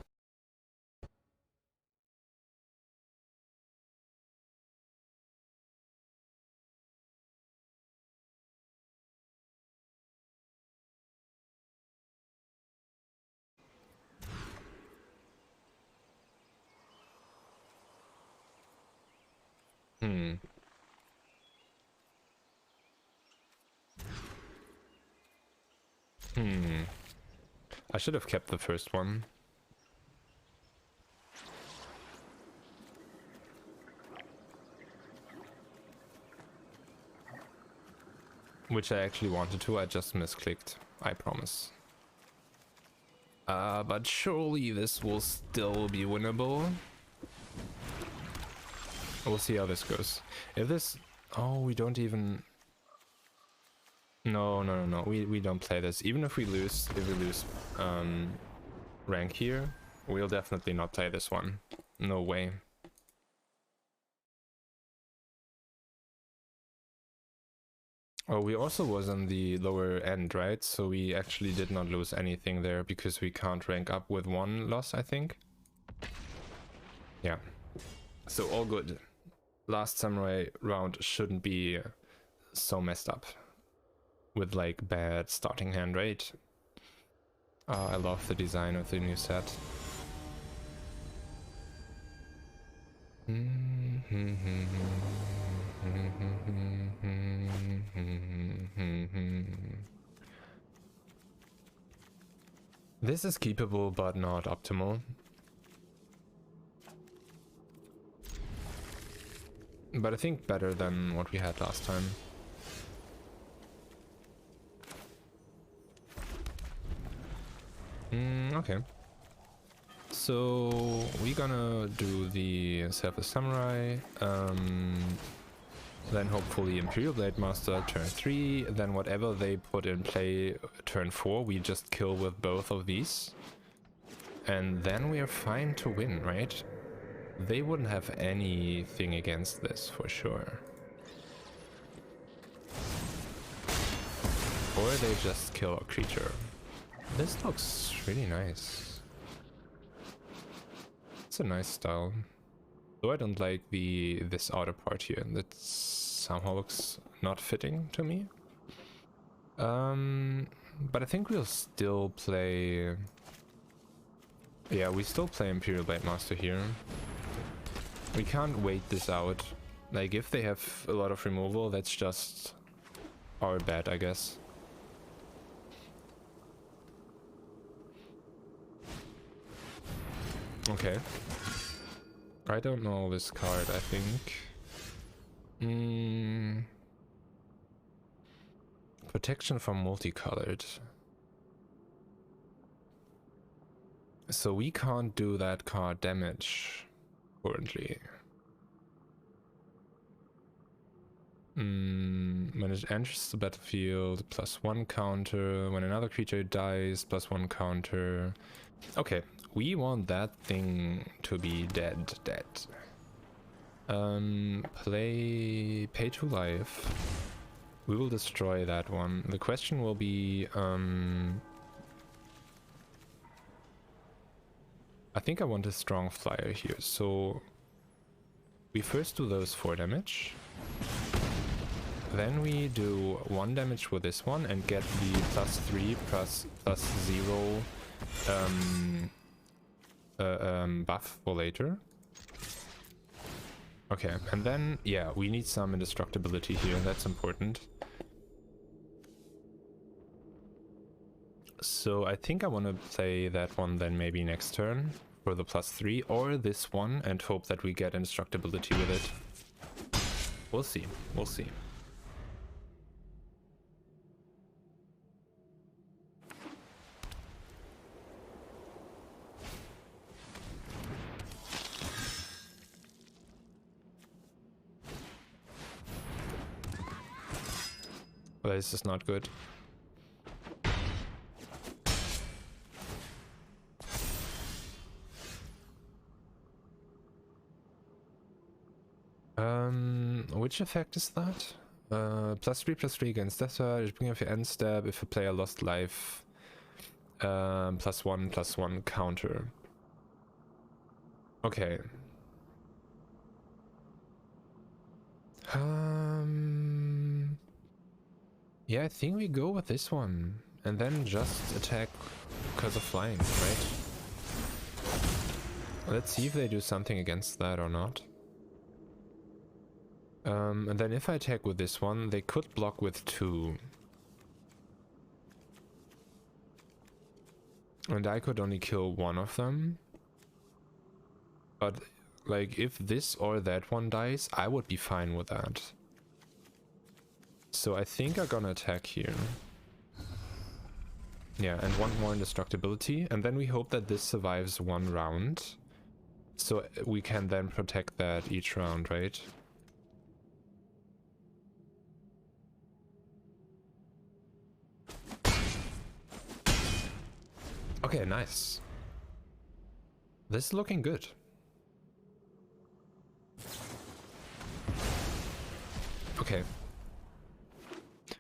I should have kept the first one. Which I actually wanted to, I just misclicked, I promise. But surely this will still be winnable. We'll see how this goes. If this... Oh, we don't even... No, we don't play this. Even if we lose, rank here, we'll definitely not play this one. No way. Oh, we also was on the lower end, right? So we actually did not lose anything there because we can't rank up with 1 loss, I think. Yeah. So all good. Last Samurai round shouldn't be so messed up with like bad starting hand, right? I love the design of the new set. This is keepable, but not optimal. But I think better than what we had last time. Okay. So we're gonna do the Selfless Samurai, then hopefully Imperial Blade Master turn 3, then whatever they put in play turn 4, we just kill with both of these. And then we are fine to win, right? They wouldn't have anything against this for sure. Or they just kill a creature. This looks really nice. It's a nice style. Though I don't like this outer part here. That somehow looks not fitting to me. But I think we'll still play... Yeah, we still play Imperial Blade Master here. We can't wait this out. Like, if they have a lot of removal, that's just our bad, I guess. Okay. I don't know this card, I think. Protection from multicolored. So we can't do that card damage currently. When it enters the battlefield, +1 counter. When another creature dies, +1 counter. Okay, we want that thing to be dead. Pay 2 life. We will destroy that one. The question will be, I think I want a strong flyer here, so we first do those 4 damage. Then we do 1 damage with this one and get the +3 +0 buff for later. Okay, and then, yeah, we need some indestructibility here, that's important. So I think I want to play that one then maybe next turn for the +3, or this one and hope that we get indestructibility with it. We'll see, we'll see. Well, this is not good. Which effect is that? +3/+3 against death charge, bring up your end step if a player lost life. +1/+1 counter. Okay. Yeah, I think we go with this one. And then just attack because of flying, right? Let's see if they do something against that or not. And then if I attack with this one, they could block with 2. And I could only kill 1 of them. But, like, if this or that one dies, I would be fine with that. So I think I'm gonna attack here. Yeah, and 1 more indestructibility. And then we hope that this survives 1 round. So we can then protect that each round, right? Okay, nice. This is looking good. Okay.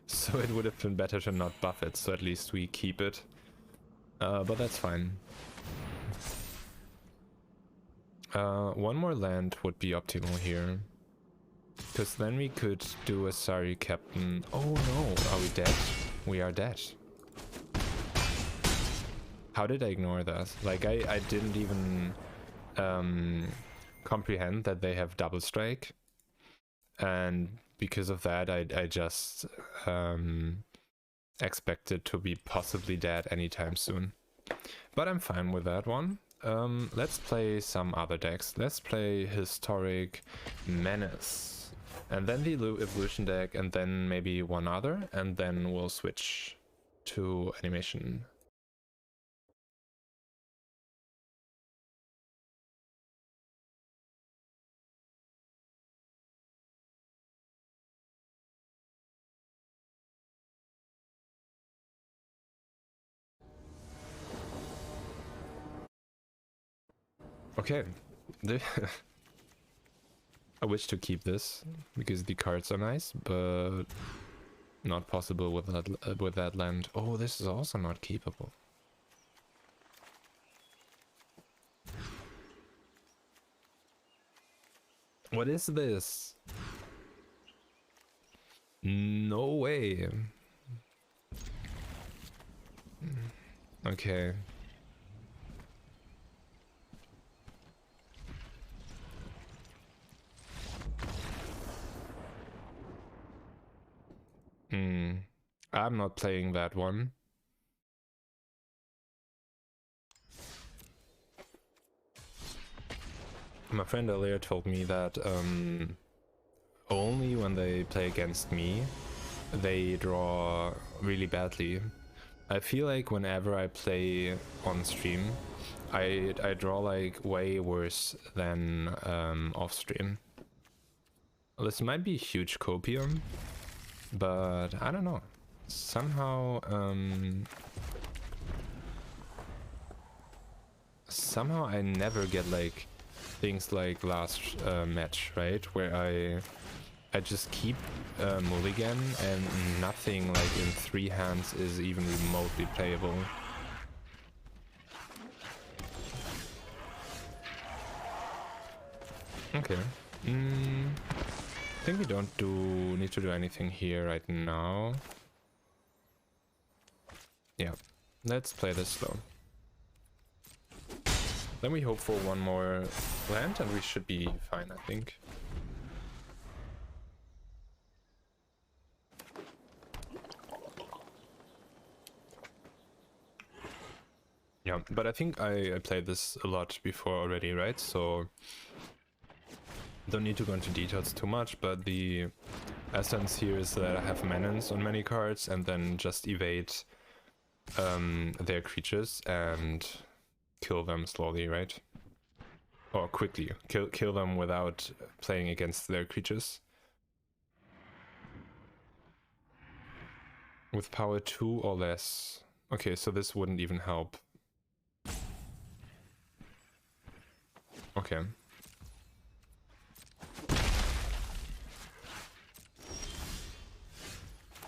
So it would have been better to not buff it, so at least we keep it. But that's fine. 1 more land would be optimal here. Because then we could do a sorry captain. Oh no, are we dead? We are dead. How did I ignore that? Like, I didn't even comprehend that they have double strike. And because of that, I just expected to be possibly dead anytime soon. But I'm fine with that one. Let's play some other decks. Let's play Historic Menace. And then the Evolution deck, and then maybe one other, and then we'll switch to animation. Okay. I wish to keep this because the cards are nice, but not possible with that land. Oh, this is also not keepable. What is this? No way. Okay. I'm not playing that one. My friend earlier told me that only when they play against me, they draw really badly. I feel like whenever I play on stream, I draw like way worse than off stream. This might be huge copium, but I don't know. Somehow I never get like things like last match, right? Where I just keep mulligan and nothing like in 3 hands is even remotely playable. Okay. I think we don't need to do anything here right now. Yeah, let's play this slow. Then we hope for one more land and we should be fine, I think. Yeah, but I think I played this a lot before already, right? So don't need to go into details too much, but the essence here is that I have Menons on many cards and then just evade their creatures and kill them slowly, right? Or quickly. Kill them without playing against their creatures. With power 2 or less. Okay, so this wouldn't even help. Okay.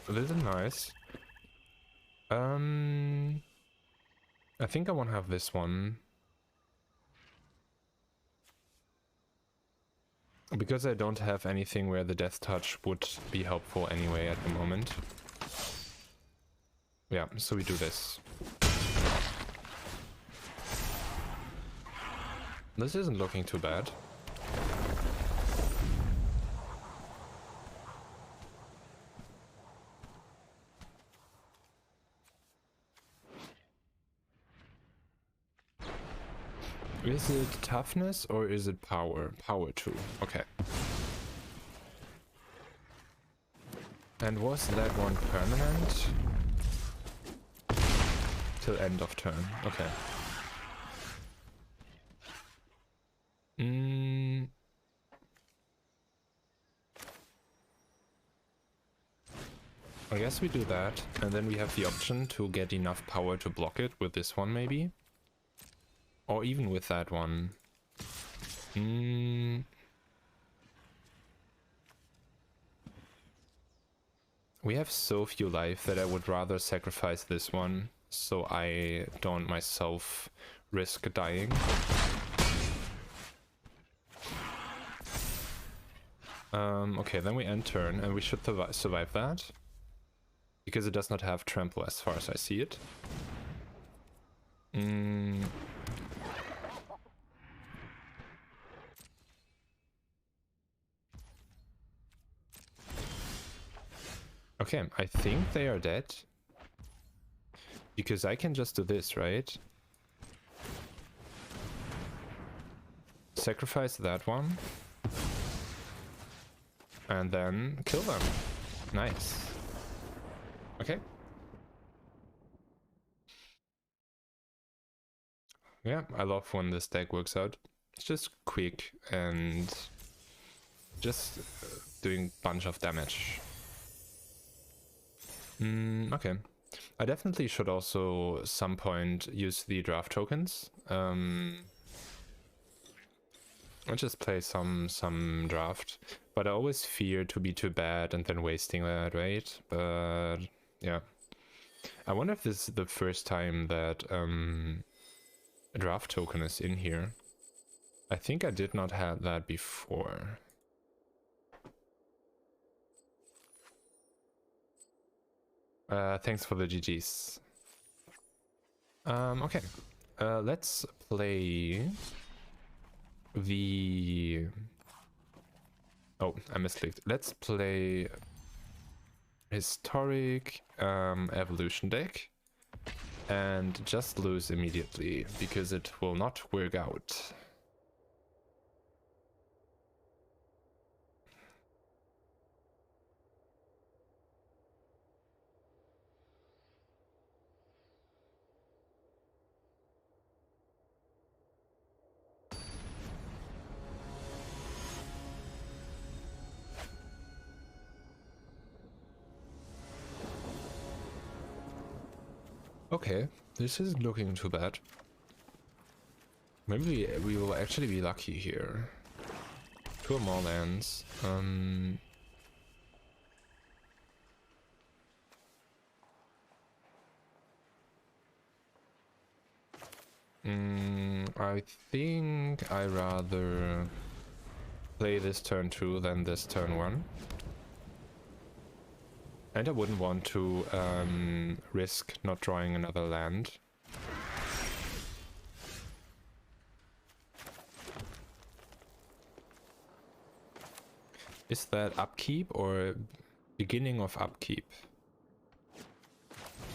This is nice. I think I want to have this one. Because I don't have anything where the Death Touch would be helpful anyway at the moment. Yeah, so we do this. This isn't looking too bad. Is it toughness or is it power? Power 2. Okay. And was that one permanent? Till end of turn. Okay. I guess we do that, and then we have the option to get enough power to block it with this one maybe. Or even with that one. We have so few life that I would rather sacrifice this one, so I don't myself risk dying. Okay, then we end turn, and we should survive that. Because it does not have trample as far as I see it. Okay, I think they are dead. Because I can just do this, right? sacrifice that one. And then kill them. Nice. Okay. Yeah, I love when this deck works out. It's just quick and just doing a bunch of damage. Okay. I definitely should also some point use the draft tokens. I'll just play some draft, but I always fear to be too bad and then wasting that, right? But yeah, I wonder if this is the first time that a draft token is in here. I think I did not have that before. Thanks for the GGs. Okay, let's play the... Oh, I misclicked. Let's play historic evolution deck and just lose immediately because it will not work out. Okay, this isn't looking too bad. Maybe we will actually be lucky here. 2 more lands. I think I rather play this turn 2 than this turn 1. And I wouldn't want to risk not drawing another land. Is that upkeep or beginning of upkeep?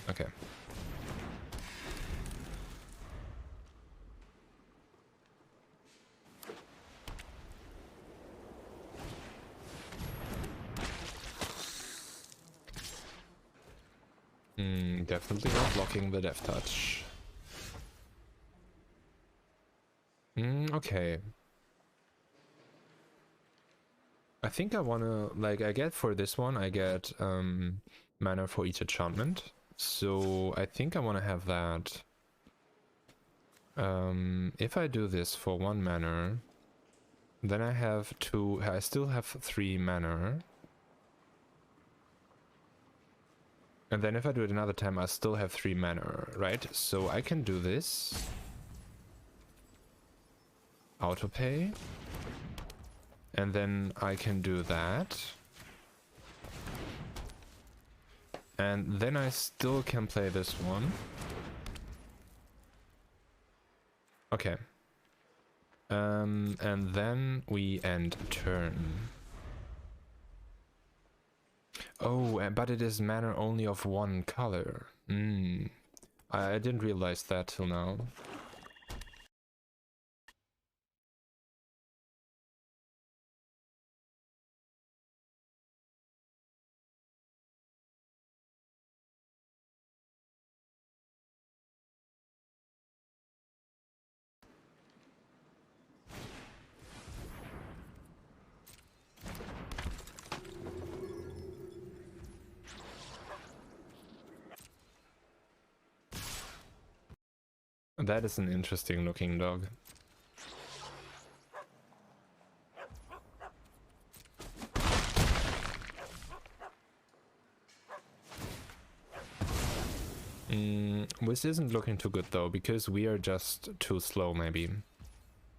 Okay. Definitely not blocking the Death Touch. Okay. I think I wanna, like, I get for this one, I get mana for each enchantment. So I think I wanna have that. If I do this for 1 mana, then I have 2, I still have 3 mana. And then if I do it another time, I still have 3 mana, right? So I can do this. Autopay. And then I can do that. And then I still can play this one. Okay. And then we end turn. Oh, but it is mana only of 1 color. I didn't realize that till now. That is an interesting looking dog. This isn't looking too good though, because we are just too slow maybe.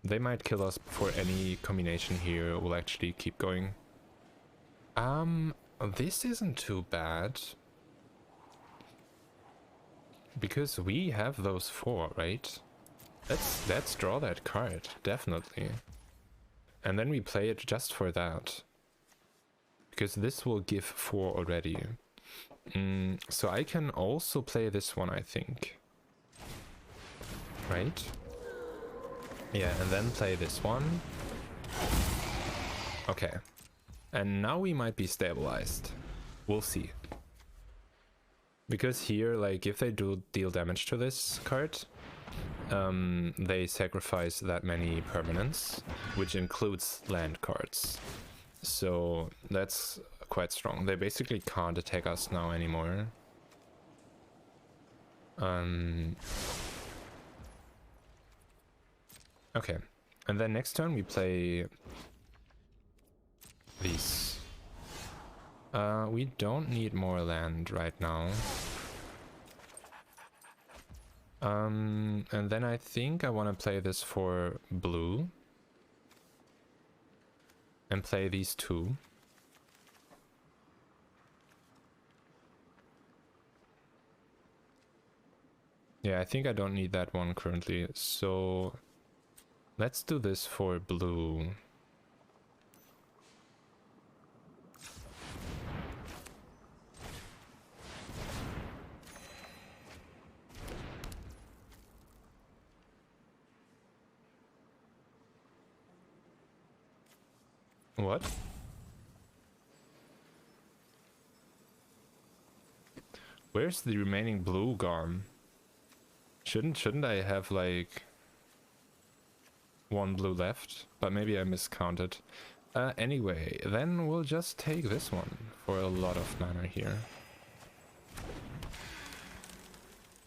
They might kill us before any combination here will actually keep going. This isn't too bad. Because we have those 4, right? Let's draw that card, definitely. And then we play it just for that. Because this will give 4 already. So I can also play this one, I think. Right? Yeah, and then play this one. Okay. And now we might be stabilized. We'll see. Because here, like, if they do deal damage to this card, they sacrifice that many permanents, which includes land cards. So that's quite strong. They basically can't attack us now anymore. Okay, and then next turn we play these. We don't need more land right now. And then I think I want to play this for blue. And play these two. Yeah, I think I don't need that one currently, so let's do this for blue. What? Where's the remaining blue gone? Shouldn't I have like one blue left? But maybe I miscounted. Anyway, then we'll just take this one for a lot of mana here.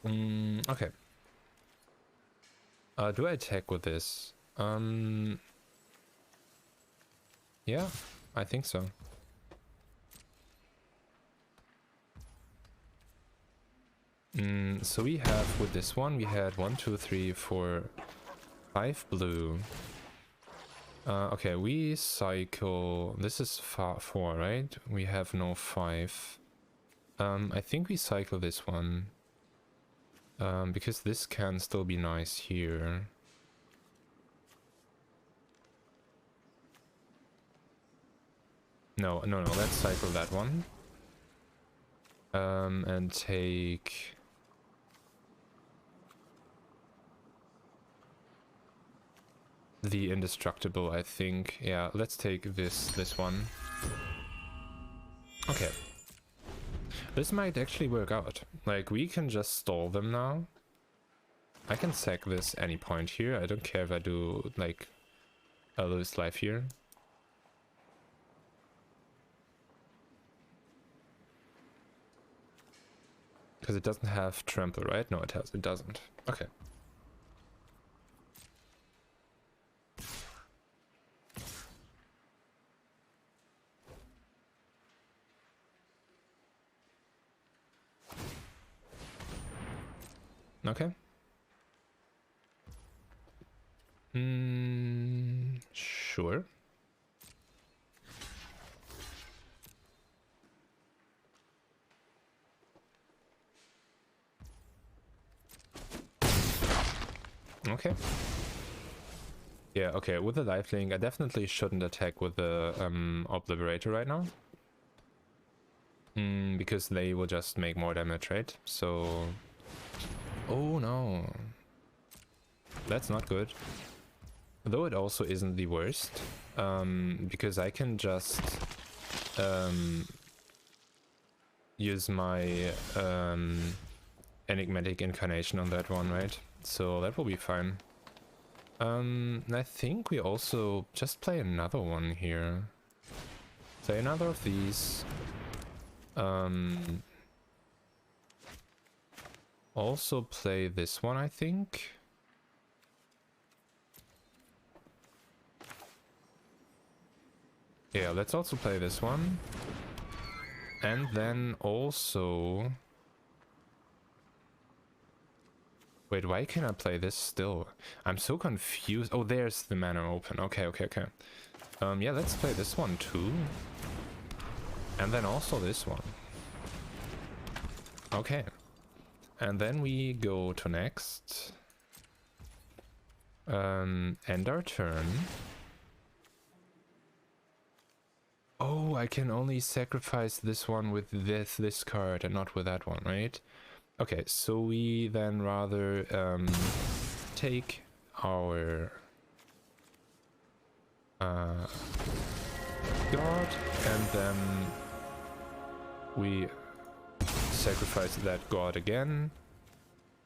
Okay. Do I attack with this? Yeah, I think so. So we have, with this one, we had 1, 2, 3, 4, 5 blue. Okay, we cycle... This is 4, right? We have no 5. I think we cycle this one. Because this can still be nice here. No, let's cycle that one. And take... the indestructible, I think. Yeah, let's take this one. Okay. This might actually work out. Like, we can just stall them now. I can sack this any point here. I don't care if I do, like, a lose life here. Because it doesn't have trample, right? No, it doesn't. Okay. Okay. Sure. Okay. Yeah, okay, with the lifelink, I definitely shouldn't attack with the Obliterator right now. Because they will just make more damage, right? So... Oh no. That's not good. Though it also isn't the worst. Because I can just... use my Enigmatic Incarnation on that one, right? So that will be fine. I think we also just play another one here. Play another of these. Also play this one, I think. Yeah, let's also play this one. And then also... Wait, why can't I play this still? I'm so confused. Oh, there's the mana open. Okay. Yeah, let's play this one too. And then also this one. Okay. And then we go to next. End our turn. Oh, I can only sacrifice this one with this card and not with that one, right? Okay, so we then rather take our god, and then we sacrifice that god again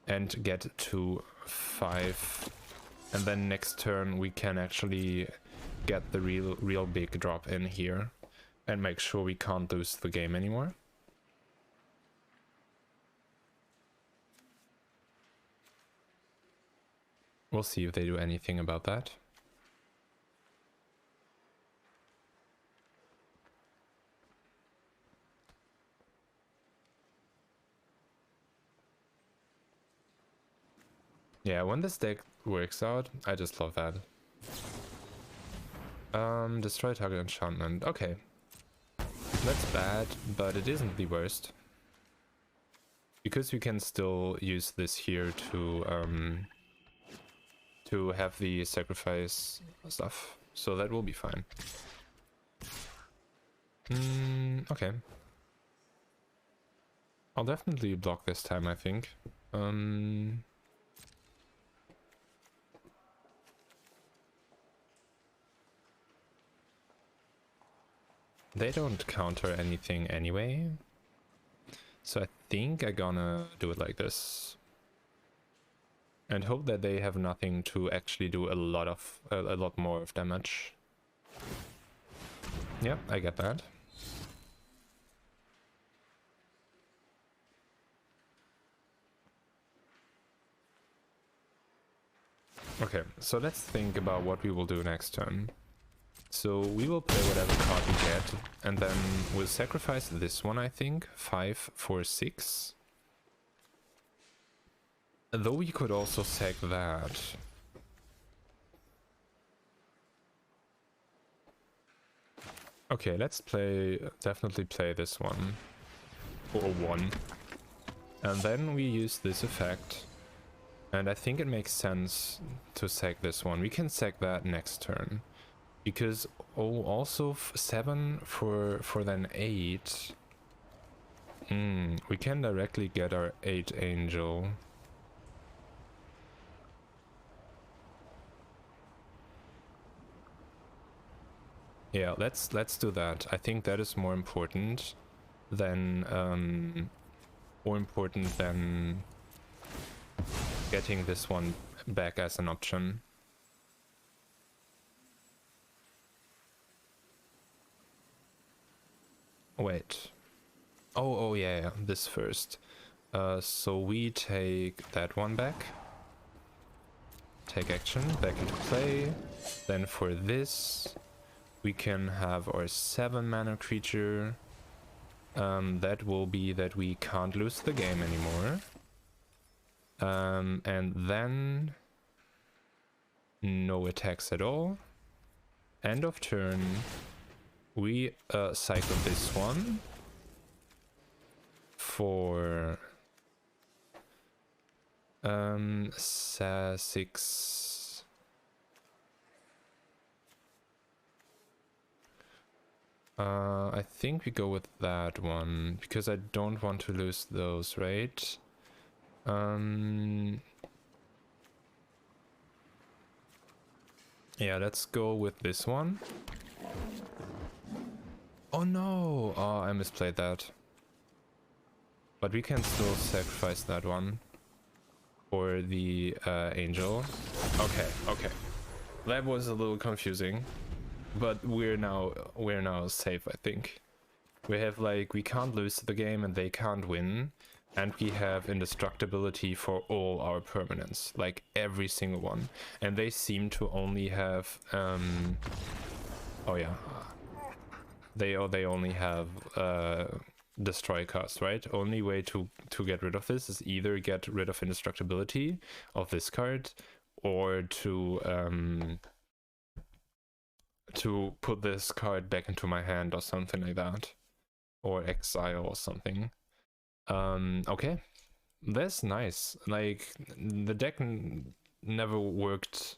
and get to 5, and then next turn we can actually get the real big drop in here and make sure we can't lose the game anymore. We'll see if they do anything about that. Yeah, when this deck works out, I just love that. Destroy target enchantment. Okay. That's bad, but it isn't the worst. Because we can still use this here to have the sacrifice stuff. So that will be fine. Okay. I'll definitely block this time, I think. They don't counter anything anyway, so I think I'm gonna do it like this. And hope that they have nothing to actually do a lot more of damage. Yep, I get that. Okay, so let's think about what we will do next turn. So we will play whatever card we get, and then we'll sacrifice this one, I think. 5 for 6. Though we could also sack that. Okay, let's definitely play this one. For 1. And then we use this effect. And I think it makes sense to sack this one. We can sack that next turn. Because, also 7 for then 8. We can directly get our 8 angel. Yeah, let's do that. I think that is more important than getting this one back as an option. Wait. Oh yeah, this first. So we take that one back. Take action, back into play. Then for this, we can have our 7 mana creature. That will be that we can't lose the game anymore. And then no attacks at all. End of turn. We cycle this one for 6. I think we go with that one because I don't want to lose those, right? Yeah, let's go with this one. Oh no! Oh, I misplayed that. But we can still sacrifice that one for the angel. Okay. That was a little confusing, but we're now safe, I think. We have we can't lose the game and they can't win, and we have indestructibility for all our permanents, like every single one. And they seem to only have oh yeah. They only have destroy cost, right? Only way to get rid of this is either get rid of indestructibility of this card, or to put this card back into my hand or something like that, or exile or something. Okay, that's nice. Like, the deck never worked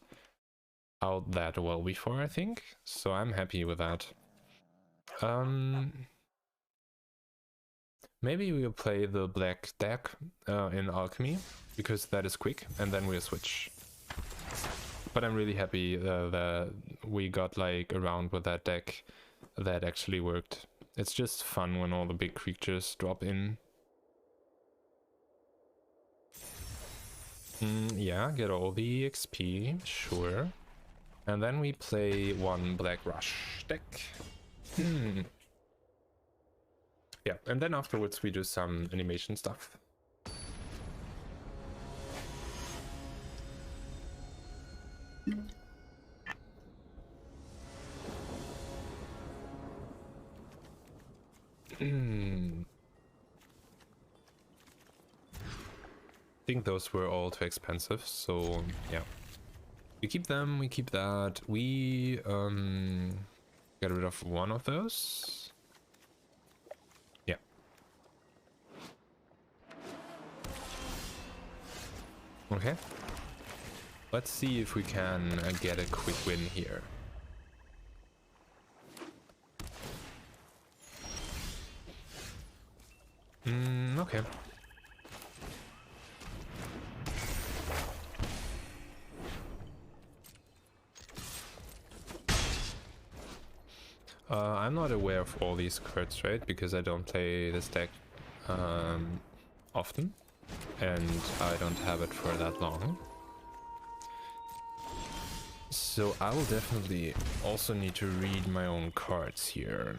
out that well before, I think, so I'm happy with that. Maybe we'll play the black deck in Alchemy, because that is quick, and then we'll switch. But I'm really happy we got like around with that deck that actually worked. It's just fun when all the big creatures drop in. Yeah, get all the XP, sure. And then we play one Black Rush deck. Yeah, and then afterwards we do some animation stuff. I think those were all too expensive, so yeah. We keep them, we keep that. We get rid of one of those. Yeah. Okay. Let's see if we can get a quick win here. Okay. I'm not aware of all these cards, right? Because I don't play this deck often, and I don't have it for that long. So I will definitely also need to read my own cards here.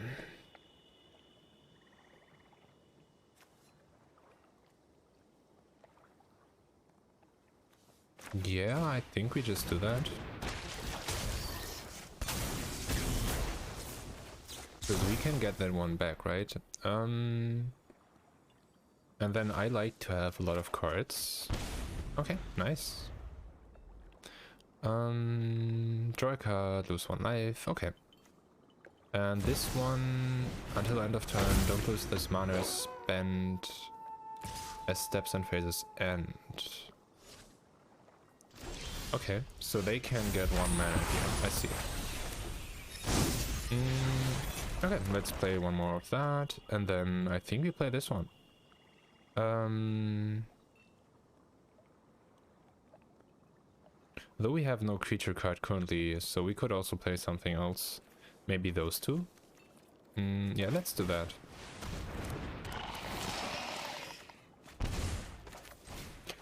Yeah, I think we just do that. Because we can get that one back, right? And then I like to have a lot of cards. Okay, nice. Draw a card, lose 1 life, okay. And this one, until end of turn, don't lose this mana, spend as steps and phases end. Okay, so they can get 1 mana here, I see. Okay, let's play one more of that, and then I think we play this one. Though we have no creature card currently, so we could also play something else. Maybe those two? Yeah, let's do that.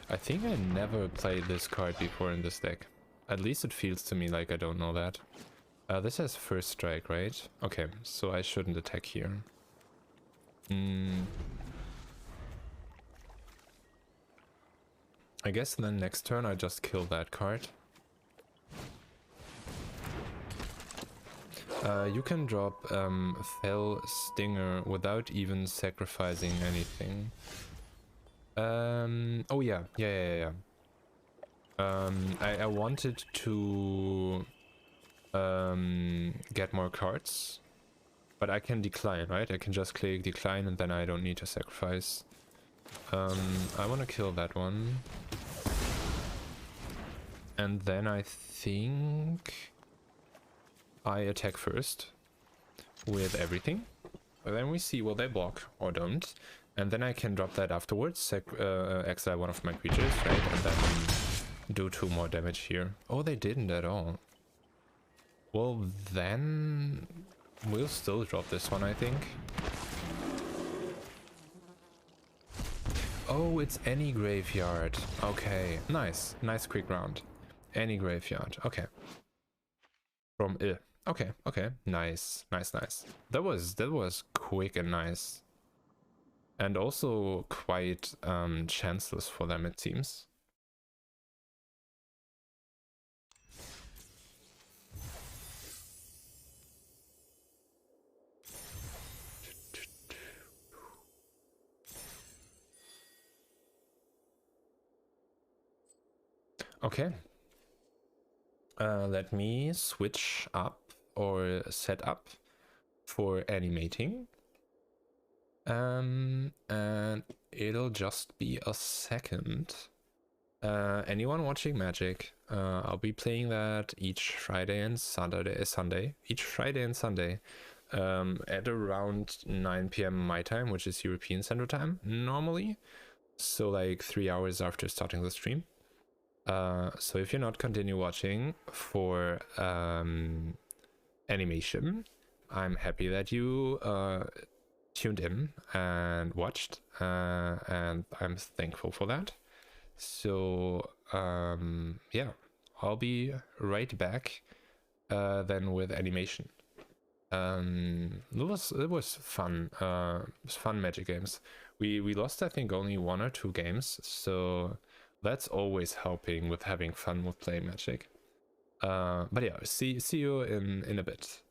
I think I never played this card before in this deck. At least it feels to me like I don't know that. This has first strike, right? Okay, so I shouldn't attack here. I guess then next turn I just kill that card. You can drop Fell Stinger without even sacrificing anything. Oh yeah. I wanted to get more cards, but I can decline, right? I can just click decline and then I don't need to sacrifice. I want to kill that one. And then I think I attack first with everything. But then we see will they block or don't. And then I can drop that afterwards, exile one of my creatures, right? And then do 2 more damage here. Oh, they didn't at all. Well, then we'll still drop this one, I think. Oh, it's any graveyard. Okay, nice. Nice quick round. Any graveyard. Okay. From Okay, okay. Nice. That was quick and nice. And also quite chanceless for them, it seems. Okay. Let me switch up or set up for animating. And it'll just be a second. Anyone watching Magic, I'll be playing that each Friday and Sunday. Each Friday and Sunday. At around 9 PM my time, which is European Standard Time normally. So like 3 hours after starting the stream. So if you're not continue watching for animation, I'm happy that you tuned in and watched, and I'm thankful for that. So yeah, I'll be right back then with animation. It was fun. It was fun Magic games. We lost, I think, only 1 or 2 games, so that's always helping with having fun with playing Magic. But yeah, see you in a bit.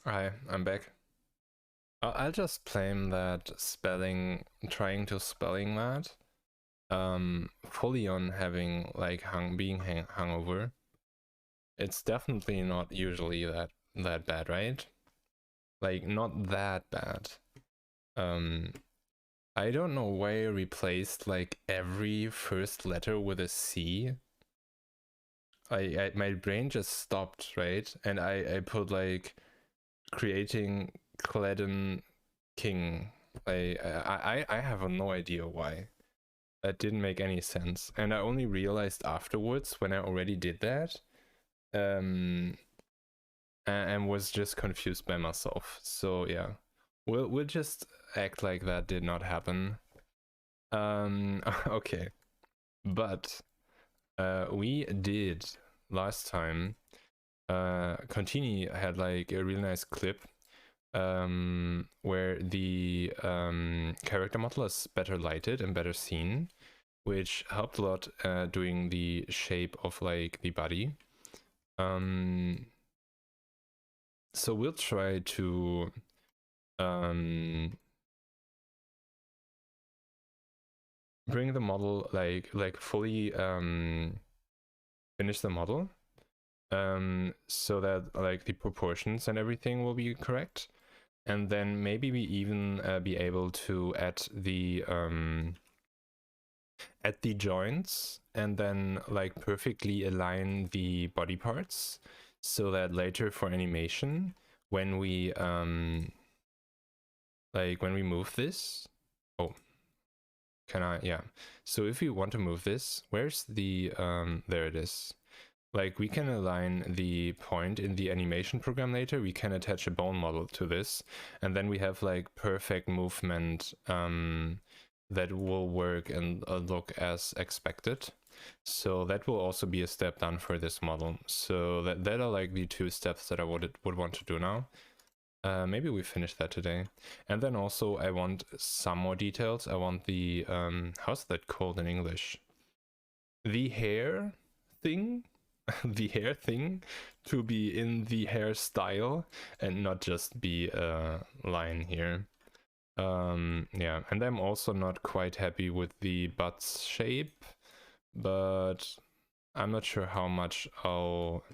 Hi, I'm back. I'll just blame that trying to spelling that, fully on having like being hungover. It's definitely not usually that bad, right? Like not that bad. I don't know why I replaced like every first letter with a C. My brain just stopped, right? And I put like creating Cledden King. I have no idea why. That didn't make any sense. And I only realized afterwards when I already did that. And was just confused by myself. So yeah. We'll just act like that did not happen. Okay. But we did last time. Contini had like a really nice clip where the character model is better lighted and better seen, which helped a lot doing the shape of like the body. So we'll try to bring the model like fully finish the model, so that like the proportions and everything will be correct. And then maybe we even be able to add the joints and then like perfectly align the body parts so that later for animation when we move this, oh, can I, yeah, so if we want to move this, where's the there it is. Like we can align the point in the animation program later, we can attach a bone model to this, and then we have like perfect movement that will work and look as expected. So that will also be a step done for this model. So that are like the two steps that I would want to do now. Maybe we finish that today. And then also I want some more details. I want the, how's that called in English? The hair thing? The hair thing to be in the hairstyle and not just be a line here. Yeah, and I'm also not quite happy with the butt's shape, but I'm not sure how much I'll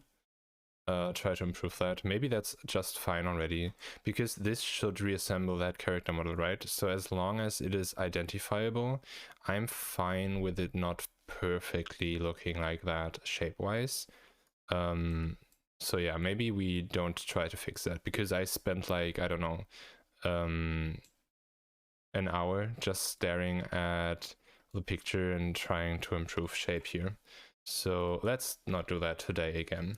try to improve that. Maybe that's just fine already, because this should reassemble that character model, right? So as long as it is identifiable, I'm fine with it not perfectly looking like that shape-wise. So yeah, maybe we don't try to fix that, because I spent like, I don't know, an hour just staring at the picture and trying to improve shape here. So let's not do that today again.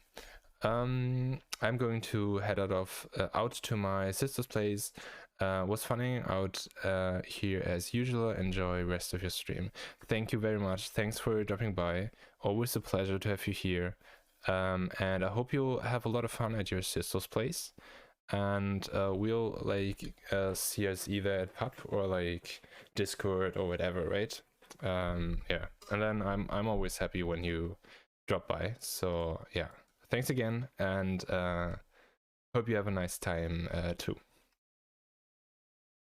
I'm going to head out to my sister's place. Was funning out here as usual. Enjoy rest of your stream. Thank you very much. Thanks for dropping by. Always a pleasure to have you here. And I hope you'll have a lot of fun at your sister's place. And we'll like see us either at pub or like Discord or whatever, right? Yeah. And then I'm always happy when you drop by. So yeah. Thanks again, and hope you have a nice time too.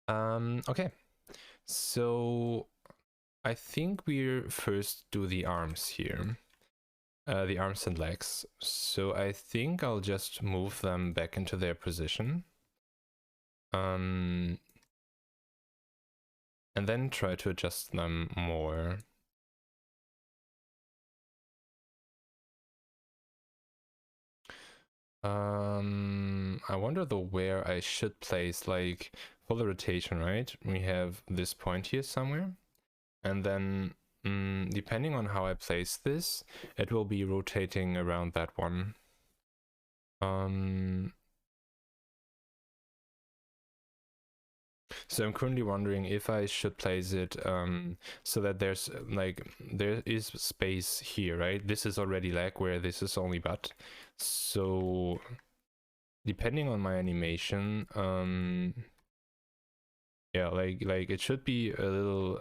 Okay, so I think we'll first do the arms here, the arms and legs. So I think I'll just move them back into their position, and then try to adjust them more. I wonder though where I should place, like, for the rotation, right? We have this point here somewhere, and then depending on how I place this, it will be rotating around that one. So I'm currently wondering if I should place it so that there's there is space here, right? This is already leg where this is only butt. So depending on my animation, yeah, like it should be a little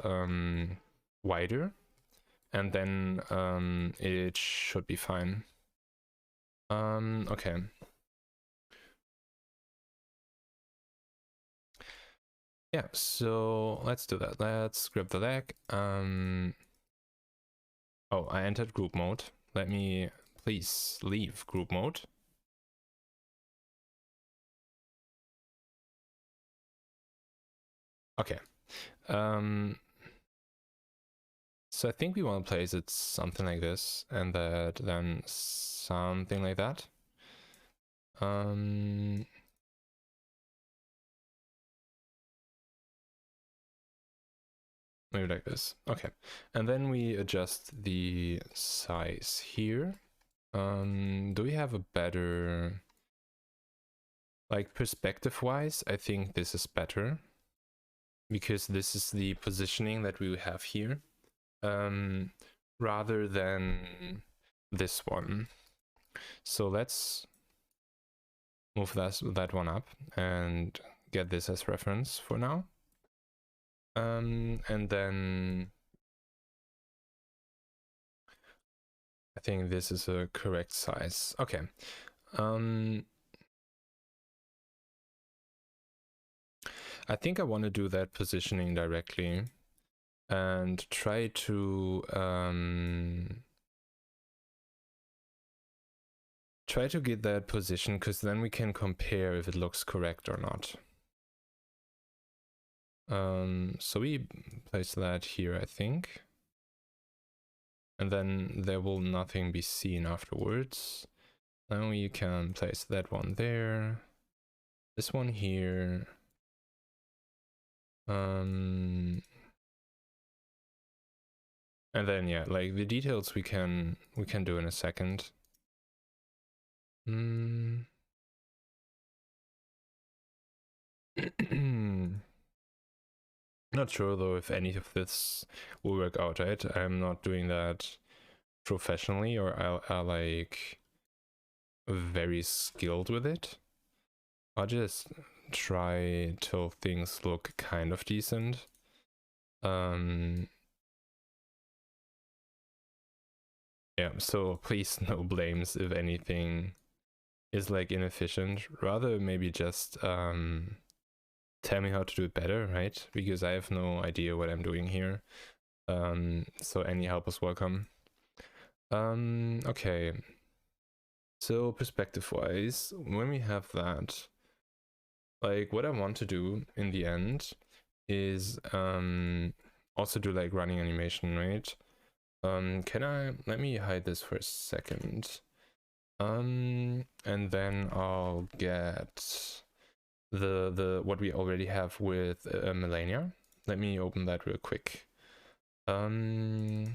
wider, and then it should be fine. Okay. Yeah, so let's do that. Let's grab the leg. Oh, I entered group mode. Let me please leave group mode. Okay. So I think we want to place it something like this, and then something like that. Maybe like this. Okay. And then we adjust the size here. Do we have a better, like, perspective-wise? I think this is better, because this is the positioning that we have here, rather than this one. So let's move that one up and get this as reference for now. And then I think this is a correct size. Okay. I think I want to do that positioning directly and try to get that position, because then we can compare if it looks correct or not. So we place that here, I think. And then there will nothing be seen afterwards. Now we can place that one there. This one here. And then yeah, like the details we can do in a second. Not sure though if any of this will work out, right? I'm not doing that professionally, or I like very skilled with it. I'll just try till things look kind of decent. Yeah, so please no blames if anything is like inefficient. Rather maybe just tell me how to do it better, right? Because I have no idea what I'm doing here. So any help is welcome. Okay. So perspective-wise, when we have that, like what I want to do in the end is also do like running animation, right? Let me hide this for a second. And then I'll get the what we already have with Melania. Let me open that real quick. Where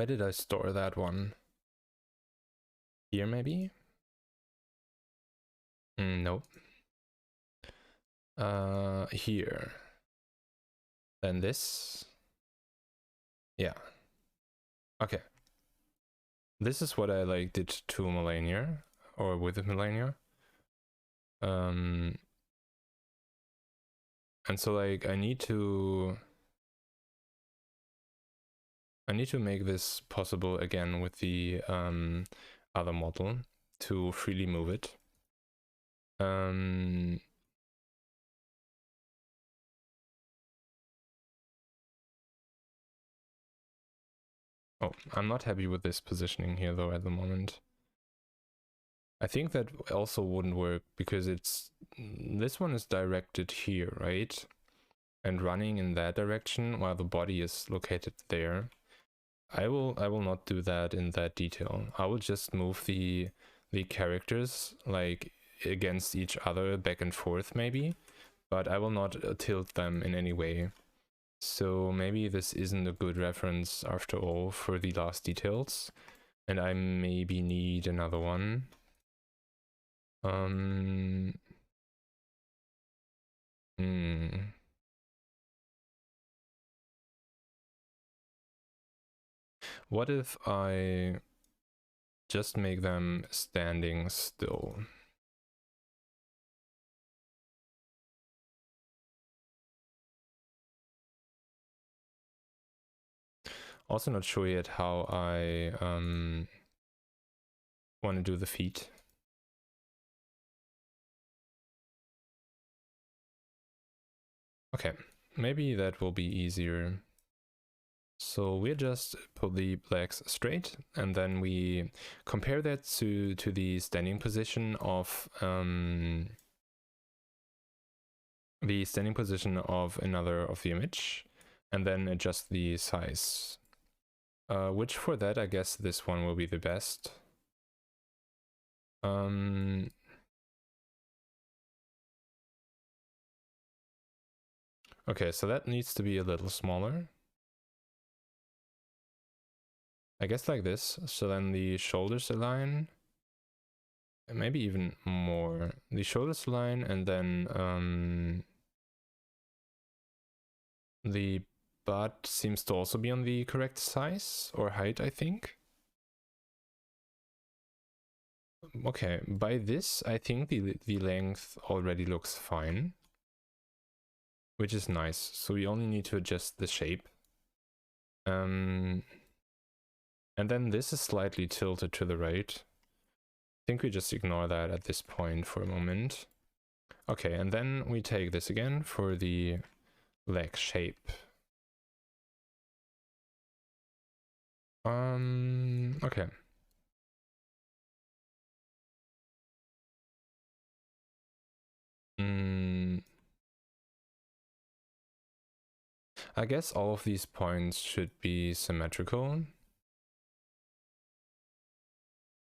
did I store that one? Here maybe? Nope. Here. Then this. Yeah. Okay. This is what I like did to Melania, or with Melania. And so like I need to make this possible again with the other model to freely move it. Oh, I'm not happy with this positioning here though at the moment. I think that also wouldn't work because this one is directed here, right? And running in that direction while the body is located there. I will not do that in that detail. I will just move the characters like against each other back and forth maybe, but I will not tilt them in any way. So maybe this isn't a good reference after all for the last details, and I maybe need another one. What if I just make them standing still? Also not sure yet how I want to do the feet. Okay, maybe that will be easier. So we just put the blacks straight, and then we compare that to the standing position of another of the image, and then adjust the size. Which for that, I guess this one will be the best. Okay, so that needs to be a little smaller. I guess like this, so then the shoulders align. Maybe even more. The shoulders align, and then the butt seems to also be on the correct size or height, I think. Okay, by this, I think the length already looks fine, which is nice. So we only need to adjust the shape. And then this is slightly tilted to the right. I think we just ignore that at this point for a moment. Okay, and then we take this again for the leg shape. Okay. I guess all of these points should be symmetrical.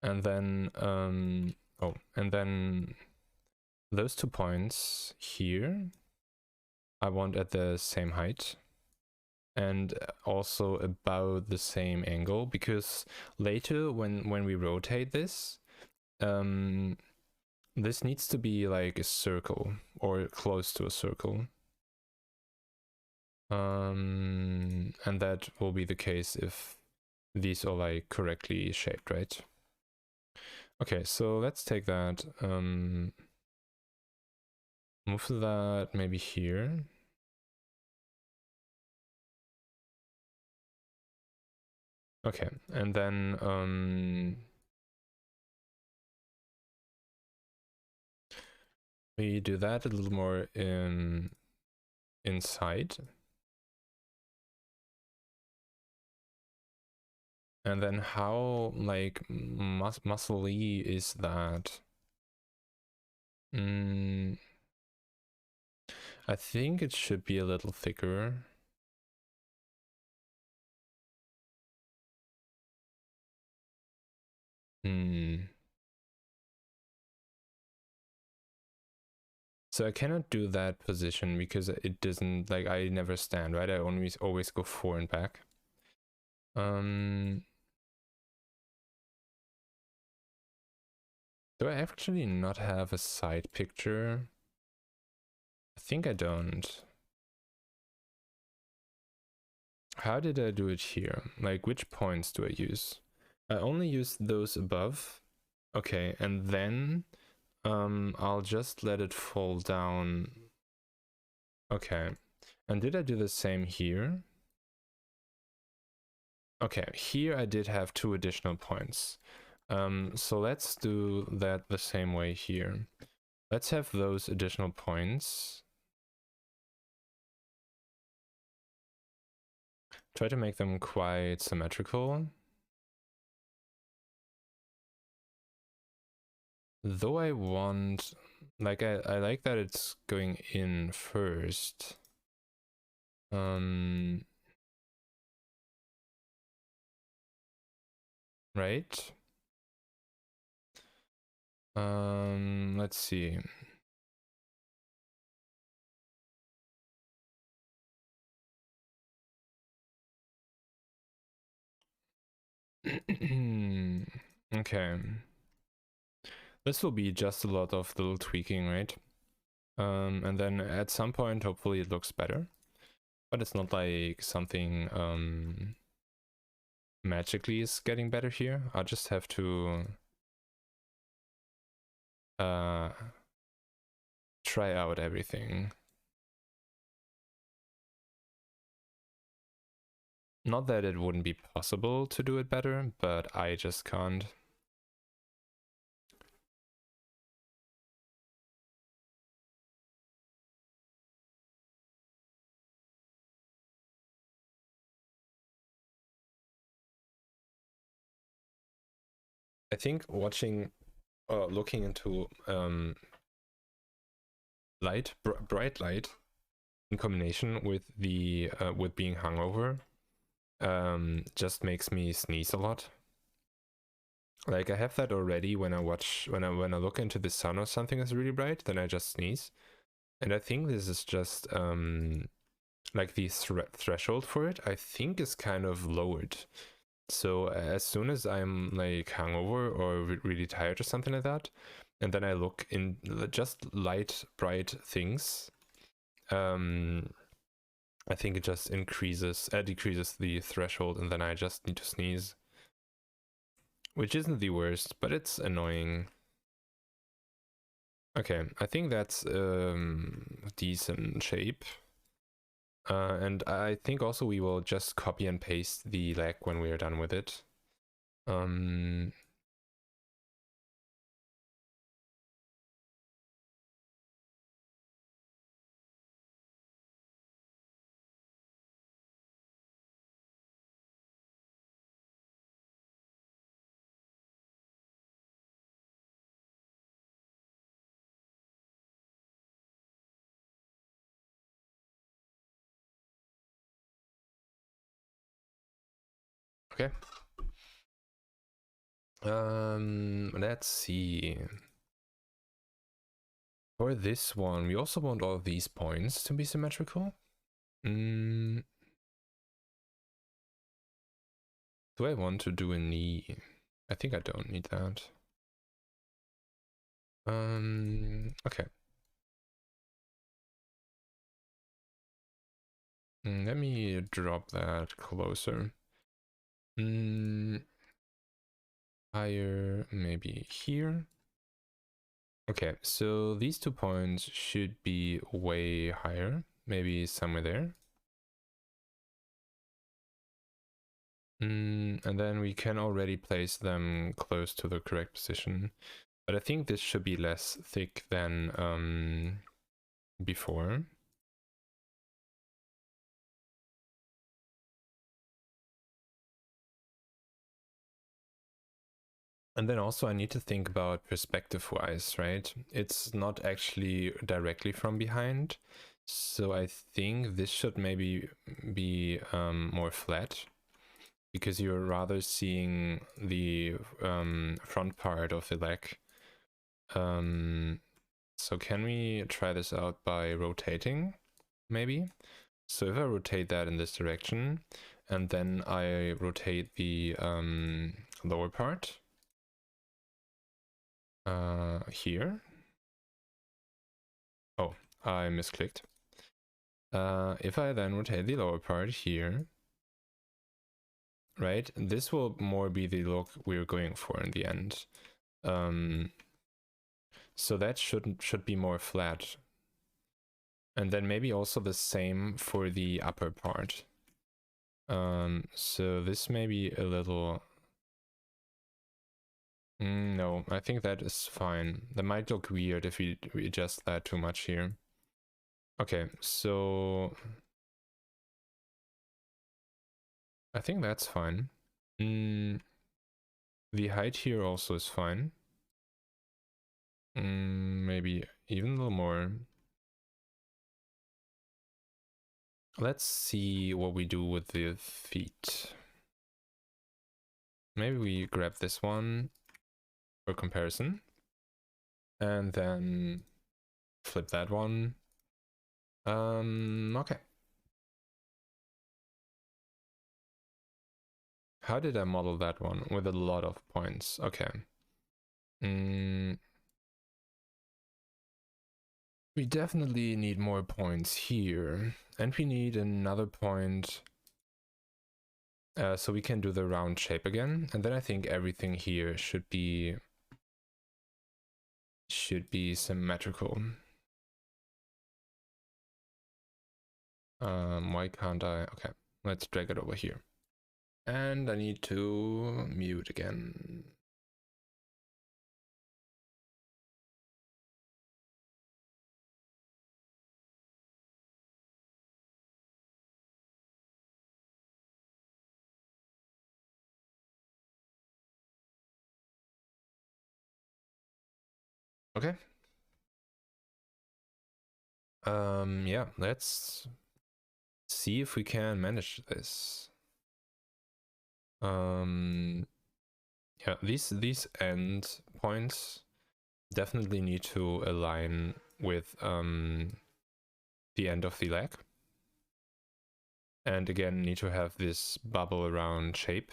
And then, and then those 2 points here, I want at the same height and also about the same angle, because later when we rotate this, this needs to be like a circle or close to a circle. And that will be the case if these are like correctly shaped, right? Okay, so let's take that, move that maybe here. Okay, and then we do that a little more inside. And then how like muscly is that? I think it should be a little thicker. So I cannot do that position because it doesn't, like, I never stand, right? I always go forward and back. Do I actually not have a side picture? I think I don't. How did I do it here? Like, which points do I use? I only use those above. Okay, and then I'll just let it fall down. Okay, and did I do the same here? Okay, here I did have 2 additional points. So let's do that the same way here. Let's have those additional points. Try to make them quite symmetrical. Though I want, like, I like that it's going in first. Right? Let's see. Okay. This will be just a lot of little tweaking, right? And then at some point, hopefully it looks better. But it's not like something magically is getting better here. I'll just have to try out everything. Not that it wouldn't be possible to do it better, but I just can't. I think watching, looking into bright light in combination with the with being hungover just makes me sneeze a lot. Like I have that already when I look into the sun or something that's really bright, then I just sneeze. And I think this is just like the threshold for it, I think, is kind of lowered. So as soon as I'm like hungover or really tired or something like that, and then I look in just light, bright things, I think it just decreases the threshold, and then I just need to sneeze. Which isn't the worst, but it's annoying. Okay, I think that's decent shape. And I think also we will just copy and paste the leg when we are done with it. Okay. Let's see. For this one, we also want all these points to be symmetrical. Do I want to do a knee? I think I don't need that. Okay. Let me drop that closer. Higher, maybe here. Okay, so these 2 points should be way higher, maybe somewhere there. And then we can already place them close to the correct position. But I think this should be less thick than before. And then also I need to think about perspective-wise, right? It's not actually directly from behind. So I think this should maybe be more flat, because you're rather seeing the front part of the leg. So can we try this out by rotating, maybe? So if I rotate that in this direction, and then I rotate the lower part here. Oh, I misclicked. If I then rotate the lower part here, right, this will more be the look we're going for in the end. So that should be more flat. And then maybe also the same for the upper part. So this may be a little... no, I think that is fine. That might look weird if we adjust that too much here. Okay, so I think that's fine. The height here also is fine. Maybe even a little more. Let's see what we do with the feet. Maybe we grab this one for comparison, and then flip that one. Okay. How did I model that one? With a lot of points. Okay. We definitely need more points here. And we need another point. So we can do the round shape again. And then I think everything here should be symmetrical. Why can't I? Okay, let's drag it over here. And I need to mute again. Okay. Yeah, let's see if we can manage this. Yeah, these end points definitely need to align with the end of the leg. And again, need to have this bubble around shape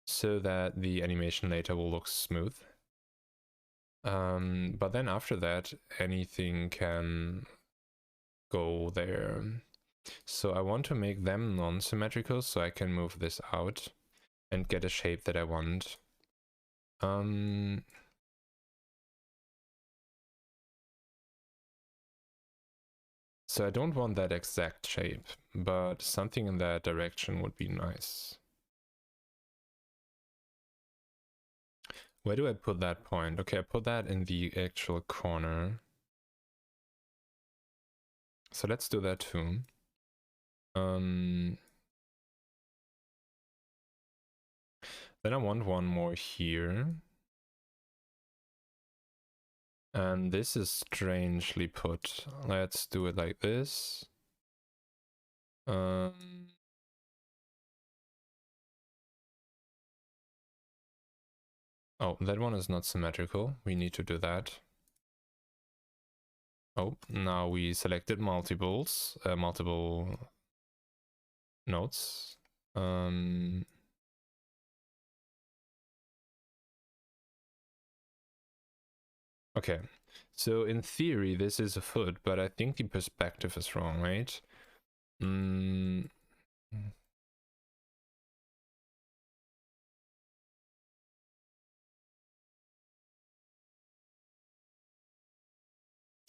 so that the animation later will look smooth. But then after that, anything can go there. So I want to make them non-symmetrical so I can move this out and get a shape that I want. So I don't want that exact shape, but something in that direction would be nice. Where do I put that point? Okay, I put that in the actual corner. So let's do that too. Then I want one more here. And this is strangely put. Let's do it like this. Oh, that one is not symmetrical. We need to do that. Oh, now we selected multiple nodes. Okay, so in theory this is a foot, but I think the perspective is wrong, right?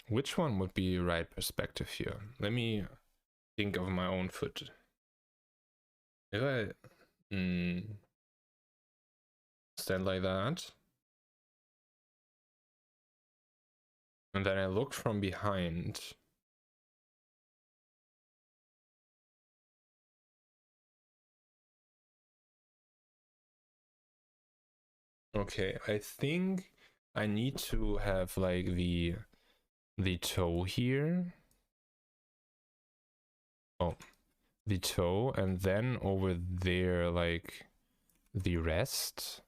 Which one would be right perspective here? Let me think of my own foot. If I stand like that, and then I look from behind. Okay, I think I need to have like the toe here. Oh, the toe, and then over there like the rest.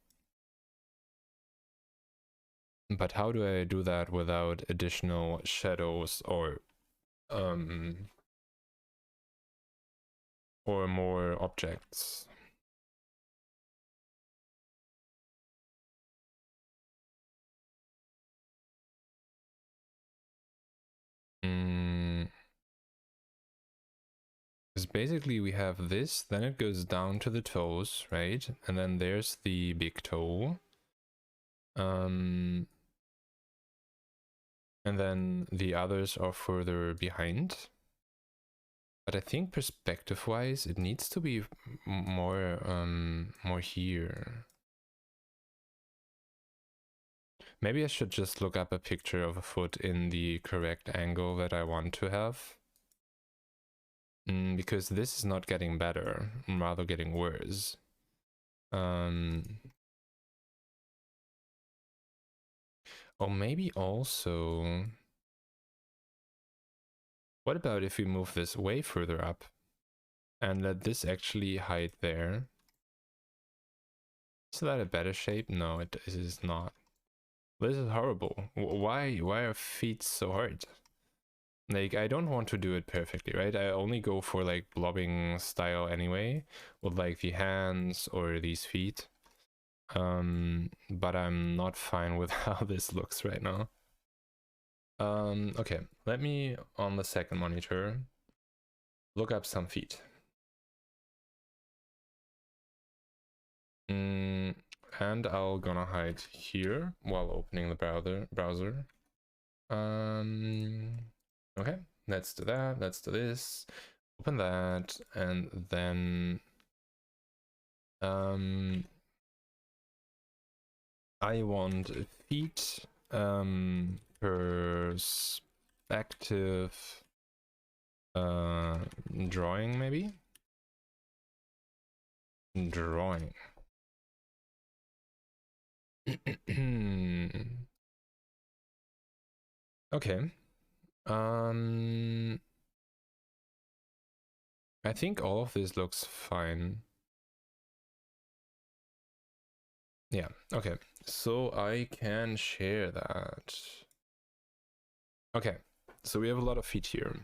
But how do I do that without additional shadows or more objects? Because basically we have this, then it goes down to the toes, right? And then there's the big toe. And then the others are further behind. But I think perspective-wise, it needs to be more here. Maybe I should just look up a picture of a foot in the correct angle that I want to have. Because this is not getting better, rather getting worse. Or maybe also... What about if we move this way further up and let this actually hide there? Is that a better shape? No, it is not. This is horrible. Why are feet so hard? Like, I don't want to do it perfectly, right? I only go for like blobbing style anyway, with like the hands or these feet. But I'm not fine with how this looks right now. Okay, let me, on the second monitor, look up some feet. And I'll gonna hide here while opening the browser. Okay, let's do that. Let's do this. Open that, and then I want feet perspective drawing, maybe. Drawing. Okay. I think all of this looks fine. Yeah, okay. So I can share that. Okay, so we have a lot of feet here.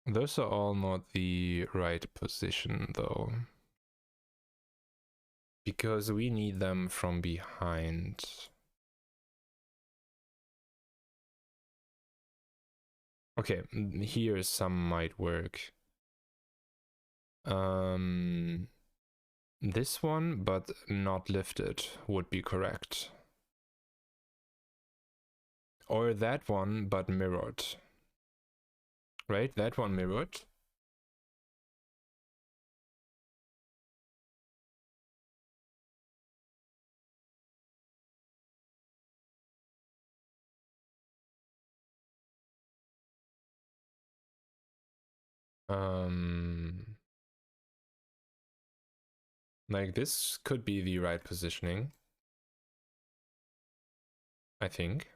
Those are all not the right position though, because we need them from behind. Okay, here some might work. This one, but not lifted, would be correct. Or that one, but mirrored. Right? That one mirrored. Like this could be the right positioning, I think.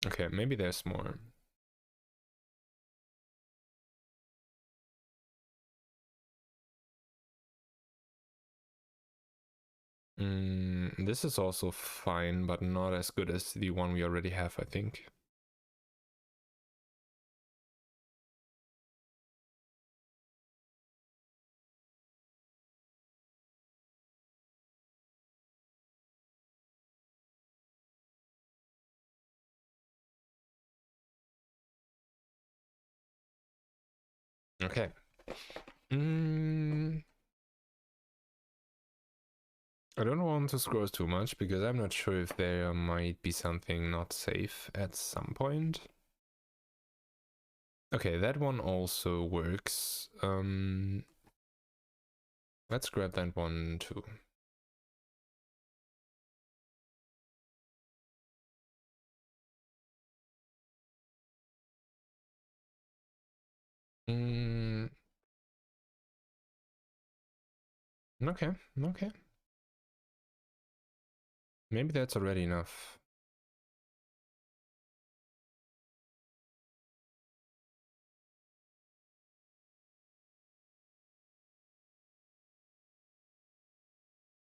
Okay, maybe there's more. This is also fine, but not as good as the one we already have, I think. Okay. I don't want to scroll too much because I'm not sure if there might be something not safe at some point. Okay, that one also works. Let's grab that one too. Okay, okay. Maybe that's already enough.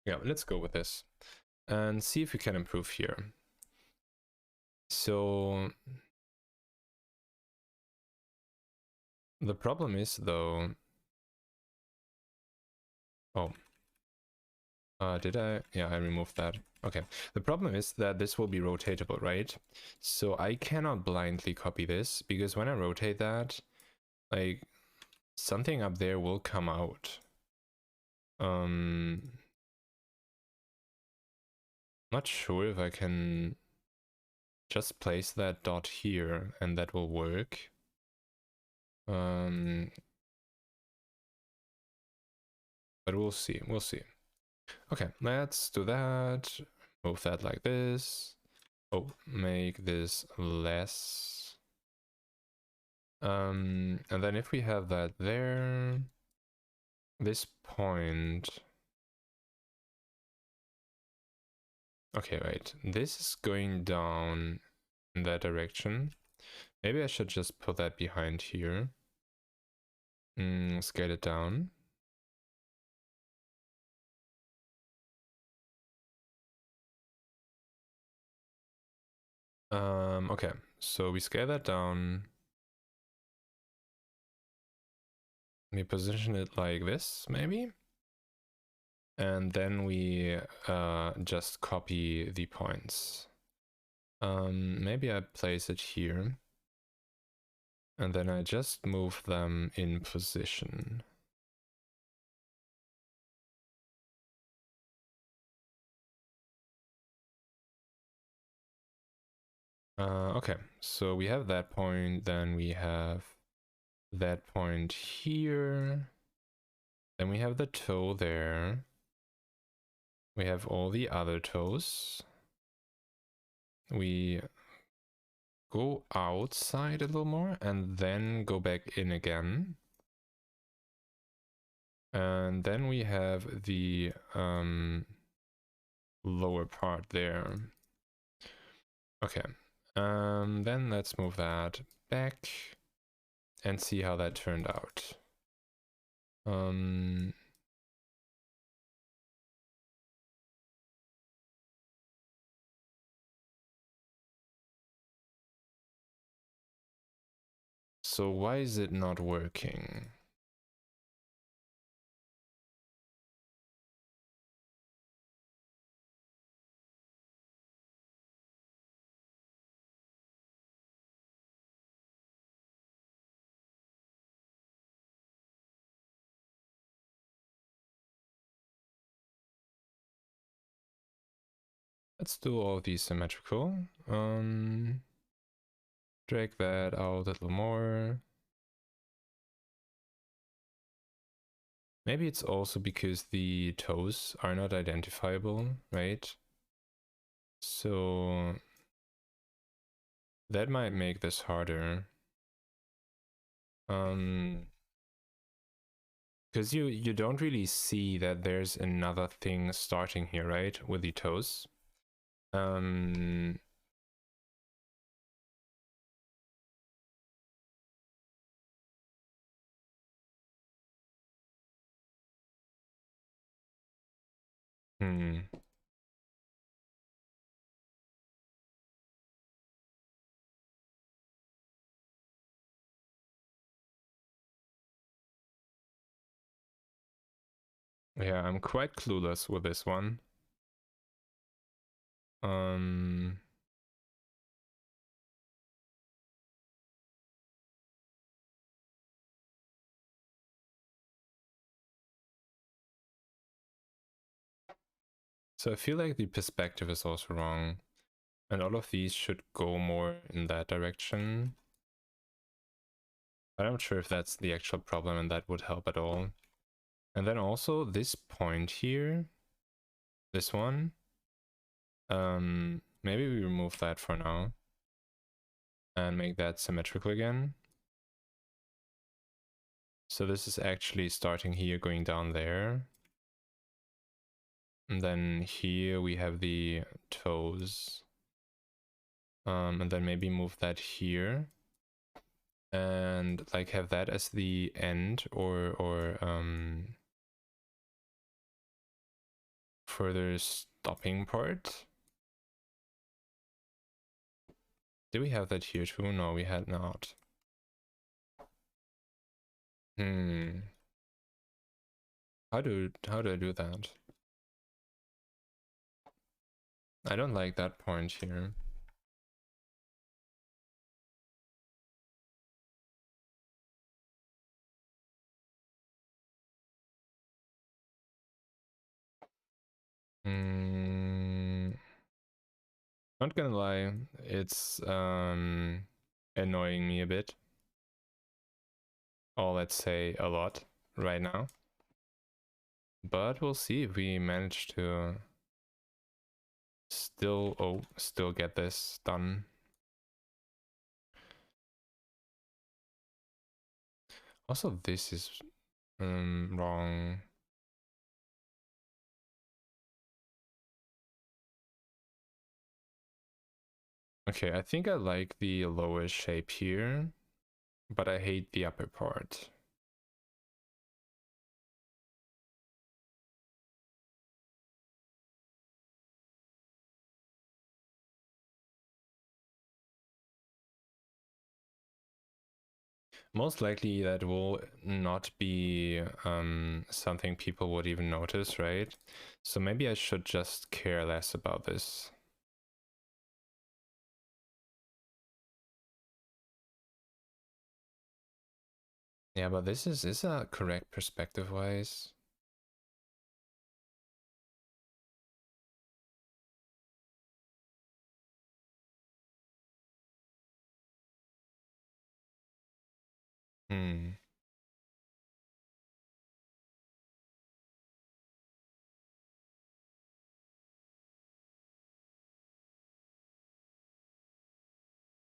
Yeah, let's go with this and see if we can improve here. So the problem is though, did I? Yeah, I removed that. Okay. The problem is that this will be rotatable, right? So I cannot blindly copy this because when I rotate that, like something up there will come out. Not sure if I can just place that dot here and that will work. But we'll see. We'll see. Okay, let's do that. Move that like this. Oh, make this less. And then if we have that there, this point. Okay, right. This is going down in that direction. Maybe I should just put that behind here. Scale it down. Okay, so we scale that down. We position it like this, maybe? And then we just copy the points. Maybe I place it here. And then I just move them in position. Okay, so we have that point, then we have that point here. Then we have the toe there. We have all the other toes. We go outside a little more and then go back in again. And then we have the lower part there. Okay. Then let's move that back and see how that turned out. So why is it not working? Let's do all of these symmetrical. Drag that out a little more. Maybe it's also because the toes are not identifiable, right? So that might make this harder. Because you don't really see that there's another thing starting here, right? With the toes. Hmm. Yeah, I'm quite clueless with this one. So I feel like the perspective is also wrong. And all of these should go more in that direction. But I'm not sure if that's the actual problem and that would help at all. And then also this point here, this one, maybe we remove that for now and make that symmetrical again. So this is actually starting here, going down there. And then here we have the toes. And then maybe move that here. And like have that as the end or further stopping part. Did we have that here too? No, we had not. How do I do that? I don't like that point here. Not gonna lie, it's annoying me a bit. Or let's say a lot right now. But we'll see if we manage to still get this done. Also, this is wrong. Okay, I think I like the lower shape here, but I hate the upper part. Most likely that will not be something people would even notice, right? So maybe I should just care less about this. Yeah, but this is that correct perspective-wise?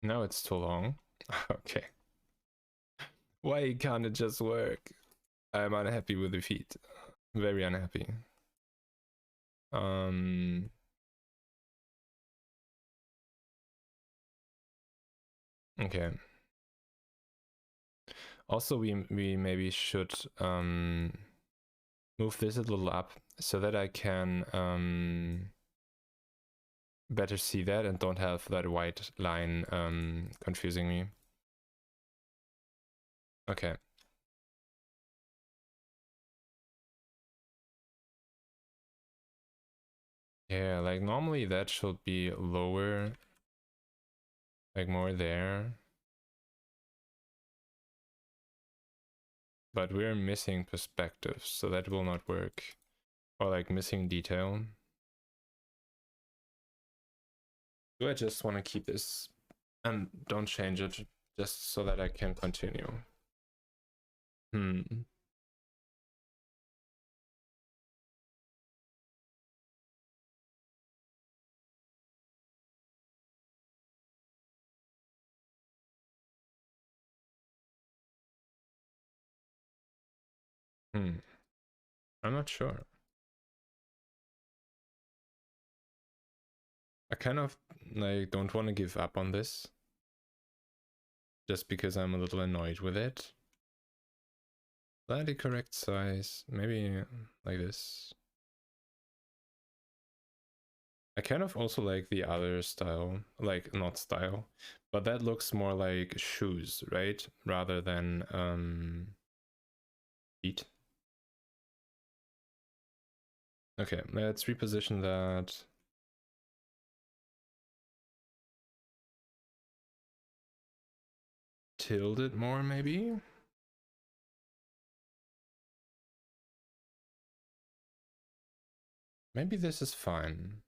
No, it's too long. Okay. Why can't it just work? I'm unhappy with the feet. Very unhappy. Okay. Also, we maybe should move this a little up so that I can better see that and don't have that white line confusing me. Okay. Yeah, like normally that should be lower, like more there. But we're missing perspective, so that will not work. Or like missing detail. Do I just want to keep this and don't change it just so that I can continue? I'm not sure. I kind of like don't want to give up on this just because I'm a little annoyed with it. Slightly correct size, maybe like this. I kind of also like the other style, like not style, but that looks more like shoes, right? Rather than feet. Okay, let's reposition that. Tilt it more, maybe? Maybe this is fine.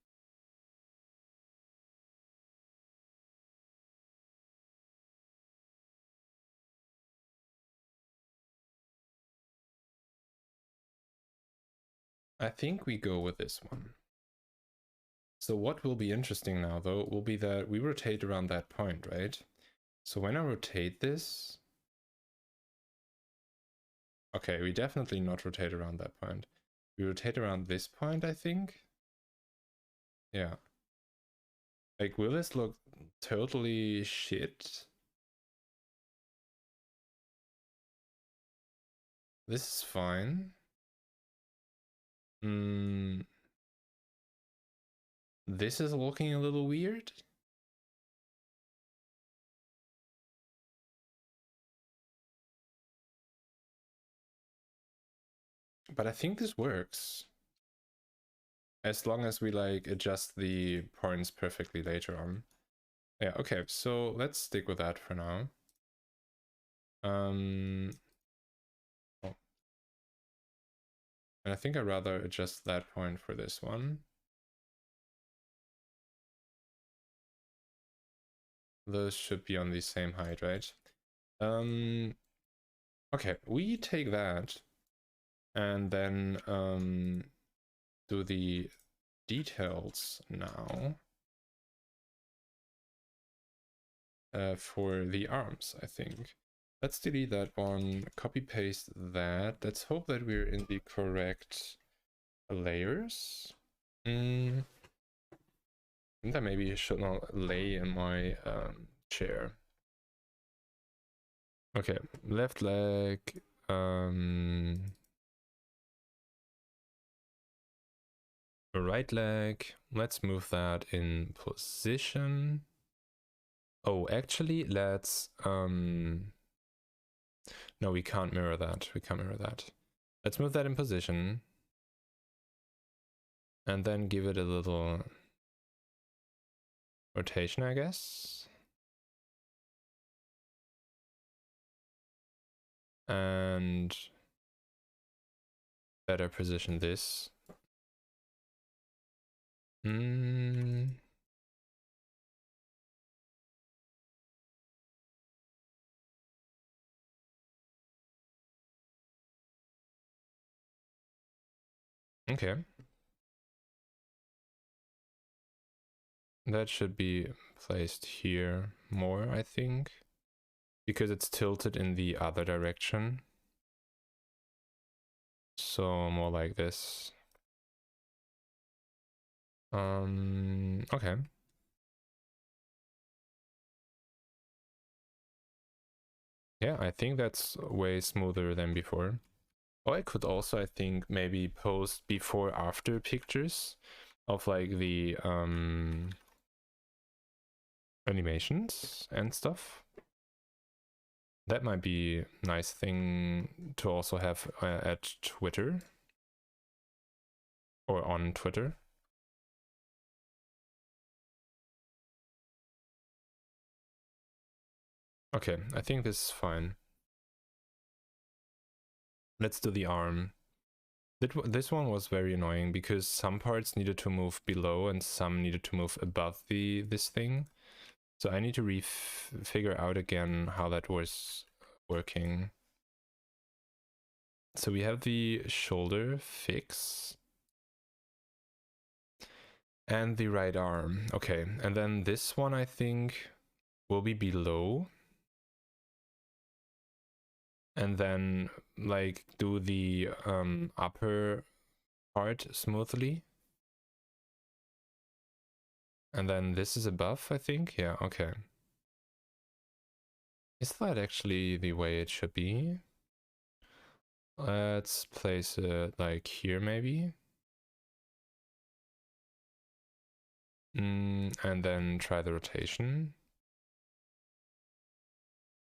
I think we go with this one. So what will be interesting now, though, will be that we rotate around that point, right? So when I rotate this... Okay, we definitely not rotate around that point. We rotate around this point, I think. Yeah. Like, will this look totally shit? This is fine. This is looking a little weird. But I think this works. As long as we like adjust the points perfectly later on. Yeah, okay, so let's stick with that for now. Oh. And I think I'd rather adjust that point for this one. Those should be on the same height, right? Okay, we take that and then do the details now for the arms, I think. Let's delete that one, copy paste that. Let's hope that we're in the correct layers. I think that maybe should not lay in my chair. Okay, left leg. Right leg. Let's move that in position. Oh, actually, let's no, we can't mirror that. We can't mirror that. Let's move that in position. And then give it a little rotation, I guess. And better position this. Okay. That should be placed here more, I think, because it's tilted in the other direction. So more like this. Okay. Yeah, I think that's way smoother than before. Oh, I could also, I think, maybe post before after pictures of like the animations and stuff. That might be a nice thing to also have at Twitter or on Twitter. Okay, I think this is fine. Let's do the arm. This one was very annoying because some parts needed to move below and some needed to move above this thing. So I need to figure out again how that was working. So we have the shoulder fix and the right arm. Okay, and then this one I think will be below. And then like do the upper part smoothly. And then this is above, I think. Yeah, okay. Is that actually the way it should be? Let's place it like here maybe. And then try the rotation.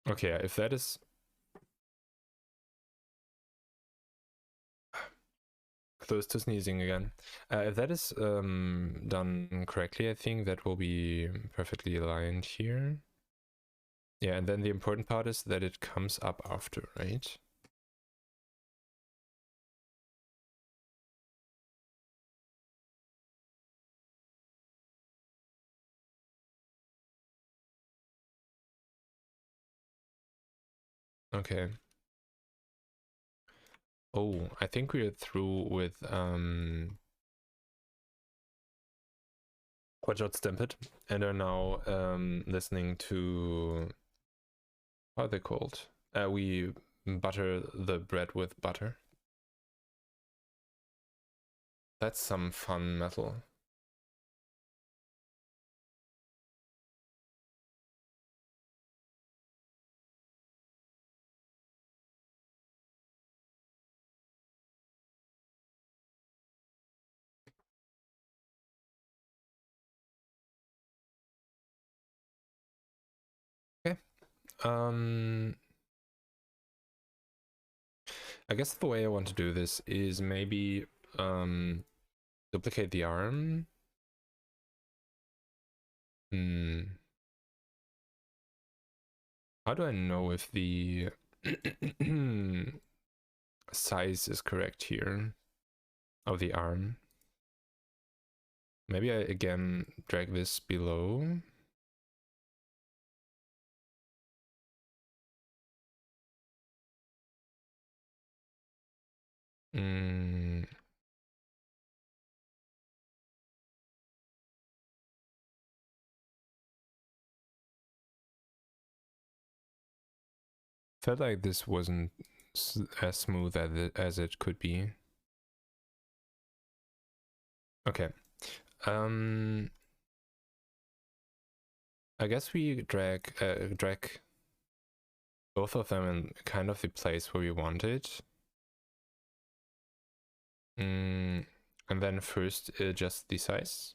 Okay, if that is close to sneezing again. If that is done correctly, I think that will be perfectly aligned here. Yeah, and then the important part is that it comes up after, right? Okay. Oh, I think we're through with Quadshot Stampede and are now listening to, how are they called? We butter the bread with butter. That's some fun metal. Okay. I guess the way I want to do this is maybe duplicate the arm. How do I know if the size is correct here of the arm? Maybe I again drag this below. Felt like this wasn't as smooth as it could be. Okay. I guess we drag both of them in kind of the place where we want it. And then first adjust the size.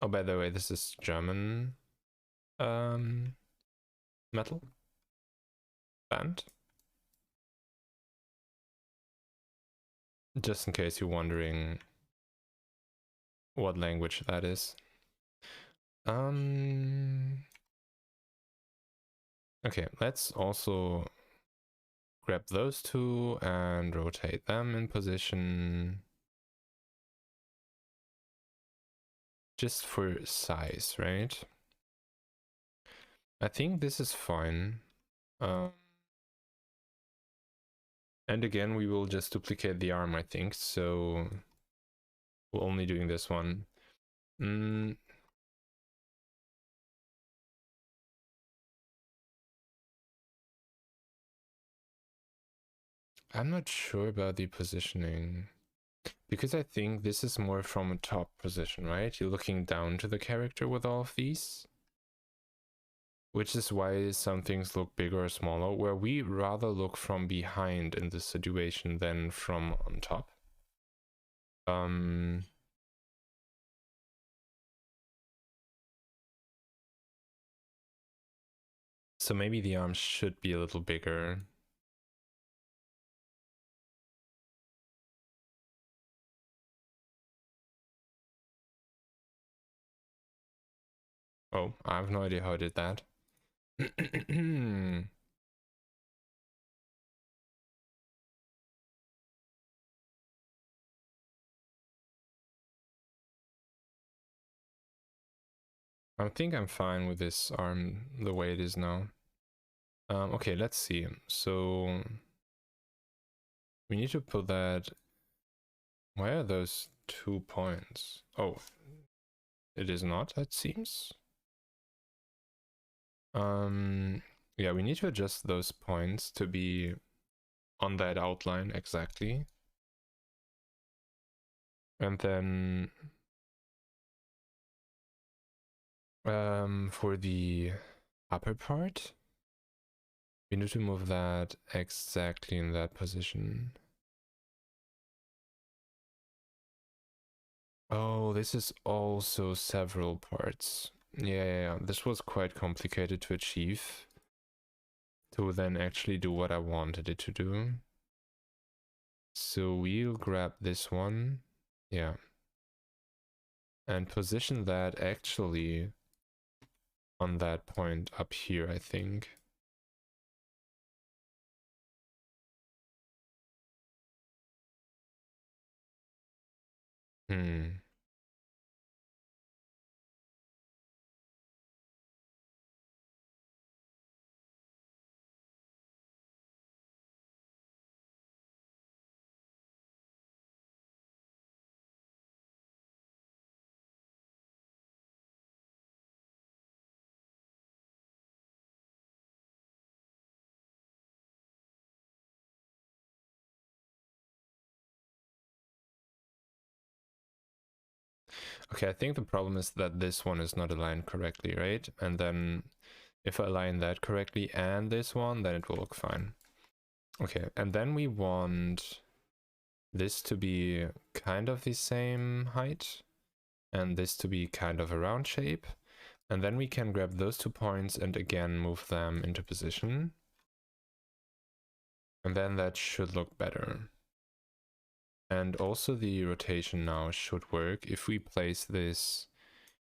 Oh, by the way, this is German metal band. Just in case you're wondering what language that is. Okay, let's also grab those two and rotate them in position. Just for size, right? I think this is fine. And again, we will just duplicate the arm, I think. So we're only doing this one. I'm not sure about the positioning. Because I think this is more from a top position, right? You're looking down to the character with all of these. Which is why some things look bigger or smaller, where we rather look from behind in this situation than from on top. So maybe the arms should be a little bigger. Oh, I have no idea how I did that. I think I'm fine with this arm the way it is now. Okay, let's see. So we need to put that. Why are those 2 points? Oh, it is not, it seems. Yeah, we need to adjust those points to be on that outline exactly. And then for the upper part, we need to move that exactly in that position. Oh, this is also several parts. Yeah, this was quite complicated to achieve. To then actually do what I wanted it to do. So we'll grab this one. Yeah. And position that actually on that point up here, I think. Okay, I think the problem is that this one is not aligned correctly, right? And then if I align that correctly and this one, then it will look fine. Okay, and then we want this to be kind of the same height and this to be kind of a round shape. And then we can grab those 2 points and again move them into position. And then that should look better. And also the rotation now should work if we place this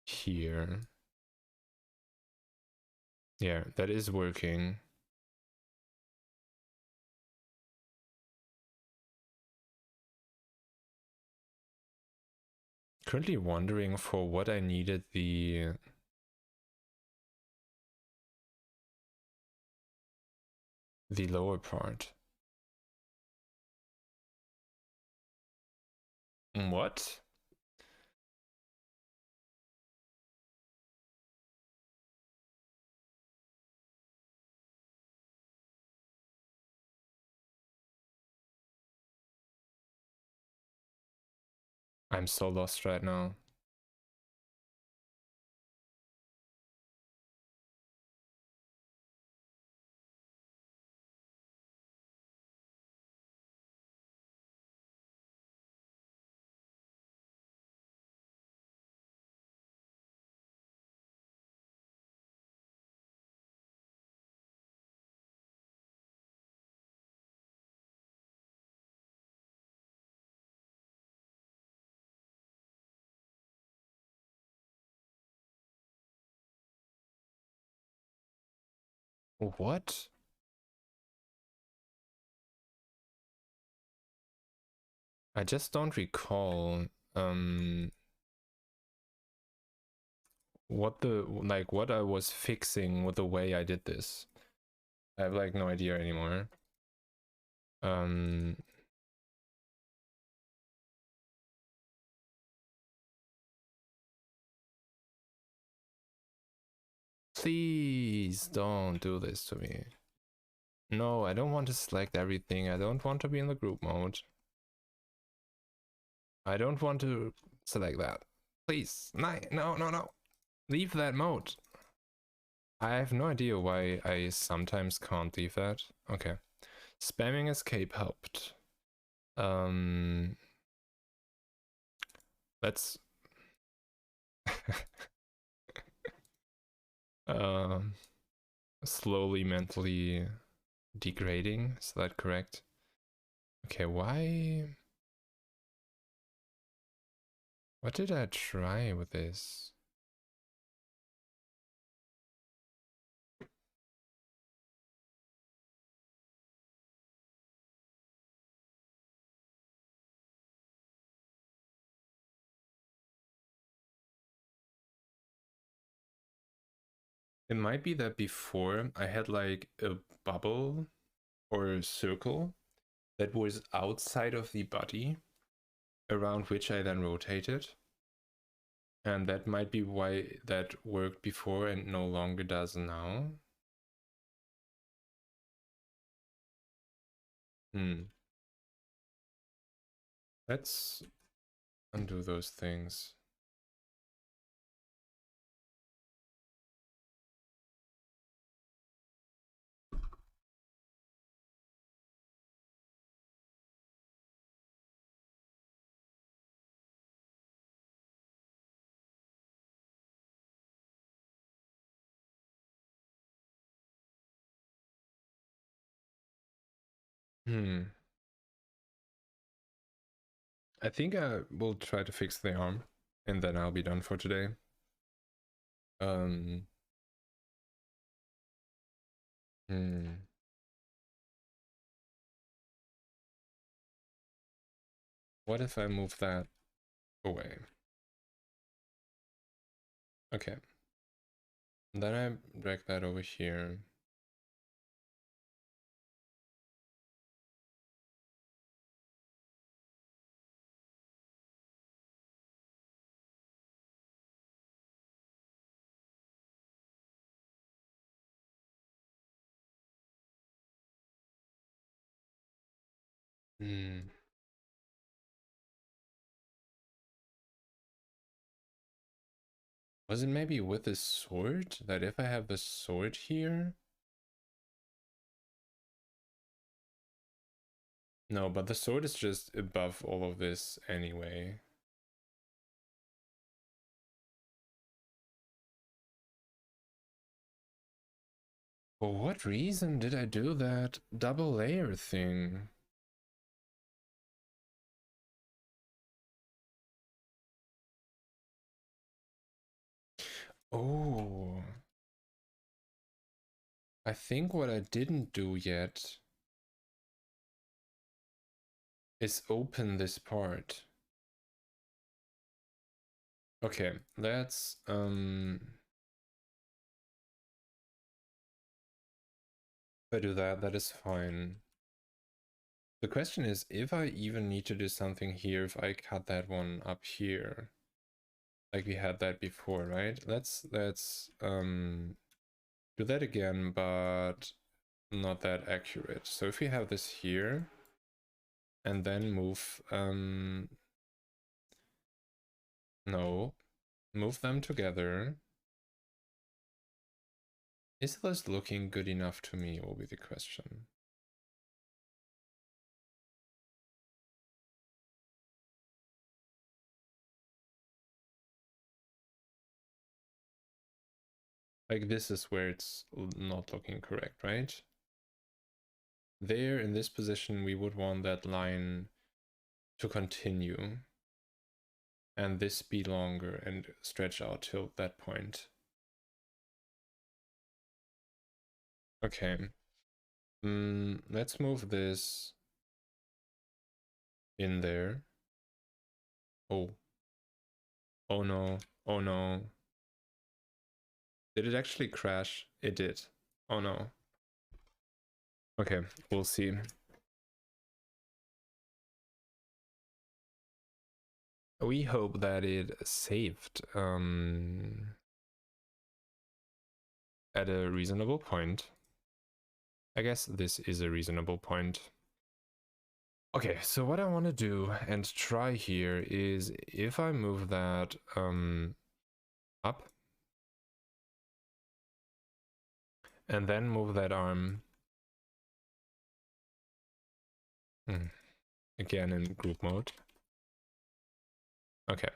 here. Yeah, that is working. Currently wondering for what I needed the lower part. What? I'm so lost right now. What? I just don't recall what I was fixing with the way I did this. I have like no idea anymore. Please don't do this to me. No, I don't want to select everything. I don't want to be in the group mode. I don't want to select that. Please, no. Leave that mode. I have no idea why I sometimes can't leave that. Okay. Spamming escape helped. Let's slowly mentally degrading, is that correct? Okay, why? What did I try with this? It might be that before I had like a bubble or a circle that was outside of the body around which I then rotated. And that might be why that worked before and no longer does now. Let's undo those things. I think I will try to fix the arm and then I'll be done for today. What if I move that away? Okay. Then I drag that over here. Was it maybe with the sword? That if I have the sword here? No, but the sword is just above all of this anyway. For what reason did I do that double layer thing? Oh. I think what I didn't do yet is open this part. Okay, let's if I do that, that is fine. The question is if I even need to do something here if I cut that one up here. Like we had that before, right? Let's do that again, but not that accurate. So if we have this here and then move no, move them together. Is this looking good enough to me, will be the question. Like this is where it's not looking correct, right? There, in this position, we would want that line to continue. And this be longer and stretch out till that point. Okay. Let's move this in there. Oh. Oh no. Oh no. Did it actually crash? It did. Oh no. Okay, we'll see. We hope that it saved at a reasonable point. I guess this is a reasonable point. Okay, so what I want to do and try here is if I move that up and then move that arm again in group mode. Okay.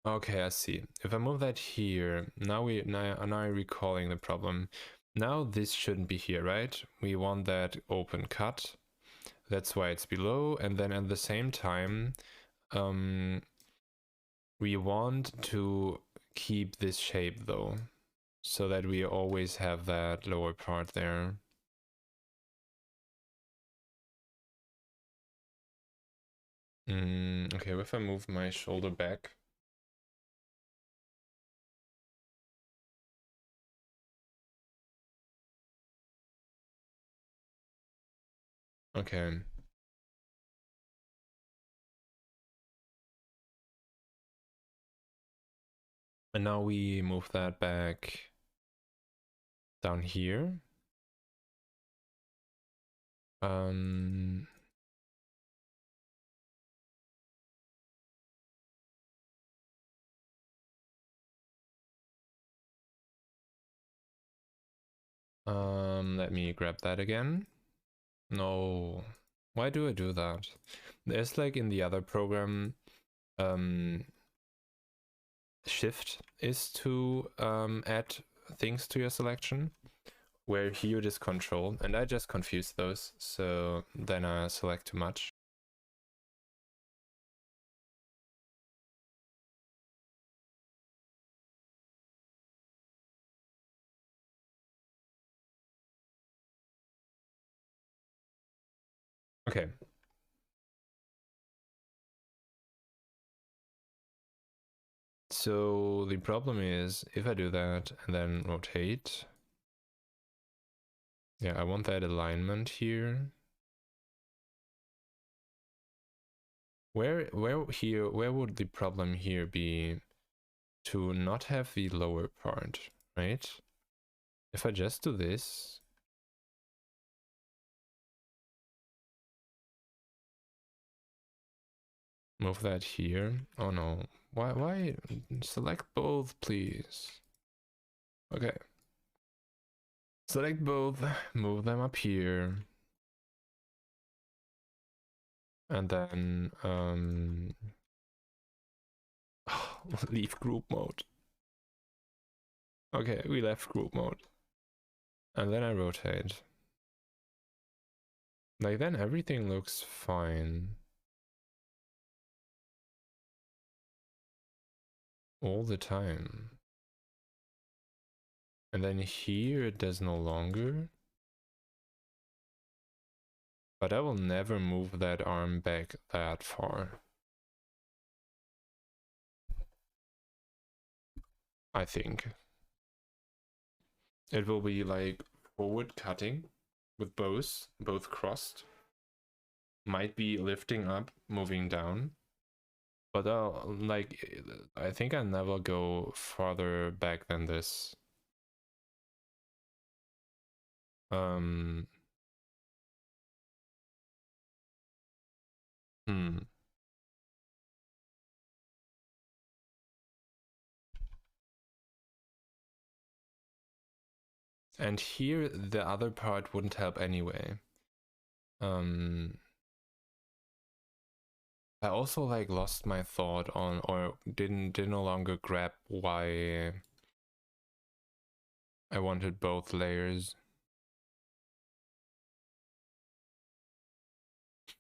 Okay, I see. If I move that here, now I'm recalling the problem. Now this shouldn't be here, right? We want that open cut. That's why it's below. And then at the same time, we want to keep this shape though, so that we always have that lower part there. Okay, if I move my shoulder back. Okay. And now we move that back down here. Let me grab that again. No. Why do I do that? There's like in the other program, shift is to add things to your selection, where here it is control, and I just confused those, so then I select too much. Okay. So the problem is if I do that and then rotate, yeah, I want that alignment here. Where would the problem here be to not have the lower part, right? If I just do this, move that here. Oh no, why? Select both, please. Okay. Select both, move them up here. And then, leave group mode. Okay, we left group mode. And then I rotate. Like, then everything looks fine. All the time. And then here it does no longer. But I will never move that arm back that far. I think. It will be like forward cutting with both crossed. Might be lifting up, moving down. But like, I think I never go farther back than this. And here the other part wouldn't help anyway. I also like lost my thought on, or didn't no longer grab why I wanted both layers.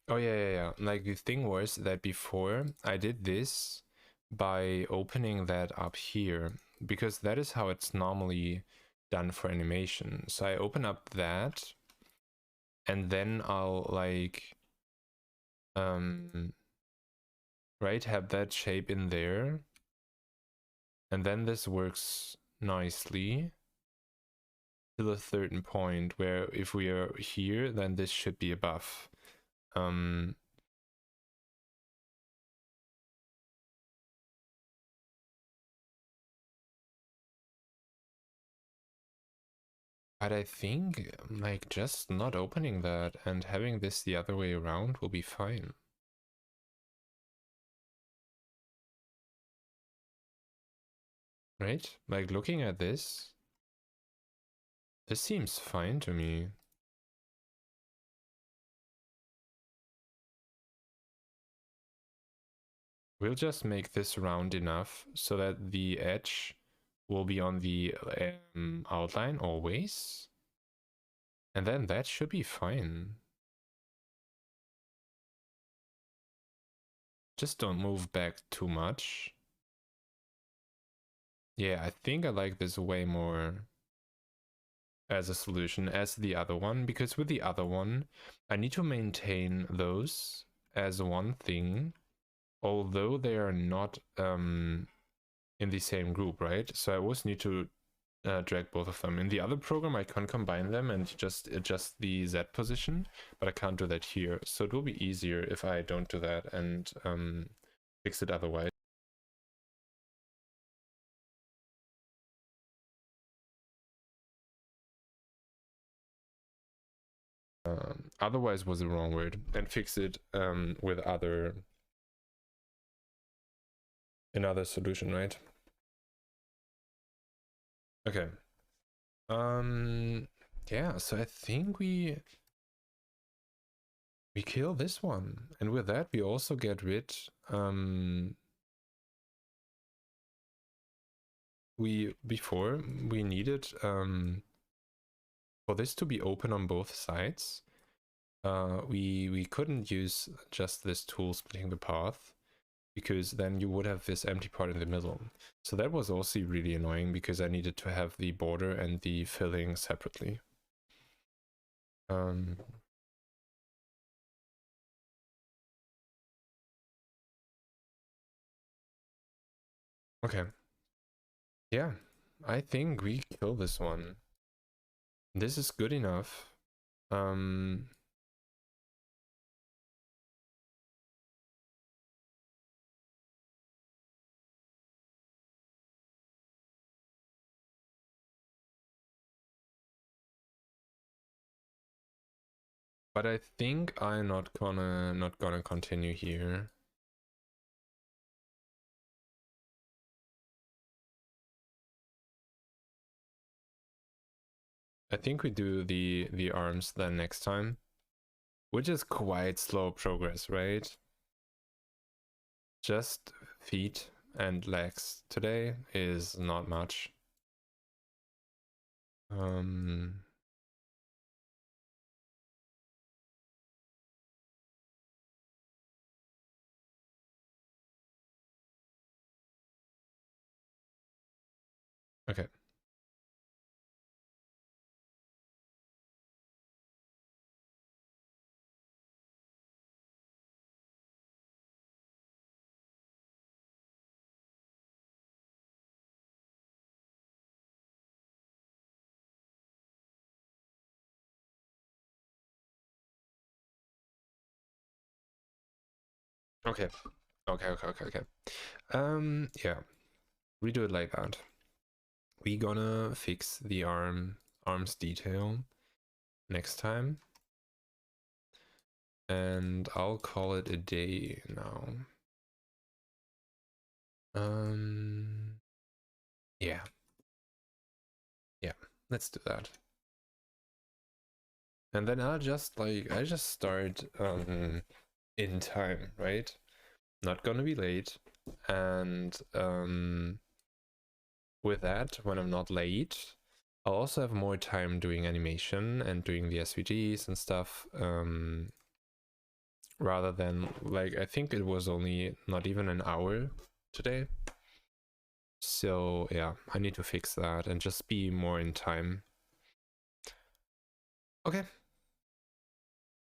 Oh yeah. Like the thing was that before I did this by opening that up here, because that is how it's normally done for animation. So I open up that and then I'll like right, have that shape in there, and then this works nicely to a certain point where if we are here, then this should be above. But I think, like, just not opening that and having this the other way around will be fine. Right? Like, looking at this seems fine to me. We'll just make this round enough so that the edge will be on the outline always. And then that should be fine. Just don't move back too much. Yeah, I think I like this way more as a solution as the other one, because with the other one, I need to maintain those as one thing, although they are not in the same group, right? So I always need to drag both of them. In the other program, I can combine them and just adjust the Z position, but I can't do that here. So it will be easier if I don't do that and fix it otherwise. Otherwise was the wrong word, and fix it with another solution, right? Okay. Yeah, so I think we kill this one, and with that we also get rid before we needed for this to be open on both sides. We couldn't use just this tool splitting the path, because then you would have this empty part in the middle. So that was also really annoying, because I needed to have the border and the filling separately. Okay. Yeah, I think we kill this one. This is good enough. But I think I'm not gonna continue here. I think we do the arms then next time, which is quite slow progress, right? Just feet and legs today is not much. Okay. Okay. Yeah. We do it like that. We gonna fix the arms detail next time. And I'll call it a day now. Yeah. Yeah, let's do that. And then I just start in time, right? Not gonna be late. And with that, when I'm not late, I'll also have more time doing animation and doing the SVGs and stuff. Rather than, like, I think it was only not even an hour today. So yeah, I need to fix that and just be more in time. Okay.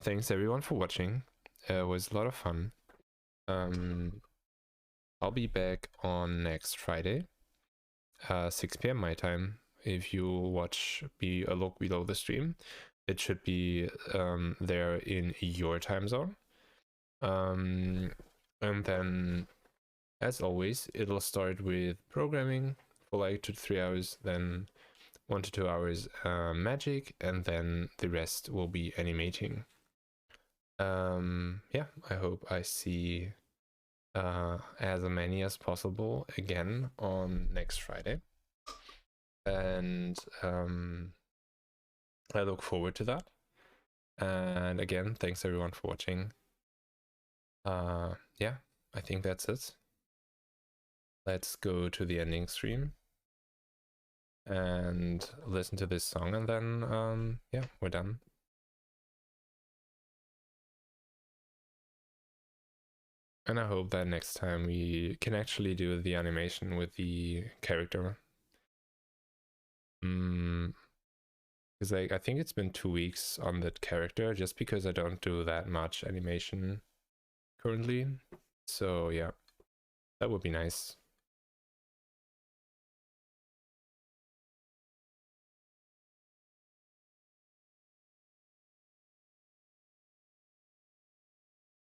Thanks everyone for watching. It was a lot of fun. I'll be back on next Friday, 6 p.m. my time. If you watch a look below the stream, it should be there in your time zone. And then, as always, it'll start with programming for like 2 to 3 hours. Then 1 to 2 hours magic, and then the rest will be animating. Yeah, I hope I see as many as possible again on next Friday. And I look forward to that. And again, thanks everyone for watching. Yeah, I think that's it. Let's go to the ending stream and listen to this song, and then yeah, we're done. And I hope that next time we can actually do the animation with the character. Because I think it's been 2 weeks on that character, just because I don't do that much animation currently. So yeah, that would be nice.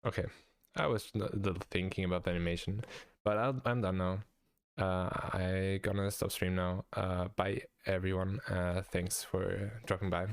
Okay, I was a little thinking about the animation, but I'm done now. I gonna stop stream now. Bye everyone. Thanks for dropping by.